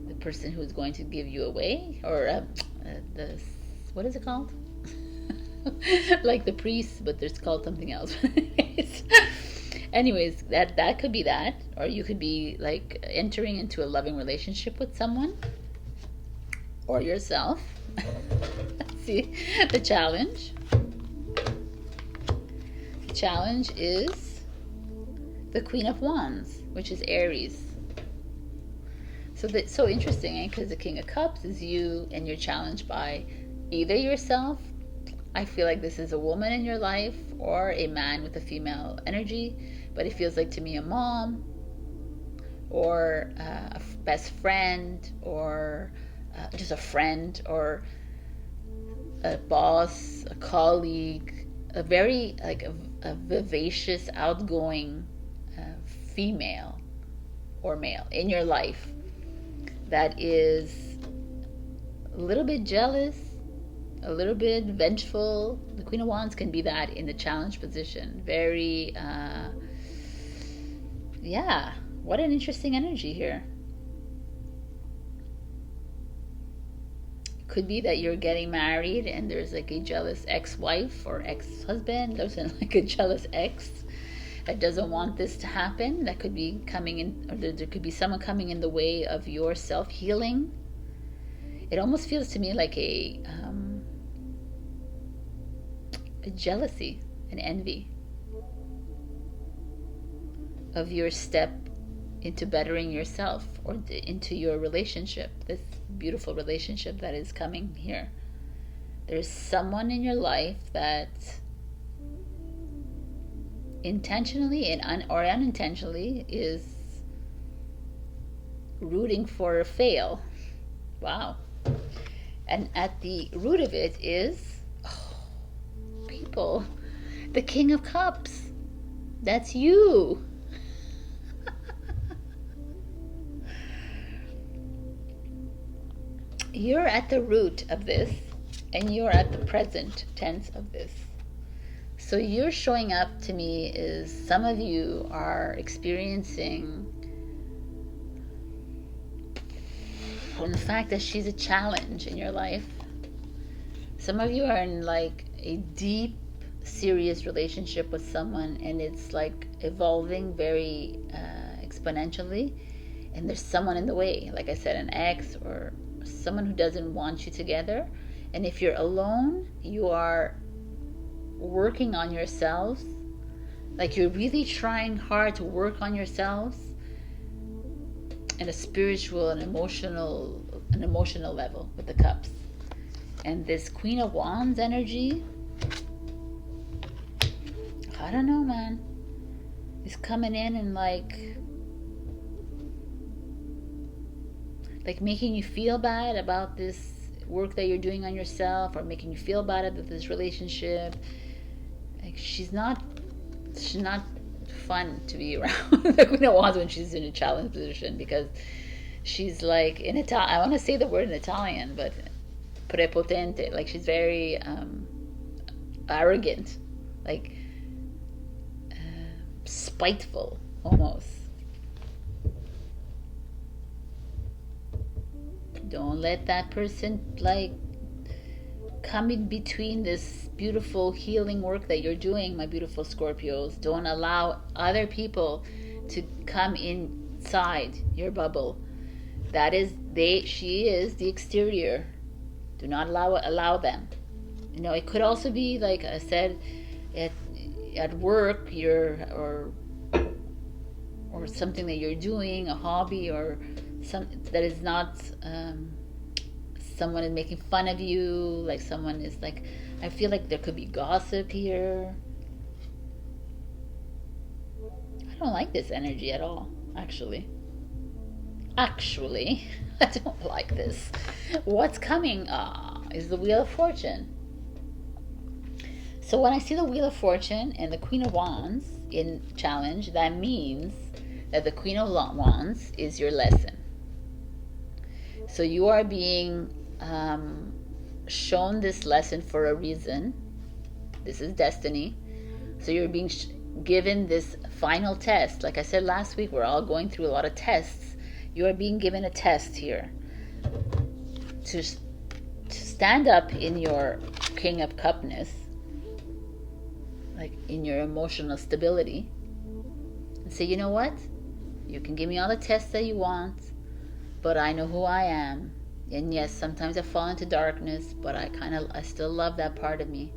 the person who's going to give you away, or the, what is it called? Like the priest, but there's called something else. Anyways, that could be that, or you could be like entering into a loving relationship with someone or yourself. Let's see the challenge. The challenge is the Queen of Wands, which is Aries. So that's so interesting, because the King of Cups is you, and you're challenged by either yourself. I feel like this is a woman in your life, or a man with a female energy, but it feels like to me a mom, or a best friend, or just a friend, or a boss, a colleague, a very like a vivacious, outgoing female or male in your life that is a little bit jealous, a little bit vengeful. The Queen of Wands can be that in the challenge position. Very, yeah, what an interesting energy here. Could be that you're getting married and there's like a jealous ex-wife or ex-husband. There's like a jealous ex that doesn't want this to happen. That could be coming in, or there could be someone coming in the way of your self-healing. It almost feels to me like a jealousy, an envy of your step into bettering yourself, or into your relationship, this beautiful relationship that is coming here. There's someone in your life that intentionally or unintentionally is rooting for a fail. Wow. And at the root of it is people, the King of Cups. That's you. You're at the root of this, and you're at the present tense of this. So you're showing up to me is, some of you are experiencing the fact that she's a challenge in your life. Some of you are in like a deep, serious relationship with someone, and it's like evolving very exponentially, and there's someone in the way, like I said, an ex or someone who doesn't want you together. And if you're alone, you are working on yourselves, like you're really trying hard to work on yourselves at a spiritual and emotional level with the cups. And this Queen of Wands energy, I don't know, man, is coming in and like making you feel bad about this work that you're doing on yourself, or making you feel bad about this relationship. like she's not fun to be around. The Queen of Wands when she's in a challenge position, because she's like in Italian. I want to say the word in Italian, but prepotente. Like she's very arrogant, like spiteful almost. Don't let that person like come in between this beautiful healing work that you're doing, my beautiful Scorpios. Don't allow other people to come inside your bubble. That is she is the exterior. Do not allow them. You know, it could also be like I said, at work, or something that you're doing, a hobby, or some that is not someone is making fun of you, like someone is like, I feel like there could be gossip here. I don't like this energy at all, actually. I don't like this. What's coming is the Wheel of Fortune. So when I see the Wheel of Fortune and the Queen of Wands in challenge, that means that the Queen of Wands is your lesson. So you are being shown this lesson for a reason. This is destiny. So you're being given this final test. Like I said last week, we're all going through a lot of tests. You are being given a test here to stand up in your King of Cupness, like in your emotional stability, and say, you know what? You can give me all the tests that you want, but I know who I am. And yes, sometimes I fall into darkness, but I still love that part of me.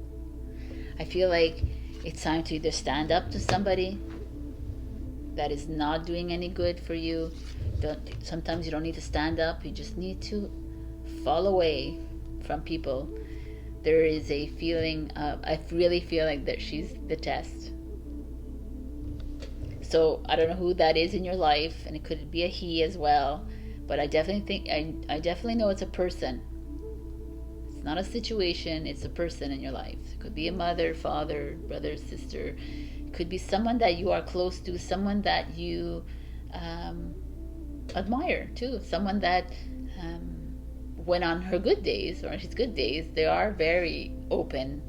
I feel like it's time to either stand up to somebody that is not doing any good for you. Sometimes you don't need to stand up. You just need to fall away from people. There is a feeling I really feel like that she's the test. So I don't know who that is in your life, and it could be a he as well. But I definitely think I definitely know it's a person. It's not a situation, it's a person in your life. It could be a mother, father, brother, sister. It could be someone that you are close to, someone that you admire too. Someone that when on her good days, or his good days, they are very open.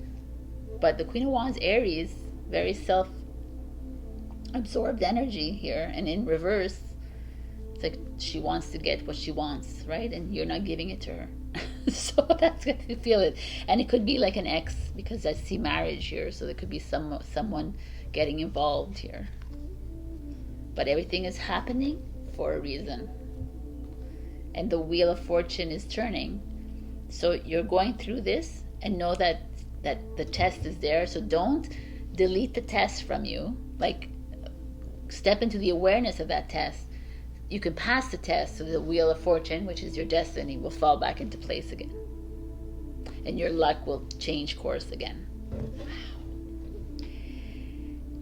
But the Queen of Wands, Aries, very self-absorbed energy here, and in reverse, it's like she wants to get what she wants, right? And you're not giving it to her. So that's good to feel it. And it could be like an ex, because I see marriage here, so there could be someone getting involved here. But everything is happening for a reason. And the Wheel of Fortune is turning. So you're going through this, and know that the test is there. So don't delete the test from you. Like, step into the awareness of that test. You can pass the test, so the Wheel of Fortune, which is your destiny, will fall back into place again. And your luck will change course again. Wow.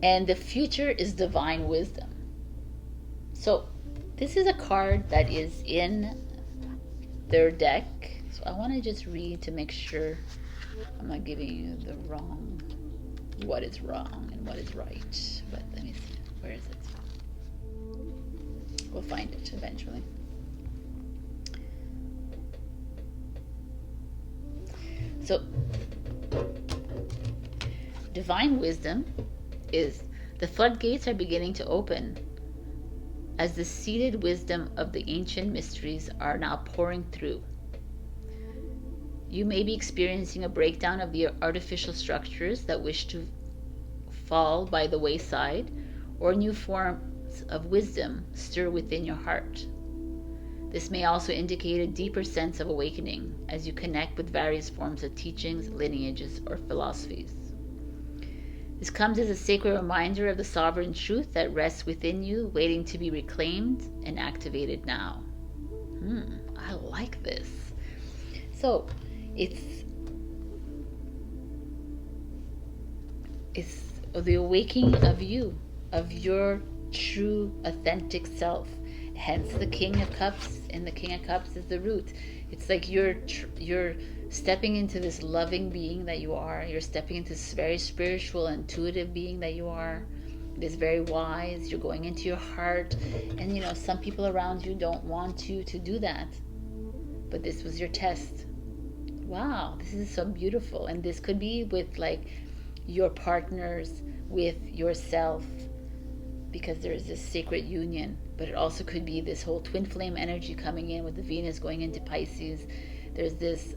And the future is divine wisdom. So this is a card that is in their deck. So I want to just read to make sure I'm not giving you the wrong, what is wrong and what is right. But let me see. Where is it? We'll find it eventually. So, divine wisdom is the floodgates are beginning to open as the seated wisdom of the ancient mysteries are now pouring through. You may be experiencing a breakdown of the artificial structures that wish to fall by the wayside, or new forms of wisdom stir within your heart. This may also indicate a deeper sense of awakening as you connect with various forms of teachings, lineages, or philosophies. This comes as a sacred reminder of the sovereign truth that rests within you, waiting to be reclaimed and activated now. I like this. So it's the awakening of you, of your true authentic self. It hence the King of Cups, and the King of Cups is the root. It's like you're stepping into this loving being that you are. You're stepping into this very spiritual, intuitive being that you are. It is very wise. You're going into your heart, and you know, some people around you don't want you to do that, but this was your test. Wow, this is so beautiful. And this could be with like your partners, with yourself, because there is this sacred union. But it also could be this whole twin flame energy coming in with the Venus going into Pisces. There's this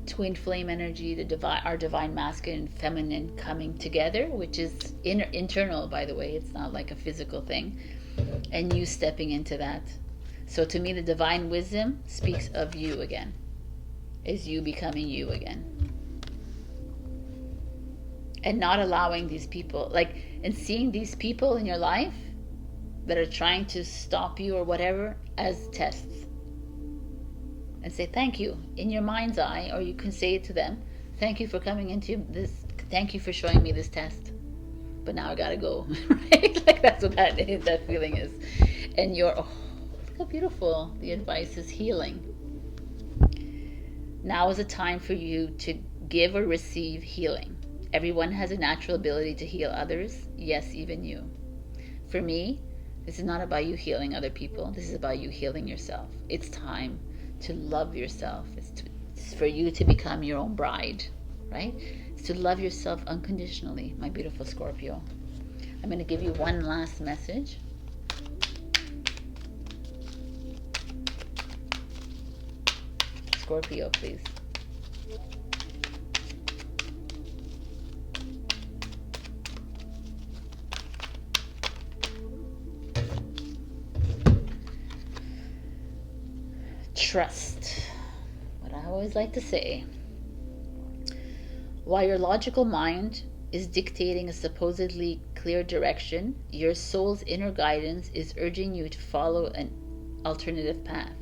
twin flame energy, the divine, our divine masculine and feminine coming together, which is internal, by the way. It's not like a physical thing. And you stepping into that. So to me, the divine wisdom speaks of you again. Is you becoming you again. And not allowing these people, like, and seeing these people in your life that are trying to stop you or whatever as tests. And say thank you in your mind's eye, or you can say it to them, thank you for coming into this, thank you for showing me this test, but now I gotta go. Right? Like that's what that feeling is. And you're, oh, look how beautiful. The advice is healing. Now is a time for you to give or receive healing. Everyone has a natural ability to heal others. Yes, even you. For me, this is not about you healing other people. This is about you healing yourself. It's time to love yourself. It's for you to become your own bride, right? It's to love yourself unconditionally, my beautiful Scorpio. I'm going to give you one last message. Scorpio, please. Trust. What I always like to say. While your logical mind is dictating a supposedly clear direction, your soul's inner guidance is urging you to follow an alternative path.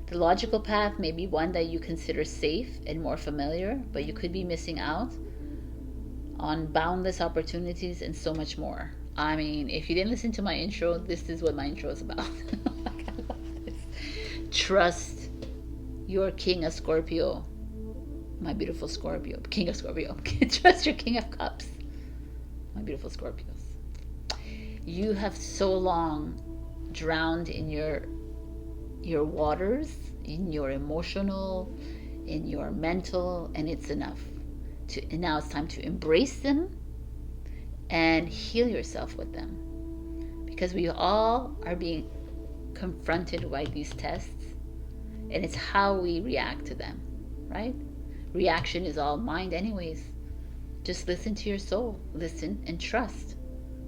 The logical path may be one that you consider safe and more familiar, but you could be missing out on boundless opportunities and so much more. I mean, if you didn't listen to my intro, this is what my intro is about. Trust your King of Scorpio, my beautiful Scorpio, King of Scorpio. Trust your King of Cups, my beautiful Scorpios. You have so long drowned in your waters, in your emotional, in your mental, and it's enough. And now it's time to embrace them and heal yourself with them, because we all are being confronted by these tests, and it's how we react to them, right? Reaction is all mind anyways. Just listen to your soul, listen and trust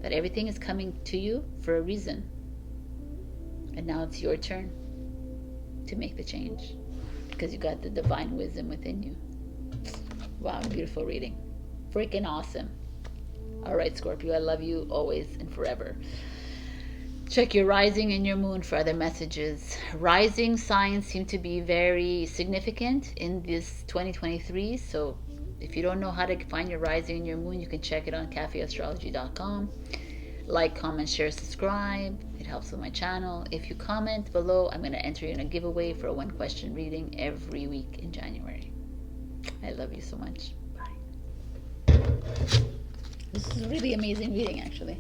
that everything is coming to you for a reason. And now it's your turn to make the change, because you got the divine wisdom within you. Wow, beautiful reading. Freaking awesome. All right, Scorpio, I love you always and forever. Check your rising and your moon for other messages. Rising signs seem to be very significant in this 2023. So if you don't know how to find your rising and your moon, you can check it on cafeastrology.com. Like, comment, share, subscribe. It helps with my channel. If you comment below, I'm going to enter you in a giveaway for a 1-question reading every week in January. I love you so much. Bye. This is a really amazing reading, actually.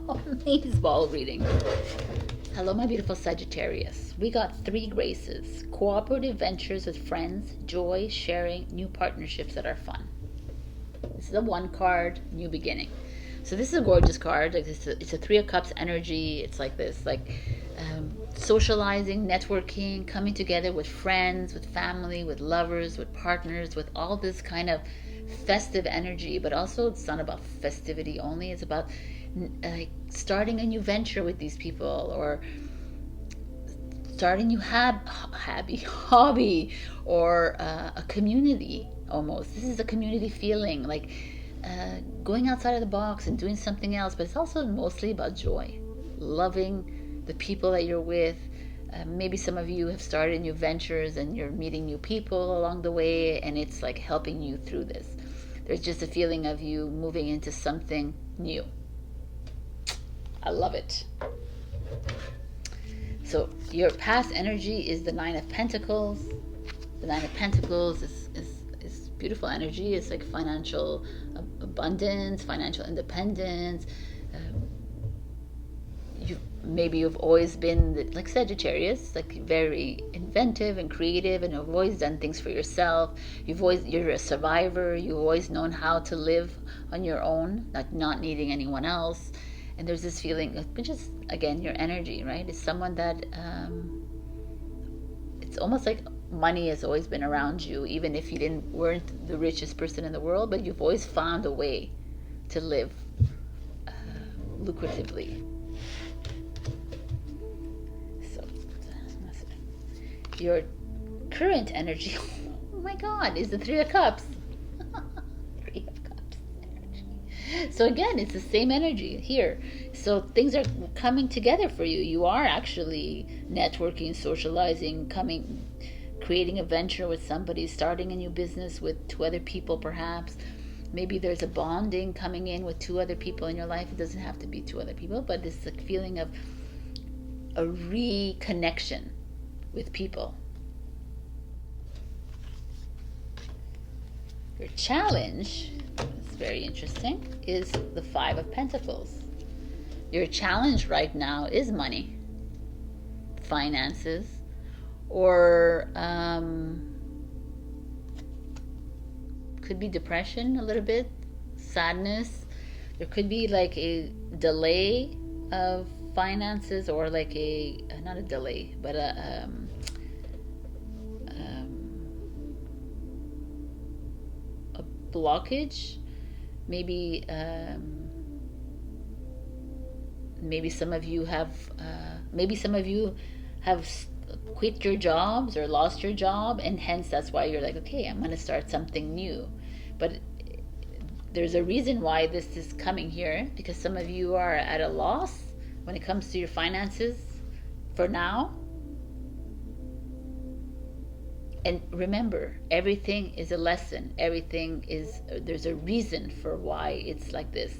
Amazing ball reading. Hello, my beautiful Sagittarius. We got 3 graces: cooperative ventures with friends, joy, sharing, new partnerships that are fun. This is a 1 card, new beginning. So this is a gorgeous card. Like it's a 3 of Cups energy. It's like this, like socializing, networking, coming together with friends, with family, with lovers, with partners, with all this kind of festive energy. But also, it's not about festivity only. It's about like starting a new venture with these people, or starting a new hobby, or a community. Almost, this is a community feeling, like going outside of the box and doing something else. But it's also mostly about joy, loving the people that you're with. Maybe some of you have started new ventures and you're meeting new people along the way, and it's like helping you through this. There's just a feeling of you moving into something new. I love it. So your past energy is the Nine of Pentacles. The Nine of Pentacles is beautiful energy. It's like financial abundance, financial independence. Maybe you've always been like Sagittarius, like very inventive and creative, and you've always done things for yourself. You're a survivor. You've always known how to live on your own, not needing anyone else. And there's this feeling, which is again your energy, right? It's someone that it's almost like money has always been around you, even if you weren't the richest person in the world, but you've always found a way to live lucratively. So your current energy, oh my God, is the Three of Cups. Three of Cups energy. So again, it's the same energy here. So things are coming together for you. You are actually networking, socializing, creating a venture with somebody, starting a new business with two other people perhaps. Maybe there's a bonding coming in with two other people in your life. It doesn't have to be two other people, but it's a feeling of a reconnection with people. Your challenge, it's very interesting, is the Five of Pentacles. Your challenge right now is money, finances, or could be depression a little bit, sadness. There could be like a delay of finances, or like not a delay, but a blockage. Maybe some of you have quit your jobs or lost your job, and hence that's why you're like, okay, I'm going to start something new. But there's a reason why this is coming here, because some of you are at a loss when it comes to your finances for now. And remember, everything is a lesson. There's a reason for why it's like this.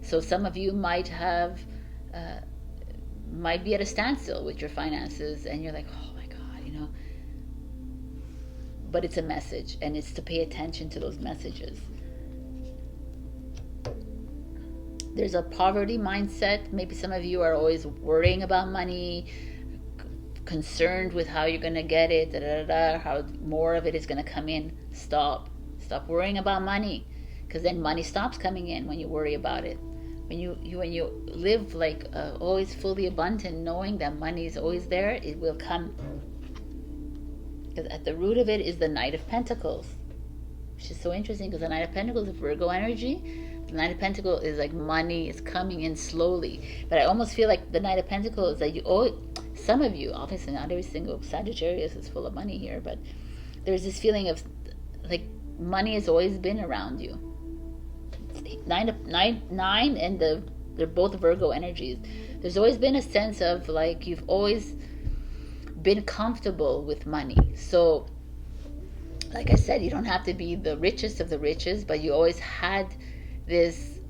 So some of you might be at a standstill with your finances, and you're like, oh my God, but it's a message, and it's to pay attention to those messages. There's a poverty mindset. Maybe some of you are always worrying about money, concerned with how you're going to get it, how more of it is going to come in. Stop worrying about money, because then money stops coming in when you worry about it. When you live like always fully abundant, knowing that money is always there, it will come. Because at the root of it is the Knight of Pentacles, which is so interesting, because the Knight of Pentacles is Virgo energy. The Knight of Pentacles is like money is coming in slowly. But I almost feel like the Knight of Pentacles is that some of you, obviously not every single Sagittarius is full of money here, but there's this feeling of like money has always been around you. Nine, and they're both Virgo energies. There's always been a sense of like you've always been comfortable with money. So, like I said, you don't have to be the richest of the richest, but you always had this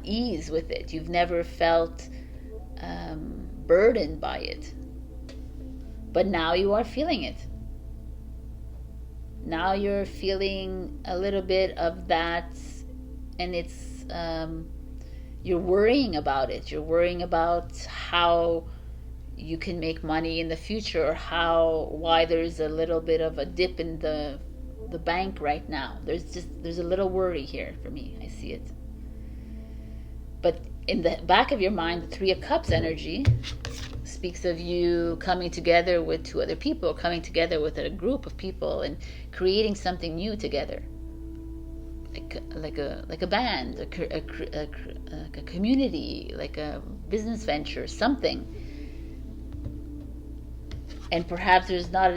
ease with it. You've never felt burdened by it. But now you are feeling it. Now you're feeling a little bit of that, and it's you're worrying about it. You're worrying about how you can make money in the future, or why there's a little bit of a dip in the bank right now. There's a little worry here for me. I see it. But in the back of your mind, the Three of Cups energy speaks of you coming together with two other people, coming together with a group of people, and creating something new together, like a band, a community, like a business venture, something. And perhaps there's not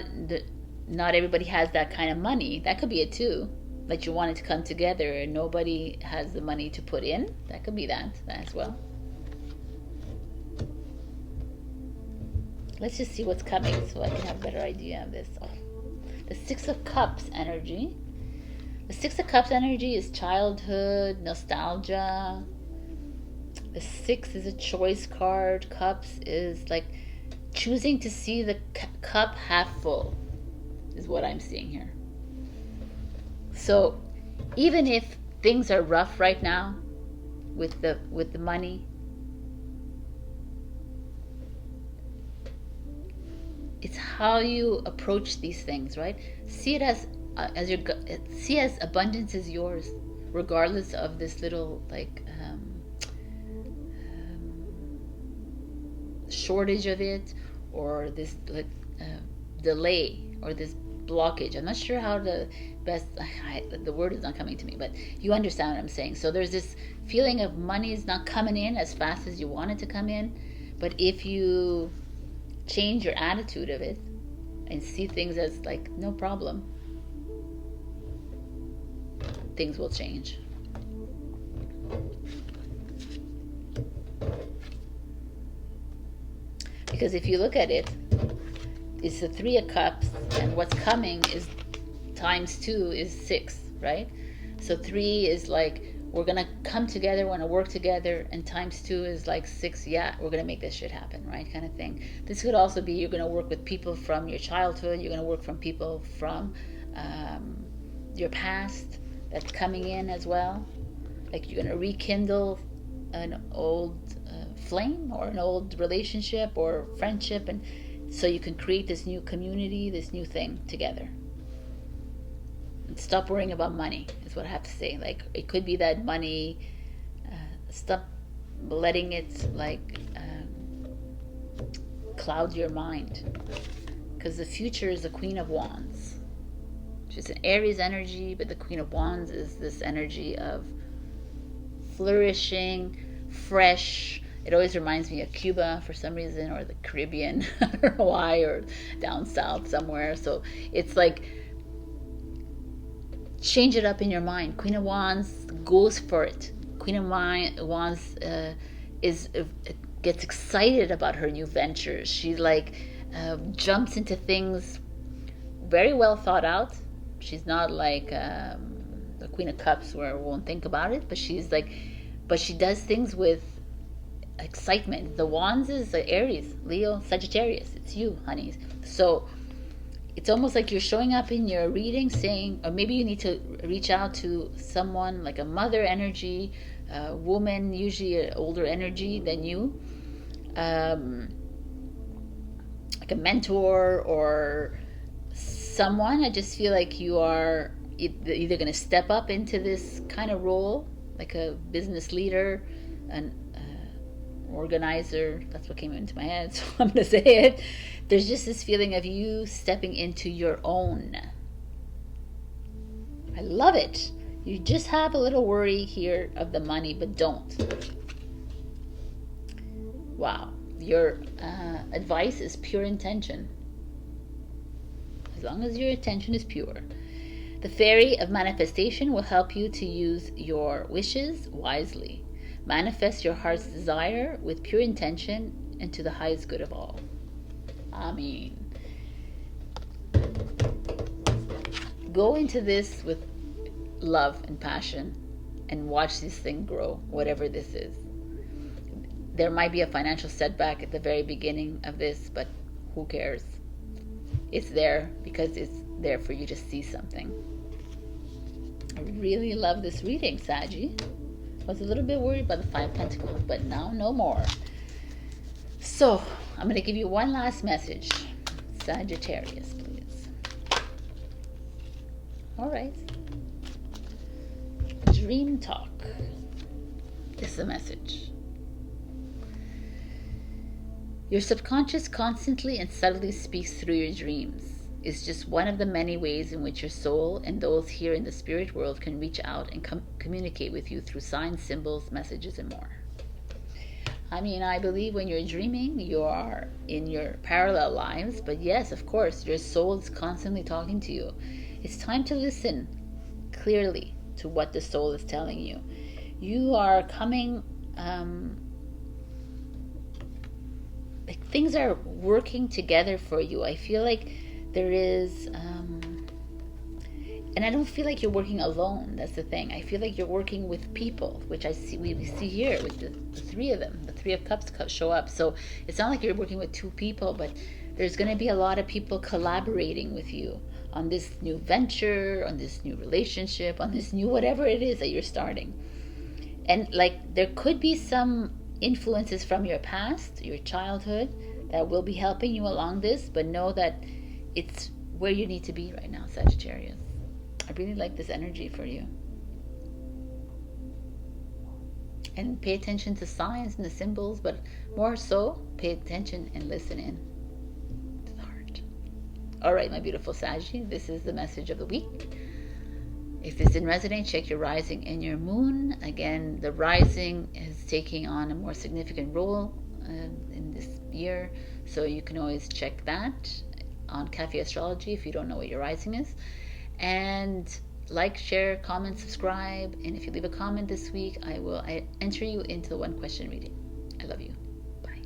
everybody has that kind of money. That could be it too. That you want it to come together and nobody has the money to put in. That could be that as well. Let's just see what's coming so I can have a better idea of this. The Six of Cups energy. The Six of Cups energy is childhood, nostalgia. The 6 is a choice card. Cups is like choosing to see the cup half full, is what I'm seeing here. So even if things are rough right now with the money, it's how you approach these things, right? See it as see as abundance is yours, regardless of this little like shortage of it, or this like delay, or this blockage. I'm not sure how to best, the word is not coming to me, but you understand what I'm saying. So there's this feeling of money is not coming in as fast as you want it to come in, but if you change your attitude of it and see things as like no problem, things will change. Because if you look at it, it's the 3 of Cups, and what's coming is times 2 is 6, right? So 3 is like, we're gonna come together, want to work together, and times 2 is like 6, yeah, we're gonna make this shit happen, right? Kind of thing. This could also be you're gonna work with people from your childhood, you're gonna work from people from your past that's coming in as well. Like you're gonna rekindle an old flame or an old relationship or friendship, and so you can create this new community, this new thing together. And stop worrying about money is what I have to say. Like it could be that money, stop letting it like cloud your mind, because the future is the Queen of Wands. She's an Aries energy, but the Queen of Wands is this energy of flourishing, fresh. It always reminds me of Cuba for some reason, or the Caribbean. I don't know why, or down south somewhere. So it's like, change it up in your mind. Queen of Wands goes for it. Queen of Wands gets excited about her new ventures. She like jumps into things very well thought out. She's not like the Queen of Cups where we won't think about it, but she's like, but she does things with excitement. The Wands is Aries, Leo, Sagittarius. It's you, honeys. So it's almost like you're showing up in your reading saying, or maybe you need to reach out to someone like a mother energy, a woman, usually an older energy than you, like a mentor or someone. I just feel like you are either going to step up into this kind of role, like a business leader, an organizer. That's what came into my head, so I'm going to say it. There's just this feeling of you stepping into your own. I love it. You just have a little worry here of the money, but don't. Wow. Your advice is pure intention. As long as your intention is pure. The Fairy of Manifestation will help you to use your wishes wisely. Manifest your heart's desire with pure intention and to the highest good of all. I mean, go into this with love and passion and watch this thing grow, whatever this is. There might be a financial setback at the very beginning of this, but who cares? It's there because it's there for you to see something. I really love this reading, Saggy. I was a little bit worried about the 5 Pentacles, but now no more. So, I'm going to give you one last message. Sagittarius, please. All right. Dream talk. This is the message. Your subconscious constantly and subtly speaks through your dreams. It's just one of the many ways in which your soul and those here in the spirit world can reach out and communicate with you through signs, symbols, messages, and more. I mean, I believe when you're dreaming, you are in your parallel lives, but yes, of course, your soul is constantly talking to you. It's time to listen clearly to what the soul is telling you. You are coming, like things are working together for you. I feel like there is, And I don't feel like you're working alone. That's the thing. I feel like you're working with people, which we see here with the three of them. The Three of Cups show up. So it's not like you're working with two people, but there's going to be a lot of people collaborating with you on this new venture, on this new relationship, on this new whatever it is that you're starting. And like there could be some influences from your past, your childhood, that will be helping you along this, but know that it's where you need to be right now, Sagittarius. I really like this energy for you. And pay attention to signs and the symbols, but more so, pay attention and listen in to the heart. All right, my beautiful Saggy, this is the message of the week. If this didn't resonate, check your rising and your moon. Again, the rising is taking on a more significant role in this year, so you can always check that on Cafe Astrology if you don't know what your rising is. And like, share, comment, subscribe, and if you leave a comment this week, I enter you into the 1 question reading. I love you. Bye.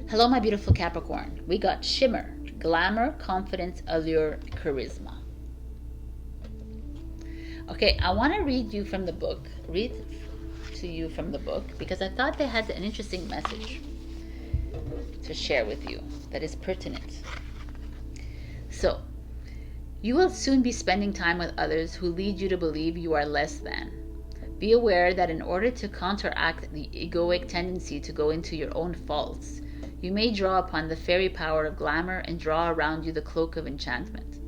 Hello, my beautiful Capricorn. We got shimmer, glamour, confidence, allure, charisma. Okay, I want to read to you from the book because I thought they had an interesting message to share with you that is pertinent. So, you will soon be spending time with others who lead you to believe you are less than. Be aware that in order to counteract the egoic tendency to go into your own faults, you may draw upon the fairy power of glamour and draw around you the cloak of enchantment.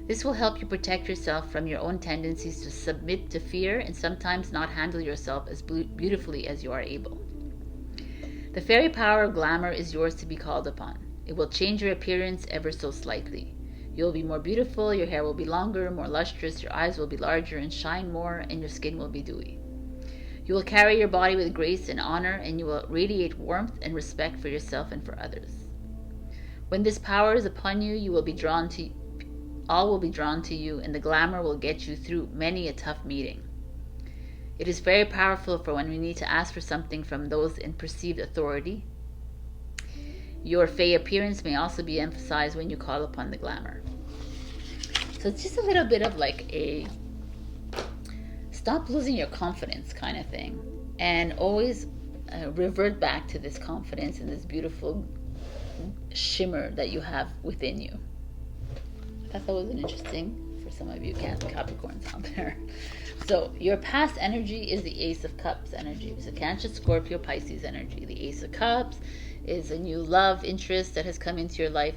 This will help you protect yourself from your own tendencies to submit to fear and sometimes not handle yourself as beautifully as you are able. The fairy power of glamour is yours to be called upon. It will change your appearance ever so slightly. You will be more beautiful, your hair will be longer, more lustrous, your eyes will be larger and shine more, and your skin will be dewy. You will carry your body with grace and honor, and you will radiate warmth and respect for yourself and for others. When this power is upon you, all will be drawn to you, and the glamour will get you through many a tough meeting. It is very powerful for when we need to ask for something from those in perceived authority. Your fey appearance may also be emphasized when you call upon the glamour. So it's just a little bit of like a stop losing your confidence kind of thing, and always revert back to this confidence and this beautiful shimmer that you have within you. I thought that was interesting for some of you Capricorns out there. So your past energy is the Ace of Cups energy. It's a Cancer, Scorpio, Pisces energy. The Ace of Cups is a new love interest that has come into your life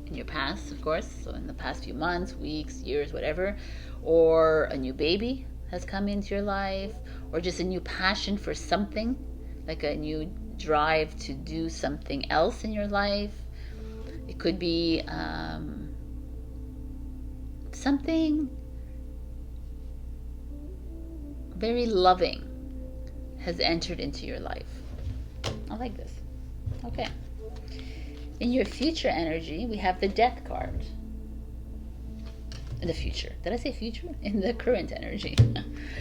in your past, of course, so in the past few months, weeks, years, whatever, or a new baby has come into your life, or just a new passion for something, like a new drive to do something else in your life. It could be something very loving has entered into your life. I like this. Okay. In your future energy, we have the Death card. In the future. Did I say future? In the current energy.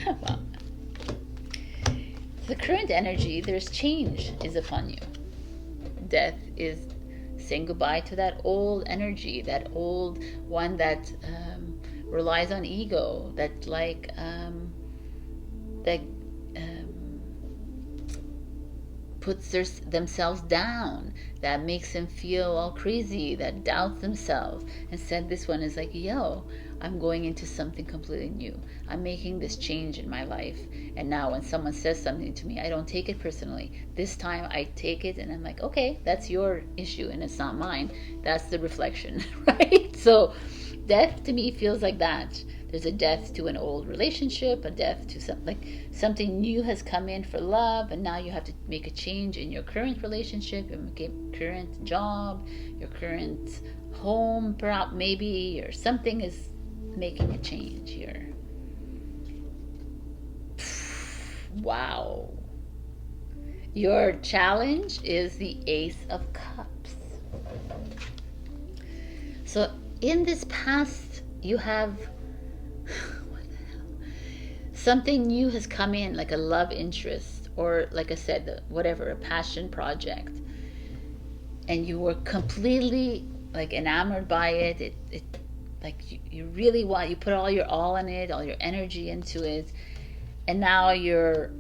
Well, the current energy, there's change is upon you. Death is saying goodbye to that old energy, that old one that relies on ego, that puts themselves down, that makes them feel all crazy, that doubts themselves. Instead, this one is like, yo, I'm going into something completely new. I'm making this change in my life. And now when someone says something to me, I don't take it personally. This time I take it and I'm like, okay, that's your issue and it's not mine. That's the reflection, right? So death to me feels like that. There's a death to an old relationship, a death to something new has come in for love, and now you have to make a change in your current relationship, your current job, your current home, perhaps maybe, or something is making a change here. Wow. Your challenge is the Ace of Cups. So in this past, you have what the hell? Something new has come in, like a love interest, or like I said, whatever, a passion project, and you were completely like enamored by it. like you really want, you put all your all in it, all your energy into it, and now you're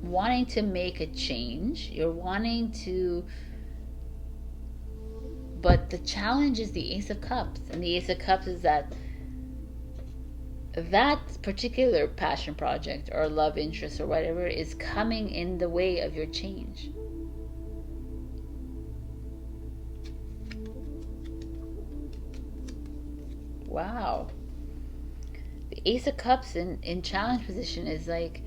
wanting to make a change. You're wanting to, but the challenge is the Ace of Cups, and the Ace of Cups is that particular passion project or love interest or whatever is coming in the way of your change. Wow. The Ace of Cups in challenge position is like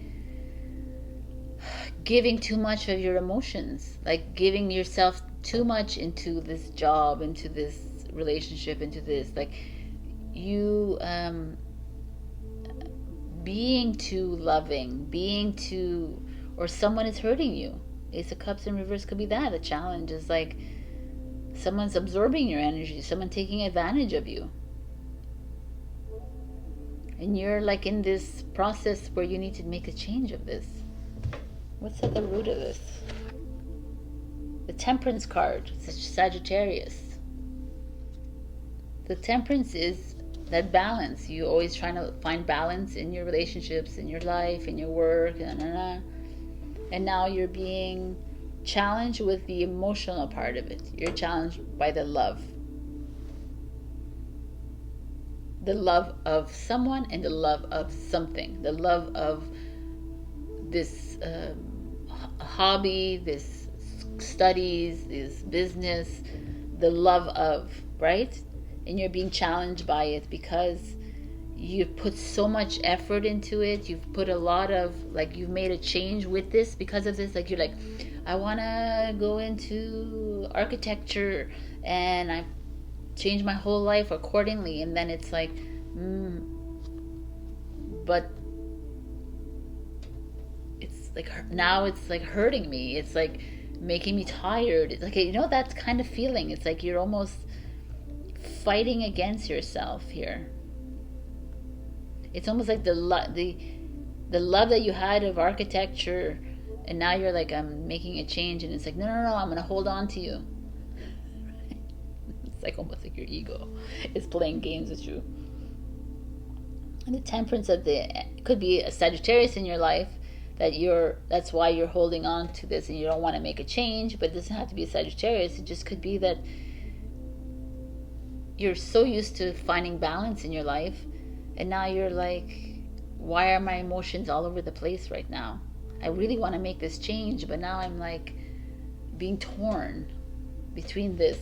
giving too much of your emotions, like giving yourself too much into this job, into this relationship, into this, like you being too loving, being too, or someone is hurting you. Ace of Cups in reverse could be that. The challenge is like someone's absorbing your energy, someone taking advantage of you. And you're like in this process where you need to make a change of this. What's at the root of this? The Temperance card, Sagittarius. The Temperance is that balance. You always trying to find balance in your relationships, in your life, in your work, and now you're being challenged with the emotional part of it. You're challenged by the love. The love of someone and the love of something. The love of this hobby, this studies, this business, the love of, right? And you're being challenged by it because you've put so much effort into it. You've put a lot of, like, you've made a change with this because of this. Like, you're like, I want to go into architecture, and I change my whole life accordingly. And then it's like, but it's like, now it's like hurting me. It's like making me tired. It's like, you know, that kind of feeling. It's like you're almost fighting against yourself here. It's almost like the love that you had of architecture, and now you're like, I'm making a change, and it's like, no, I'm going to hold on to you. It's like almost like your ego is playing games with you. And the Temperance could be a Sagittarius in your life, that's why you're holding on to this and you don't want to make a change. But it doesn't have to be a Sagittarius. It just could be that you're so used to finding balance in your life, and now you're like, why are my emotions all over the place right now? I really want to make this change, but now I'm like being torn between this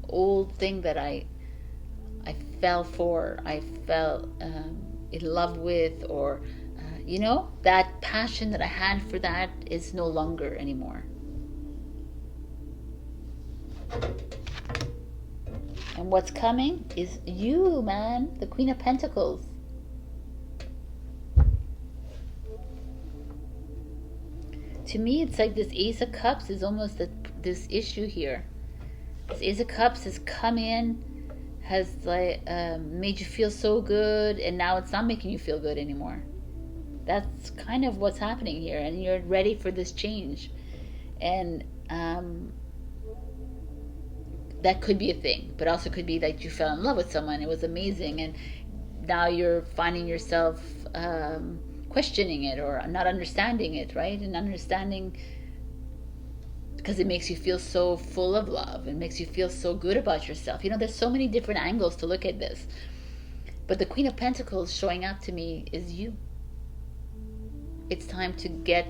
old thing that I fell for, I fell in love with, or you know, that passion that I had for that is no longer anymore. And what's coming is you, man, the Queen of Pentacles. To me, it's like this Ace of Cups is almost this issue here. This Ace of Cups has come in, has like made you feel so good, and now it's not making you feel good anymore. That's kind of what's happening here, and you're ready for this change. And that could be a thing, but also could be that you fell in love with someone, it was amazing, and now you're finding yourself questioning it or not understanding it, right? And understanding because it makes you feel so full of love, it makes you feel so good about yourself. You know, there's so many different angles to look at this, but the Queen of Pentacles showing up to me is you. It's time to get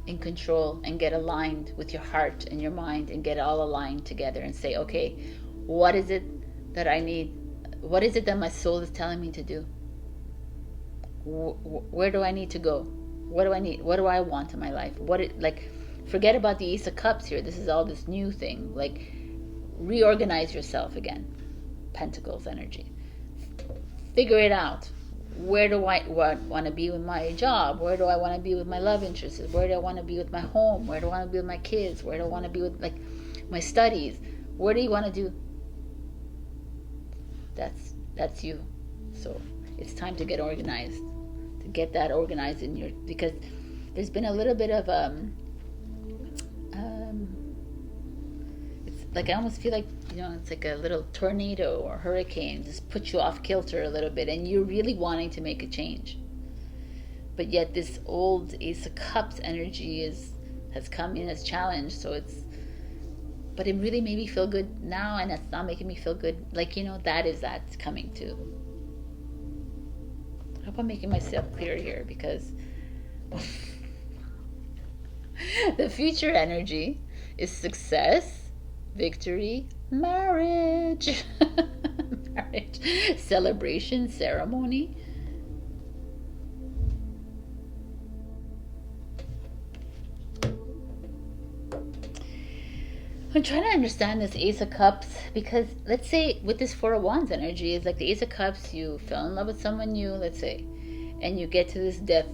in control and get aligned with your heart and your mind and get all aligned together and say, okay, what is it that I need? What is it that my soul is telling me to do? Where do I need to go? What do I need? What do I want in my life? Forget about the Ace of Cups here. This is all this new thing. Like, reorganize yourself again. Pentacles energy. Figure it out. Where do I want to be with my job? Where do I want to be with my love interests? Where do I want to be with my home? Where do I want to be with my kids? Where do I want to be with, like, my studies? Where do you want to do? That's you. So it's time to get organized. To get that organized in your, because there's been a little bit of like I almost feel like, it's like a little tornado or hurricane, just put you off kilter a little bit, and you're really wanting to make a change. But yet this old Ace of Cups energy has come in as challenge, but it really made me feel good now, and it's not making me feel good. Like, that's coming too. I hope I'm making myself clear here, because the future energy is success, victory, marriage, marriage, celebration, ceremony. I'm trying to understand this Ace of Cups, because let's say with this Four of Wands energy, is like the Ace of Cups, you fell in love with someone new, let's say, and you get to this death,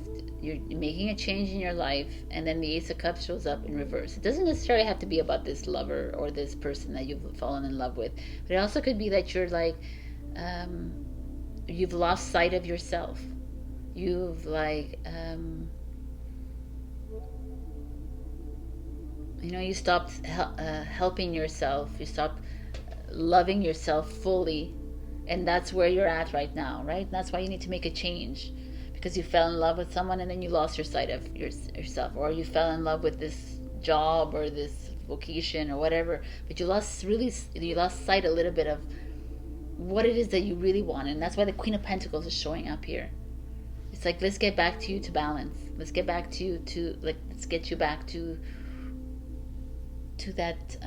you're making a change in your life, and then the Ace of Cups shows up in reverse. It doesn't necessarily have to be about this lover or this person that you've fallen in love with, but it also could be that you're like, you've lost sight of yourself. You've like, you stopped helping yourself. You stopped loving yourself fully, and that's where you're at right now, right? And that's why you need to make a change, because you fell in love with someone and then you lost your sight of yourself, or you fell in love with this job or this vocation or whatever, but you lost sight a little bit of what it is that you really want. And that's why the Queen of Pentacles is showing up here. It's like, let's get back to you to balance. Let's get back to you to, like, let's get you back to that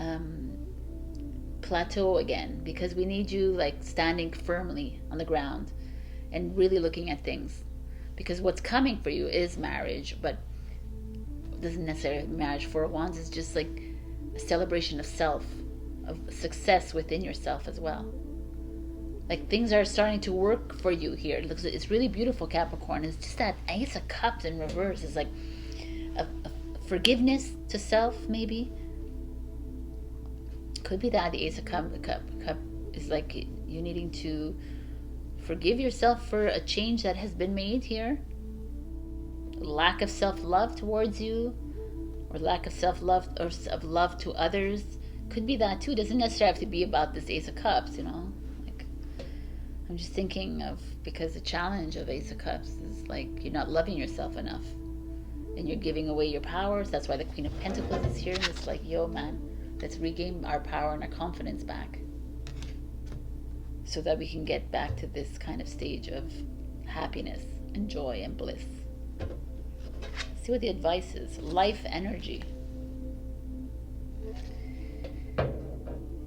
plateau again, because we need you like standing firmly on the ground and really looking at things, because what's coming for you is marriage, but it doesn't necessarily marriage. Four of Wands is just like a celebration of self, of success within yourself as well. Like, things are starting to work for you here. It's really beautiful, Capricorn. It's just that Ace of Cups in reverse is like a forgiveness to self, maybe. Could be that the Ace of Cup is like you needing to forgive yourself for a change that has been made here. Lack of self-love towards you, or lack of self-love or of love to others. Could be that too. It doesn't necessarily have to be about this Ace of Cups, Like, I'm just thinking of, because the challenge of Ace of Cups is like you're not loving yourself enough, and you're giving away your powers. That's why the Queen of Pentacles is here, and it's like, yo, man, let's regain our power and our confidence back, so that we can get back to this kind of stage of happiness and joy and bliss. See what the advice is. Life energy.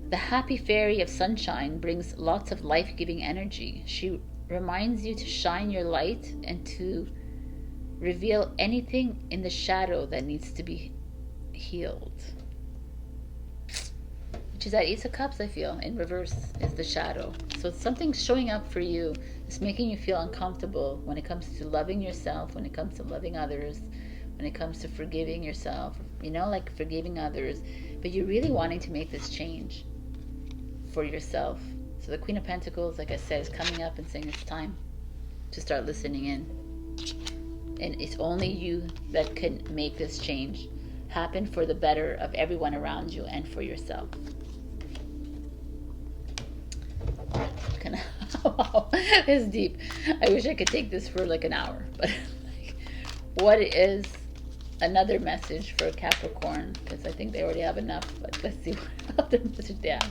The happy fairy of sunshine brings lots of life-giving energy. She reminds you to shine your light and to reveal anything in the shadow that needs to be healed. Which is that Ace of Cups, I feel, in reverse is the shadow. So something's showing up for you. It's making you feel uncomfortable when it comes to loving yourself, when it comes to loving others, when it comes to forgiving yourself, like forgiving others. But you're really wanting to make this change for yourself. So the Queen of Pentacles, like I said, is coming up and saying it's time to start listening in. And it's only you that can make this change happen for the better of everyone around you and for yourself. Wow, it's deep. I wish I could take this for like an hour, but what is another message for Capricorn? Because I think they already have enough, but let's see what other message they have.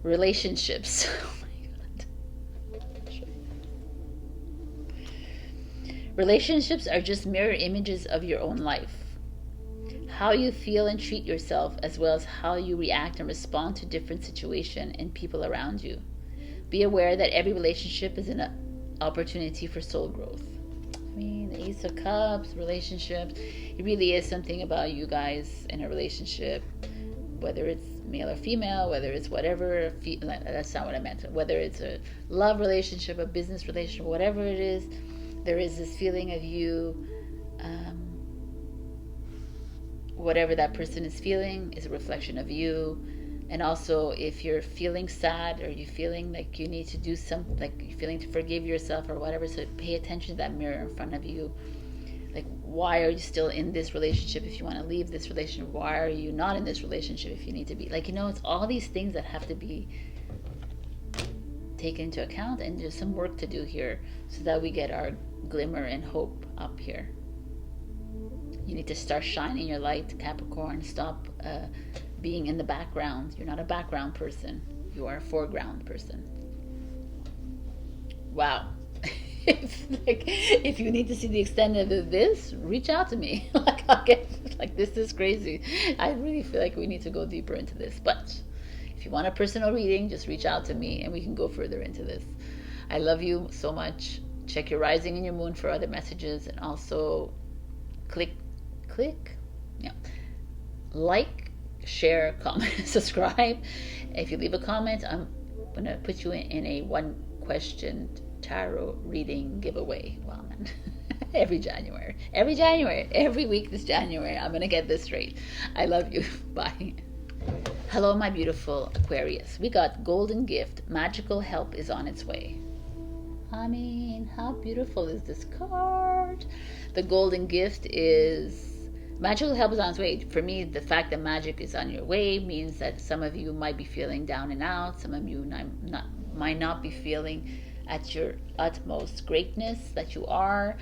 Relationships. Relationships are just mirror images of your own life. How you feel and treat yourself, as well as how you react and respond to different situations and people around you. Be aware that every relationship is an opportunity for soul growth. I mean, the Ace of Cups, relationships, it really is something about you guys in a relationship, whether it's male or female, whether it's whatever, that's not what I meant, whether it's a love relationship, a business relationship, whatever it is, there is this feeling of you, whatever that person is feeling is a reflection of you. And also, if you're feeling sad, or you're feeling like you need to do something, like you're feeling to forgive yourself or whatever, so pay attention to that mirror in front of you. Like, why are you still in this relationship if you want to leave this relationship? Why are you not in this relationship if you need to be? Like, it's all these things that have to be taken into account, and there's some work to do here so that we get our glimmer and hope up here. You need to start shining your light, Capricorn. Stop being in the background. You're not a background person. You are a foreground person. Wow. if you need to see the extent of this, reach out to me. I'll get, this is crazy. I really feel like we need to go deeper into this. But if you want a personal reading, just reach out to me and we can go further into this. I love you so much. Check your rising and your moon for other messages, and also click, yeah, like, share, comment, subscribe. If you leave a comment, I'm gonna put you in a 1-question tarot reading giveaway. Wow, man. every week this January, I'm gonna get this straight. I love you. Bye. Hello, my beautiful Aquarius. We got golden gift. Magical help is on its way. I mean, how beautiful is this card? The golden gift is magical help is on its way. For me, the fact that magic is on your way means that some of you might be feeling down and out. Some of you might not be feeling at your utmost greatness that you are.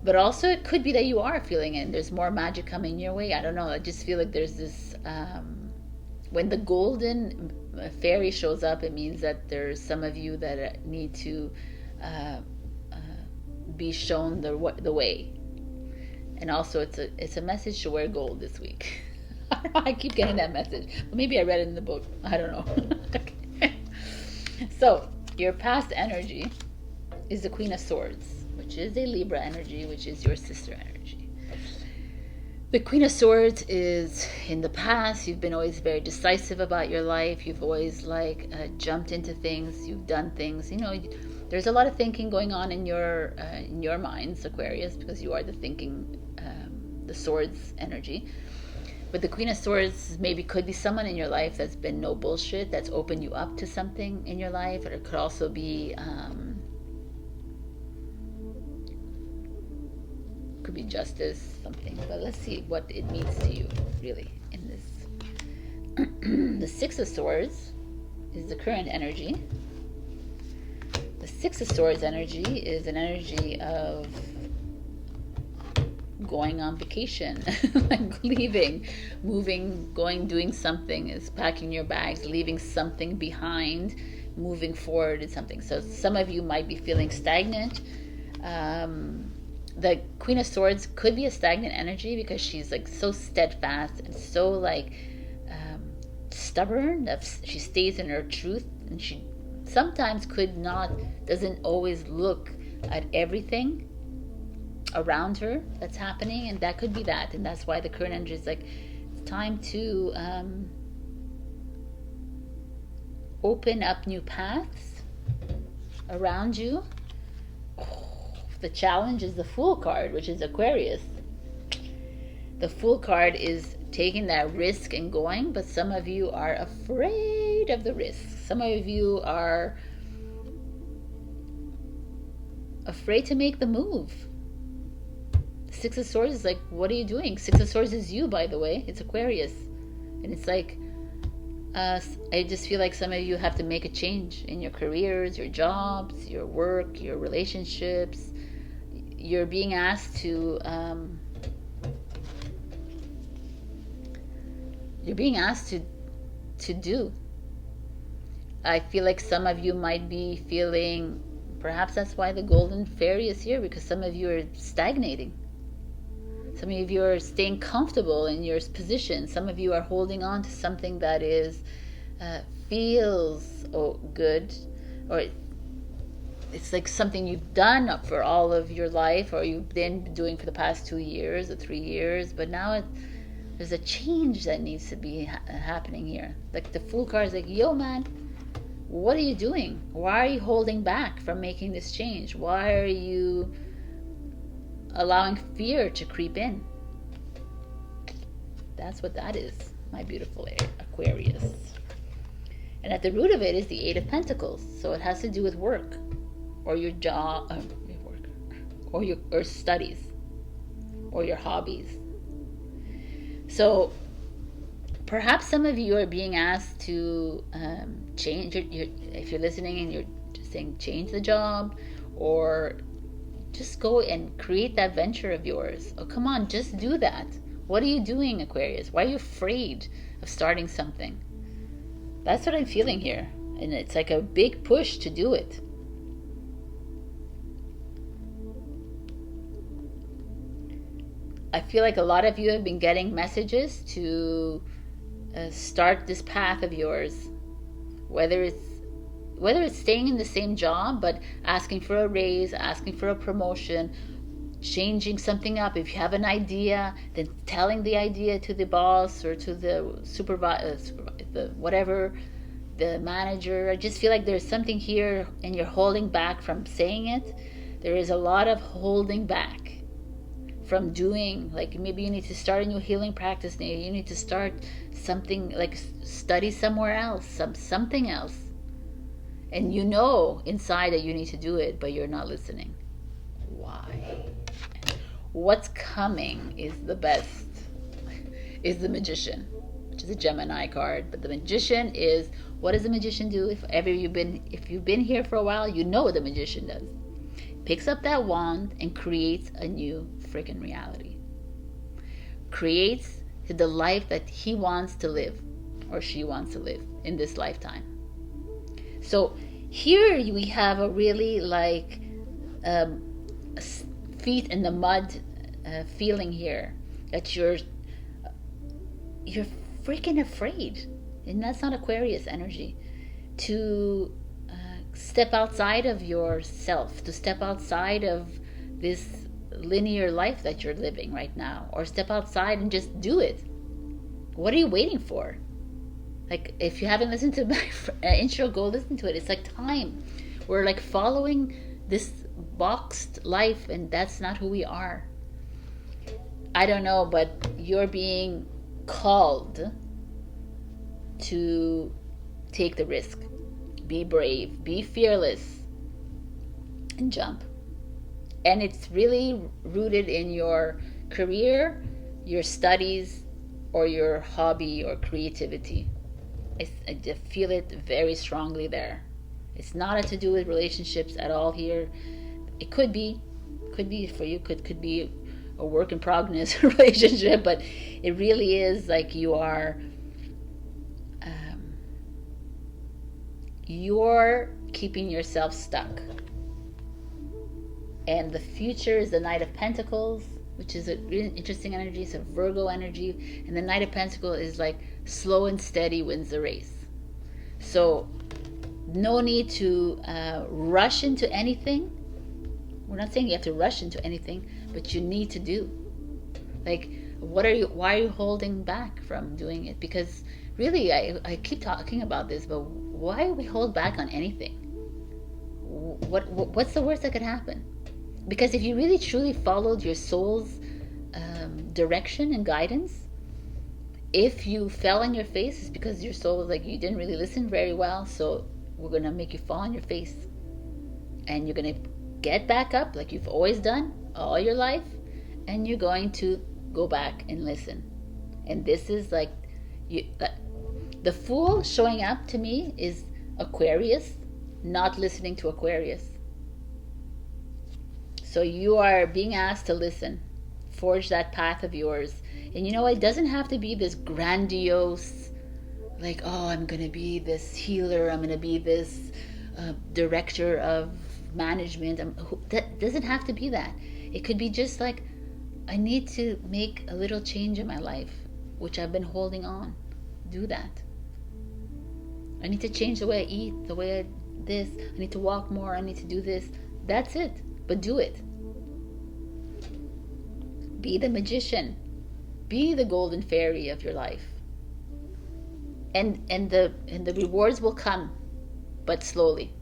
But also, it could be that you are feeling it and there's more magic coming your way. I don't know. I just feel like there's this... when the golden fairy shows up, it means that there's some of you that need to be shown the way. And also, it's a message to wear gold this week. I keep getting that message. But maybe I read it in the book. I don't know. Okay. So, your past energy is the Queen of Swords, which is a Libra energy, which is your sister energy. The Queen of Swords is in the past. You've been always very decisive about your life. You've always jumped into things. You've done things. There's a lot of thinking going on in your minds, Aquarius, because you are the thinking, the Swords energy. But the Queen of Swords maybe could be someone in your life that's been no bullshit, that's opened you up to something in your life, or it could also be could be justice, something. But let's see what it means to you really in this. The Six of Swords is the current energy. The Six of Swords energy is an energy of going on vacation, like leaving, moving, going, doing something, is packing your bags, leaving something behind, moving forward in something. So some of you might be feeling stagnant. The Queen of Swords could be a stagnant energy because she's so steadfast and so stubborn that she stays in her truth, and she sometimes doesn't always look at everything around her that's happening, and that could be that. And that's why the current energy is it's time to open up new paths around you. The challenge is the Fool card, which is Aquarius. The Fool card is taking that risk and going, but some of you are afraid of the risk. Some of you are afraid to make the move. Six of Swords is what are you doing? Six of Swords is you, by the way. It's Aquarius. And it's I just feel like some of you have to make a change in your careers, your jobs, your work, your relationships. You're being asked to do. I feel like some of you might be feeling, perhaps that's why the Golden Fairy is here, because some of you are stagnating. Some of you are staying comfortable in your position. Some of you are holding on to something that feels good, or it's something you've done for all of your life, or you've been doing for the past 2 years or 3 years, but now there's a change that needs to be happening here. The Fool card is yo man, what are you doing? Why are you holding back from making this change? Why are you allowing fear to creep in? That's what that is, my beautiful Aquarius. Aquarius. And at the root of it is the Eight of Pentacles. So it has to do with work, or your job, your work, or studies, or your hobbies. So perhaps some of you are being asked to change if you're listening and you're just saying change the job, or just go and create that venture of yours. Oh, come on, just do that. What are you doing, Aquarius? Why are you afraid of starting something? That's what I'm feeling here. And it's like a big push to do it. I feel like a lot of you have been getting messages to start this path of yours, whether it's staying in the same job but asking for a raise, asking for a promotion, changing something up. If you have an idea, then telling the idea to the boss or to the supervisor, the manager. I just feel like there's something here and you're holding back from saying it. There is a lot of holding back from doing, like maybe you need to start a new healing practice, maybe you need to start something, like study somewhere else, something else, and you know inside that you need to do it, but you're not listening. Why? What's coming is the best, is the Magician, which is a Gemini card. But the Magician is, what does the Magician do? If you've been here for a while, you know what the Magician does. Picks up that wand and creates a new freaking reality. Creates the life that he wants to live, or she wants to live in this lifetime. So here we have a really like feet in the mud feeling here, that you're freaking afraid, and that's not Aquarius energy, to step outside of yourself, to step outside of this linear life that you're living right now, or step outside and just do it. What are you waiting for? Like, if you haven't listened to my intro, go listen to it. It's like time. We're like following this boxed life, and that's not who we are. I don't know, but you're being called to take the risk. Be brave, be fearless, and jump. And it's really rooted in your career, your studies, or your hobby or creativity. I just feel it very strongly there. It's not to do with relationships at all here. It could be for you, could be a work in progress relationship, but it really is like you're keeping yourself stuck. And the future is the Knight of Pentacles, which is a really interesting energy. It's a Virgo energy. And the Knight of Pentacles is like slow and steady wins the race. So no need to rush into anything. We're not saying you have to rush into anything, but you need to do. Like, why are you holding back from doing it? Because really, I keep talking about this, but why do we hold back on anything? What's the worst that could happen? Because if you really truly followed your soul's direction and guidance, if you fell on your face, it's because your soul was like, you didn't really listen very well, so we're going to make you fall on your face. And you're going to get back up like you've always done all your life, and you're going to go back and listen. And this is like, the Fool showing up to me is Aquarius not listening to Aquarius. So you are being asked to listen, forge that path of yours. And you know, it doesn't have to be this grandiose, like, oh, I'm going to be this healer, I'm going to be this director of management. That doesn't have to be that. It could be just like, I need to make a little change in my life, which I've been holding on. Do that. I need to change the way I eat, the way I need to walk more, I need to do this. That's it. But do it. Be the magician. Be the golden fairy of your life. And the rewards will come, but slowly.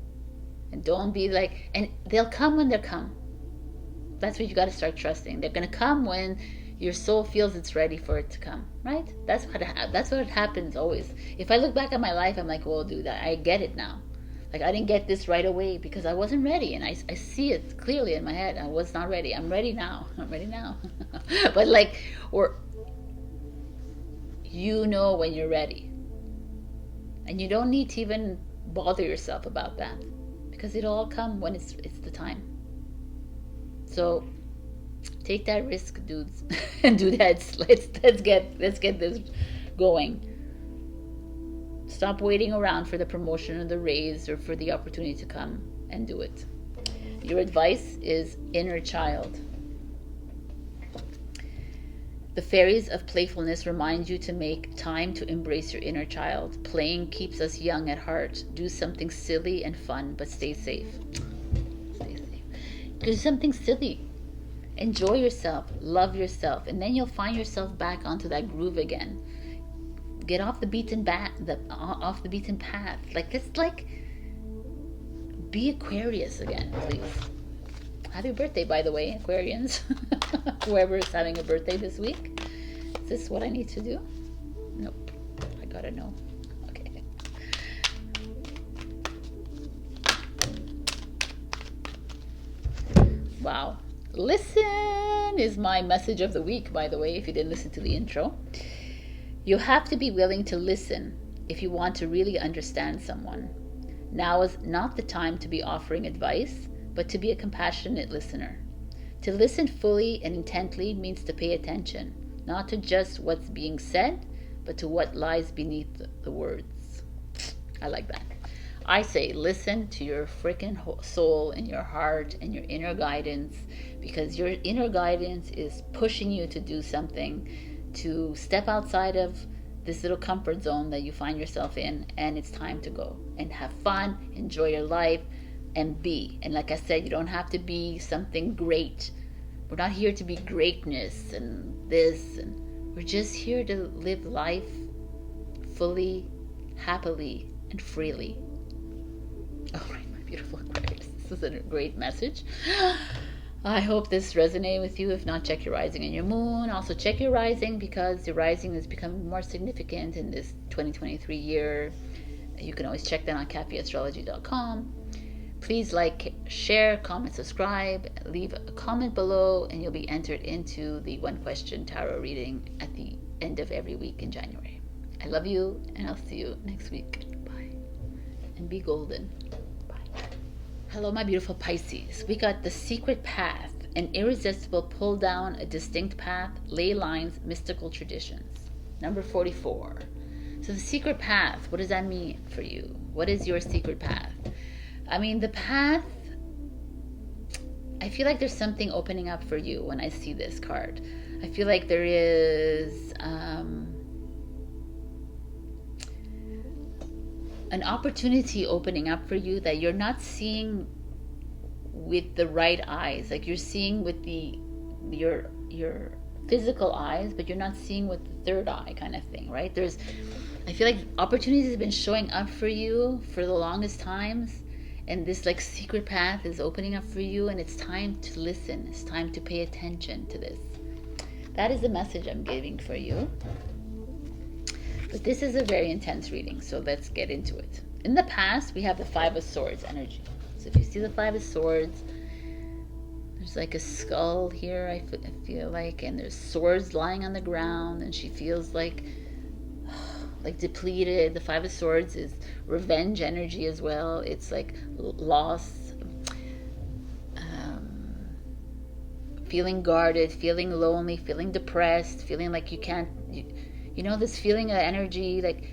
And don't be like, and they'll come when they come. That's what you got to start trusting. They're going to come when Your soul feels it's ready for it to come, right? That's what happens always. If I look back at my life, I'm like, well, dude, I get it now. Like, I didn't get this right away because I wasn't ready, and I see it clearly in my head. I was not ready. I'm ready now. I'm ready now. But like, or you know when you're ready, and you don't need to even bother yourself about that, because it'll all come when it's the time. So take that risk, dudes and dudettes. Let's get this going. Stop waiting around for the promotion or the raise or for the opportunity to come, and do it. Your advice is inner child. The fairies of playfulness remind you to make time to embrace your inner child. Playing keeps us young at heart. Do something silly and fun, but stay safe. Stay safe. Do something silly. Enjoy yourself. Love yourself. And then you'll find yourself back onto that groove again. Get off the beaten path. Let's be Aquarius again, please. Happy birthday, by the way, Aquarians. Whoever is having a birthday this week. Is this what I need to do? Nope. I gotta know. Okay. Wow. Listen is my message of the week, by the way, if you didn't listen to the intro. You have to be willing to listen if you want to really understand someone. Now is not the time to be offering advice, but to be a compassionate listener. To listen fully and intently means to pay attention, not to just what's being said, but to what lies beneath the words. I like that. I say listen to your freaking soul and your heart and your inner guidance, because your inner guidance is pushing you to do something, to step outside of this little comfort zone that you find yourself in, and it's time to go and have fun, enjoy your life, and be. And like I said, you don't have to be something great. We're not here to be greatness and this, and we're just here to live life fully, happily, and freely. All right, my beautiful Aquarius, this is a great message. I hope this resonated with you. If not, check your rising and your moon. Also check your rising, because your rising is becoming more significant in this 2023 year. You can always check that on cappyastrology.com. Please like, share, comment, subscribe, leave a comment below, and you'll be entered into the one question tarot reading at the end of every week in January. I love you, and I'll see you next week. Bye. And be golden. Hello, my beautiful Pisces. We got the secret path, an irresistible pull down a distinct path, ley lines, mystical traditions. Number 44. So the secret path, what does that mean for you? What is your secret path? I mean, the path, I feel like there's something opening up for you when I see this card. I feel like there is an opportunity opening up for you that you're not seeing with the right eyes. Like, you're seeing with your physical eyes, but you're not seeing with the third eye, kind of thing, right? I feel like opportunities have been showing up for you for the longest times, and this like secret path is opening up for you, and it's time to listen. It's time to pay attention to this. That is the message I'm giving for you. But this is a very intense reading, so let's get into it. In the past, we have the Five of Swords energy. So if you see the Five of Swords, there's like a skull here, I feel like, and there's swords lying on the ground, and she feels like depleted. The Five of Swords is revenge energy as well. It's like loss, feeling guarded, feeling lonely, feeling depressed, feeling like you can't... You know, this feeling of energy, like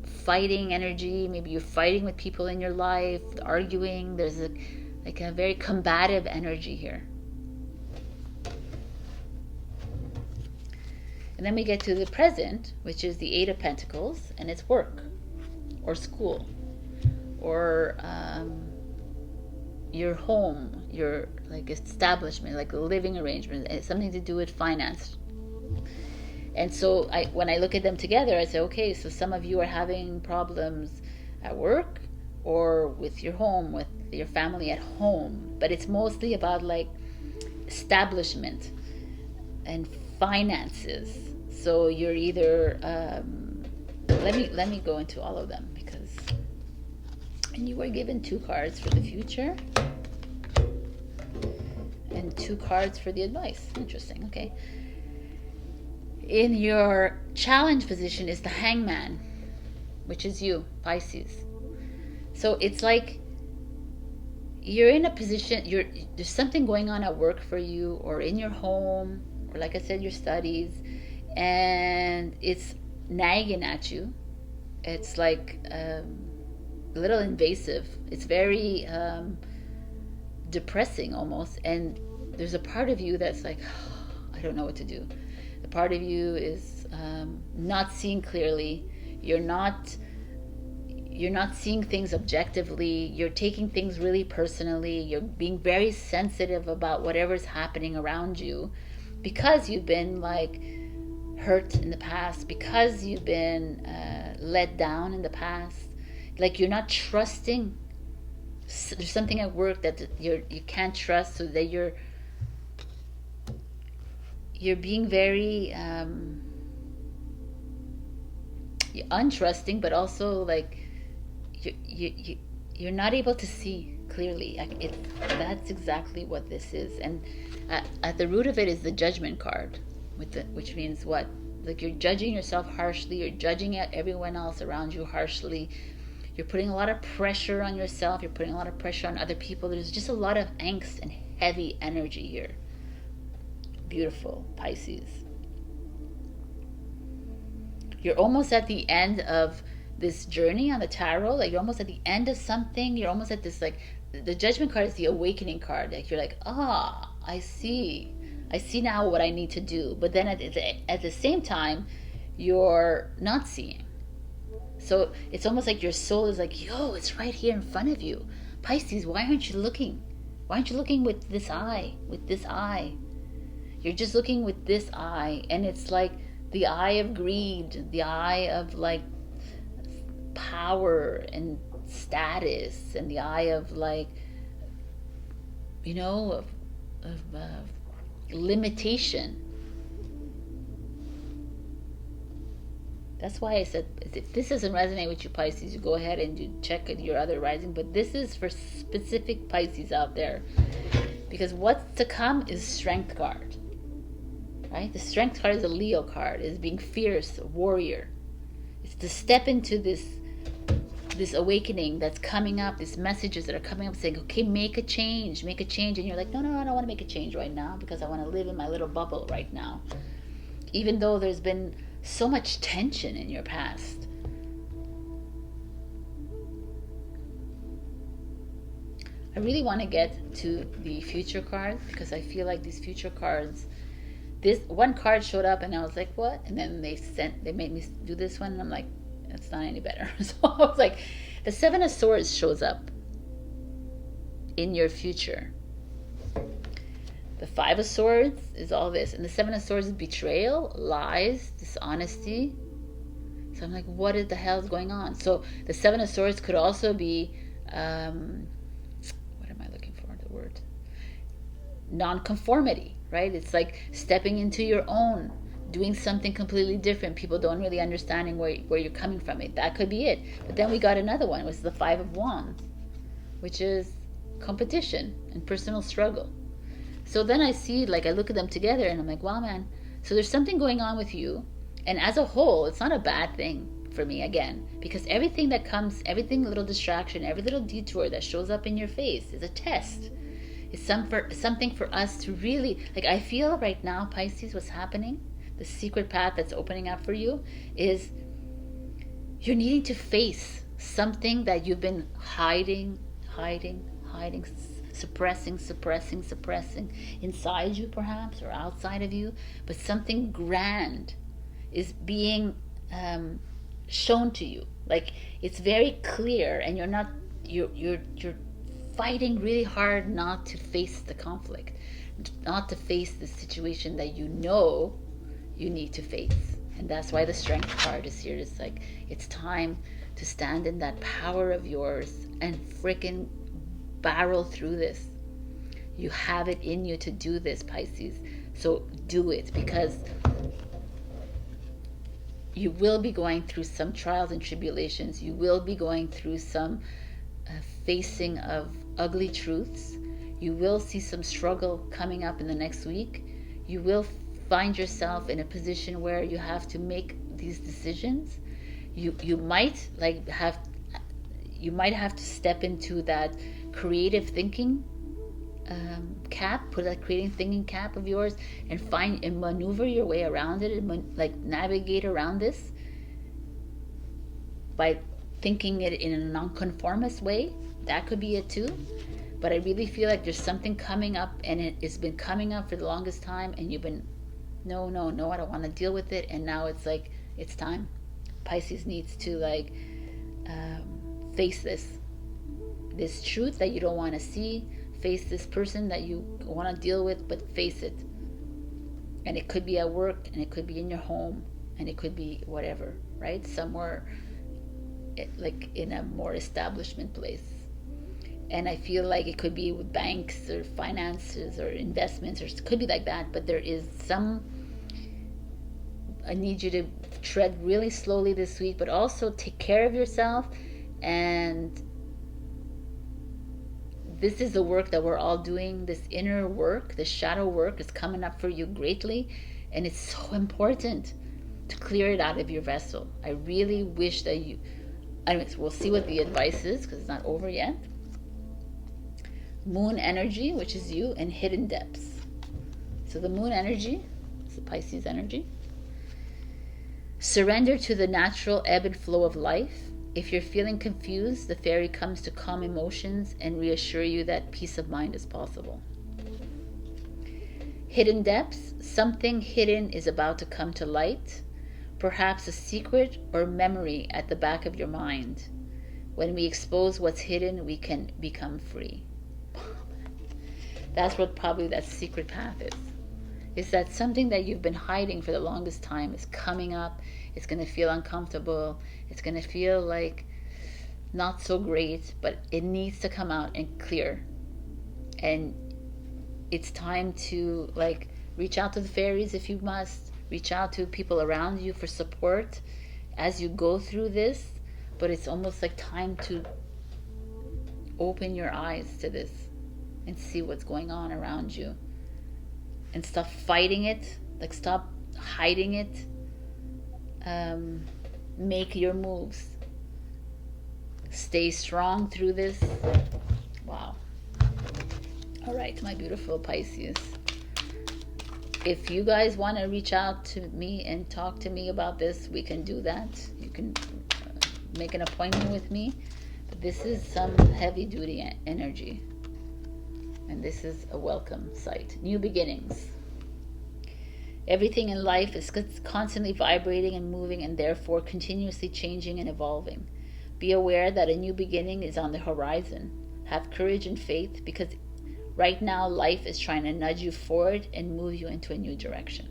fighting energy. Maybe you're fighting with people in your life, arguing. There's a very combative energy here. And then we get to the present, which is the Eight of Pentacles, and it's work or school or your home, your like establishment, like a living arrangement. It's something to do with finance. And so when I look at them together, I say, okay, so some of you are having problems at work or with your home, with your family at home. But it's mostly about like establishment, and finances. So you're either let me go into all of them, because, and you were given 2 cards for the future and 2 cards for the advice. Interesting. Okay. In your challenge position is the Hangman, which is you, Pisces. So it's like you're in a position, there's something going on at work for you, or in your home, or like I said, your studies, and it's nagging at you. It's like a little invasive. It's very depressing almost, and there's a part of you that's like, I don't know what to do. The part of you is not seeing clearly. You're not seeing things objectively. You're taking things really personally. You're being very sensitive about whatever's happening around you, because you've been like hurt in the past, because you've been let down in the past. Like you're not trusting. There's something at work that you can't trust, so that you're being very untrusting, but also like you're not able to see clearly. That's exactly what this is. And at the root of it is the Judgment card, which means what? Like you're judging yourself harshly. You're judging everyone else around you harshly. You're putting a lot of pressure on yourself. You're putting a lot of pressure on other people. There's just a lot of angst and heavy energy here. Beautiful, Pisces. You're almost at the end of this journey on the tarot. Like you're almost at the end of something. You're almost at this, like, the Judgment card is the awakening card. Like you're like, I see now what I need to do. But then at the same time, you're not seeing. So it's almost like your soul is like, yo, it's right here in front of you. Pisces, why aren't you looking? Why aren't you looking with this eye? With this eye. You're just looking with this eye. And it's like the eye of greed, the eye of like power and status, and the eye of like, of limitation. That's why I said, if this doesn't resonate with you, Pisces, you go ahead and you check your other rising. But this is for specific Pisces out there, because what's to come is Strength card, right? The Strength card is a Leo card. It's being fierce, a warrior. It's to step into this awakening that's coming up, these messages that are coming up saying, okay, make a change. And you're like, no, I don't want to make a change right now, because I want to live in my little bubble right now. Even though there's been so much tension in your past. I really want to get to the future cards, because I feel like these future cards, this one card showed up and I was like, what? And then they made me do this one, and I'm like, it's not any better. So I was like, the 7 of Swords shows up in your future. The 5 of Swords is all this, and the 7 of Swords is betrayal, lies, dishonesty. So I'm like, what the hell is going on? So the 7 of Swords could also be, what am I looking for? The word non-conformity, right? It's like stepping into your own, doing something completely different. People don't really understanding where you're coming from. That could be it. But then we got another one, which is the 5 of Wands, which is competition and personal struggle. So then I see, like, I look at them together and I'm like, wow, man. So there's something going on with you. And as a whole, it's not a bad thing for me, again, because everything that comes, everything, little distraction, every little detour that shows up in your face is a test. It's something for us to really, like, I feel right now, Pisces, what's happening, the secret path that's opening up for you is you're needing to face something that you've been hiding, suppressing inside you perhaps, or outside of you, but something grand is being shown to you. Like, it's very clear, and you're fighting really hard not to face the conflict, not to face the situation that you know you need to face. And that's why the Strength card is here. It's like, it's time to stand in that power of yours and freaking barrel through this. You have it in you to do this, Pisces. So do it, because you will be going through some trials and tribulations. You will be going through some facing of ugly truths. You will see some struggle coming up in the next week. You will find yourself in a position where you have to make these decisions. You might have to step into that creative thinking cap, put that creative thinking cap of yours, and find and maneuver your way around it, and navigate around this by thinking it in a non-conformist way. That could be it too. But I really feel like there's something coming up, and it's been coming up for the longest time, and you've been no, I don't want to deal with it, and now it's like it's time. Pisces needs to face this truth that you don't want to see, face this person that you want to deal with, but face it. And it could be at work, and it could be in your home, and it could be whatever, right? Somewhere like in a more establishment place. And I feel like it could be with banks or finances or investments, or it could be like that, but there is I need you to tread really slowly this week, but also take care of yourself. And this is the work that we're all doing. This inner work, this shadow work is coming up for you greatly, and it's so important to clear it out of your vessel. I really wish that anyways, we'll see what the advice is, because it's not over yet. Moon energy, which is you, and hidden depths. So the moon energy is the Pisces energy. Surrender to the natural ebb and flow of life. If you're feeling confused, the fairy comes to calm emotions and reassure you that peace of mind is possible. Hidden depths. Something hidden is about to come to light. Perhaps a secret or memory at the back of your mind. When we expose what's hidden, we can become free. That's what probably that secret path is that something that you've been hiding for the longest time is coming up. It's going to feel uncomfortable. It's going to feel like not so great, but it needs to come out and clear. And it's time to reach out to the fairies if you must. Reach out to people around you for support as you go through this. But it's almost like time to open your eyes to this and see what's going on around you, and stop fighting it. Stop hiding it. Make your moves. Stay strong through this. Wow. All right, my beautiful Pisces. If you guys want to reach out to me and talk to me about this, we can do that. You can make an appointment with me. But this is some heavy duty energy. And this is a welcome sight. New beginnings. Everything in life is constantly vibrating and moving, and therefore continuously changing and evolving. Be aware that a new beginning is on the horizon. Have courage and faith, because right now life is trying to nudge you forward and move you into a new direction.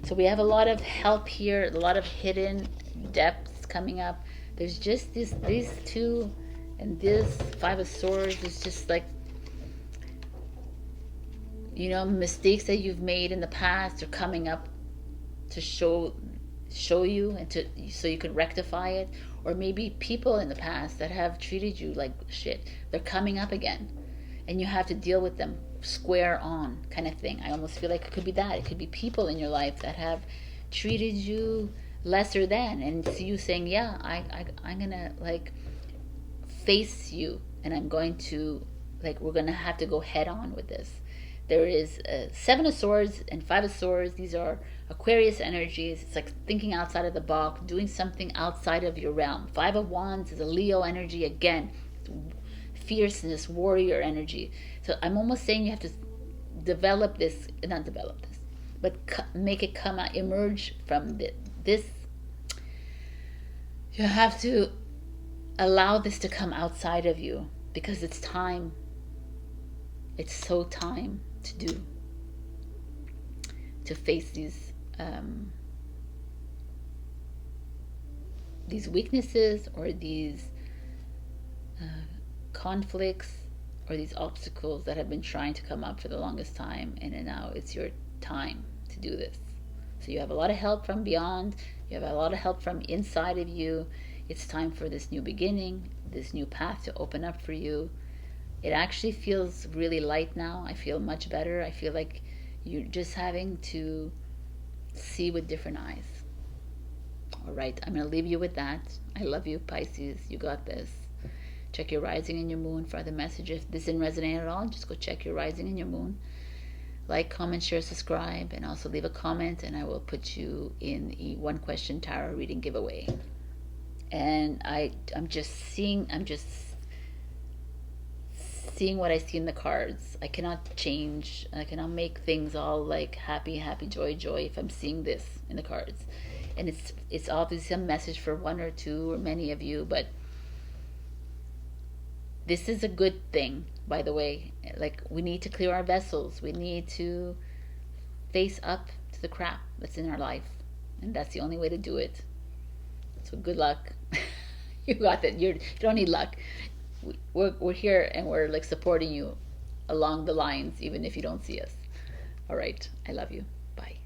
So we have a lot of help here, a lot of hidden depths coming up. There's just these two, and this Five of Swords is just mistakes that you've made in the past are coming up to show you, and so you can rectify it. Or maybe people in the past that have treated you like shit, they're coming up again, and you have to deal with them square on, kind of thing. I almost feel like it could be that. It could be people in your life that have treated you lesser than, and it's you saying, yeah, I'm gonna face you, and I'm going to we're gonna have to go head on with this. There is Seven of Swords and Five of Swords. These are Aquarius energies. It's like thinking outside of the box, doing something outside of your realm. Five of Wands is a Leo energy again. Fierceness, warrior energy. So I'm almost saying you have to not develop this, but make it come out, emerge from this. You have to allow this to come outside of you, because it's time. It's so time to face these weaknesses, or these conflicts, or these obstacles that have been trying to come up for the longest time, and then now it's your time to do this. So you have a lot of help from beyond, you have a lot of help from inside of you. It's time for this new beginning, this new path to open up for you. It actually feels really light now. I feel much better. I feel like you're just having to see with different eyes. All right, I'm going to leave you with that. I love you, Pisces. You got this. Check your rising and your moon for other messages. If this didn't resonate at all, just go check your rising and your moon. Like, comment, share, subscribe, and also leave a comment, and I will put you in the one question tarot reading giveaway. And I'm just seeing what I see in the cards. I cannot change. I cannot make things all like happy, joy if I'm seeing this in the cards. And it's obviously a message for one or two or many of you, but this is a good thing, by the way. Like, we need to clear our vessels. We need to face up to the crap that's in our life, and that's the only way to do it. So good luck. You got that. You don't need luck. We're here, and we're like supporting you along the lines, even if you don't see us. All right. I love you. Bye.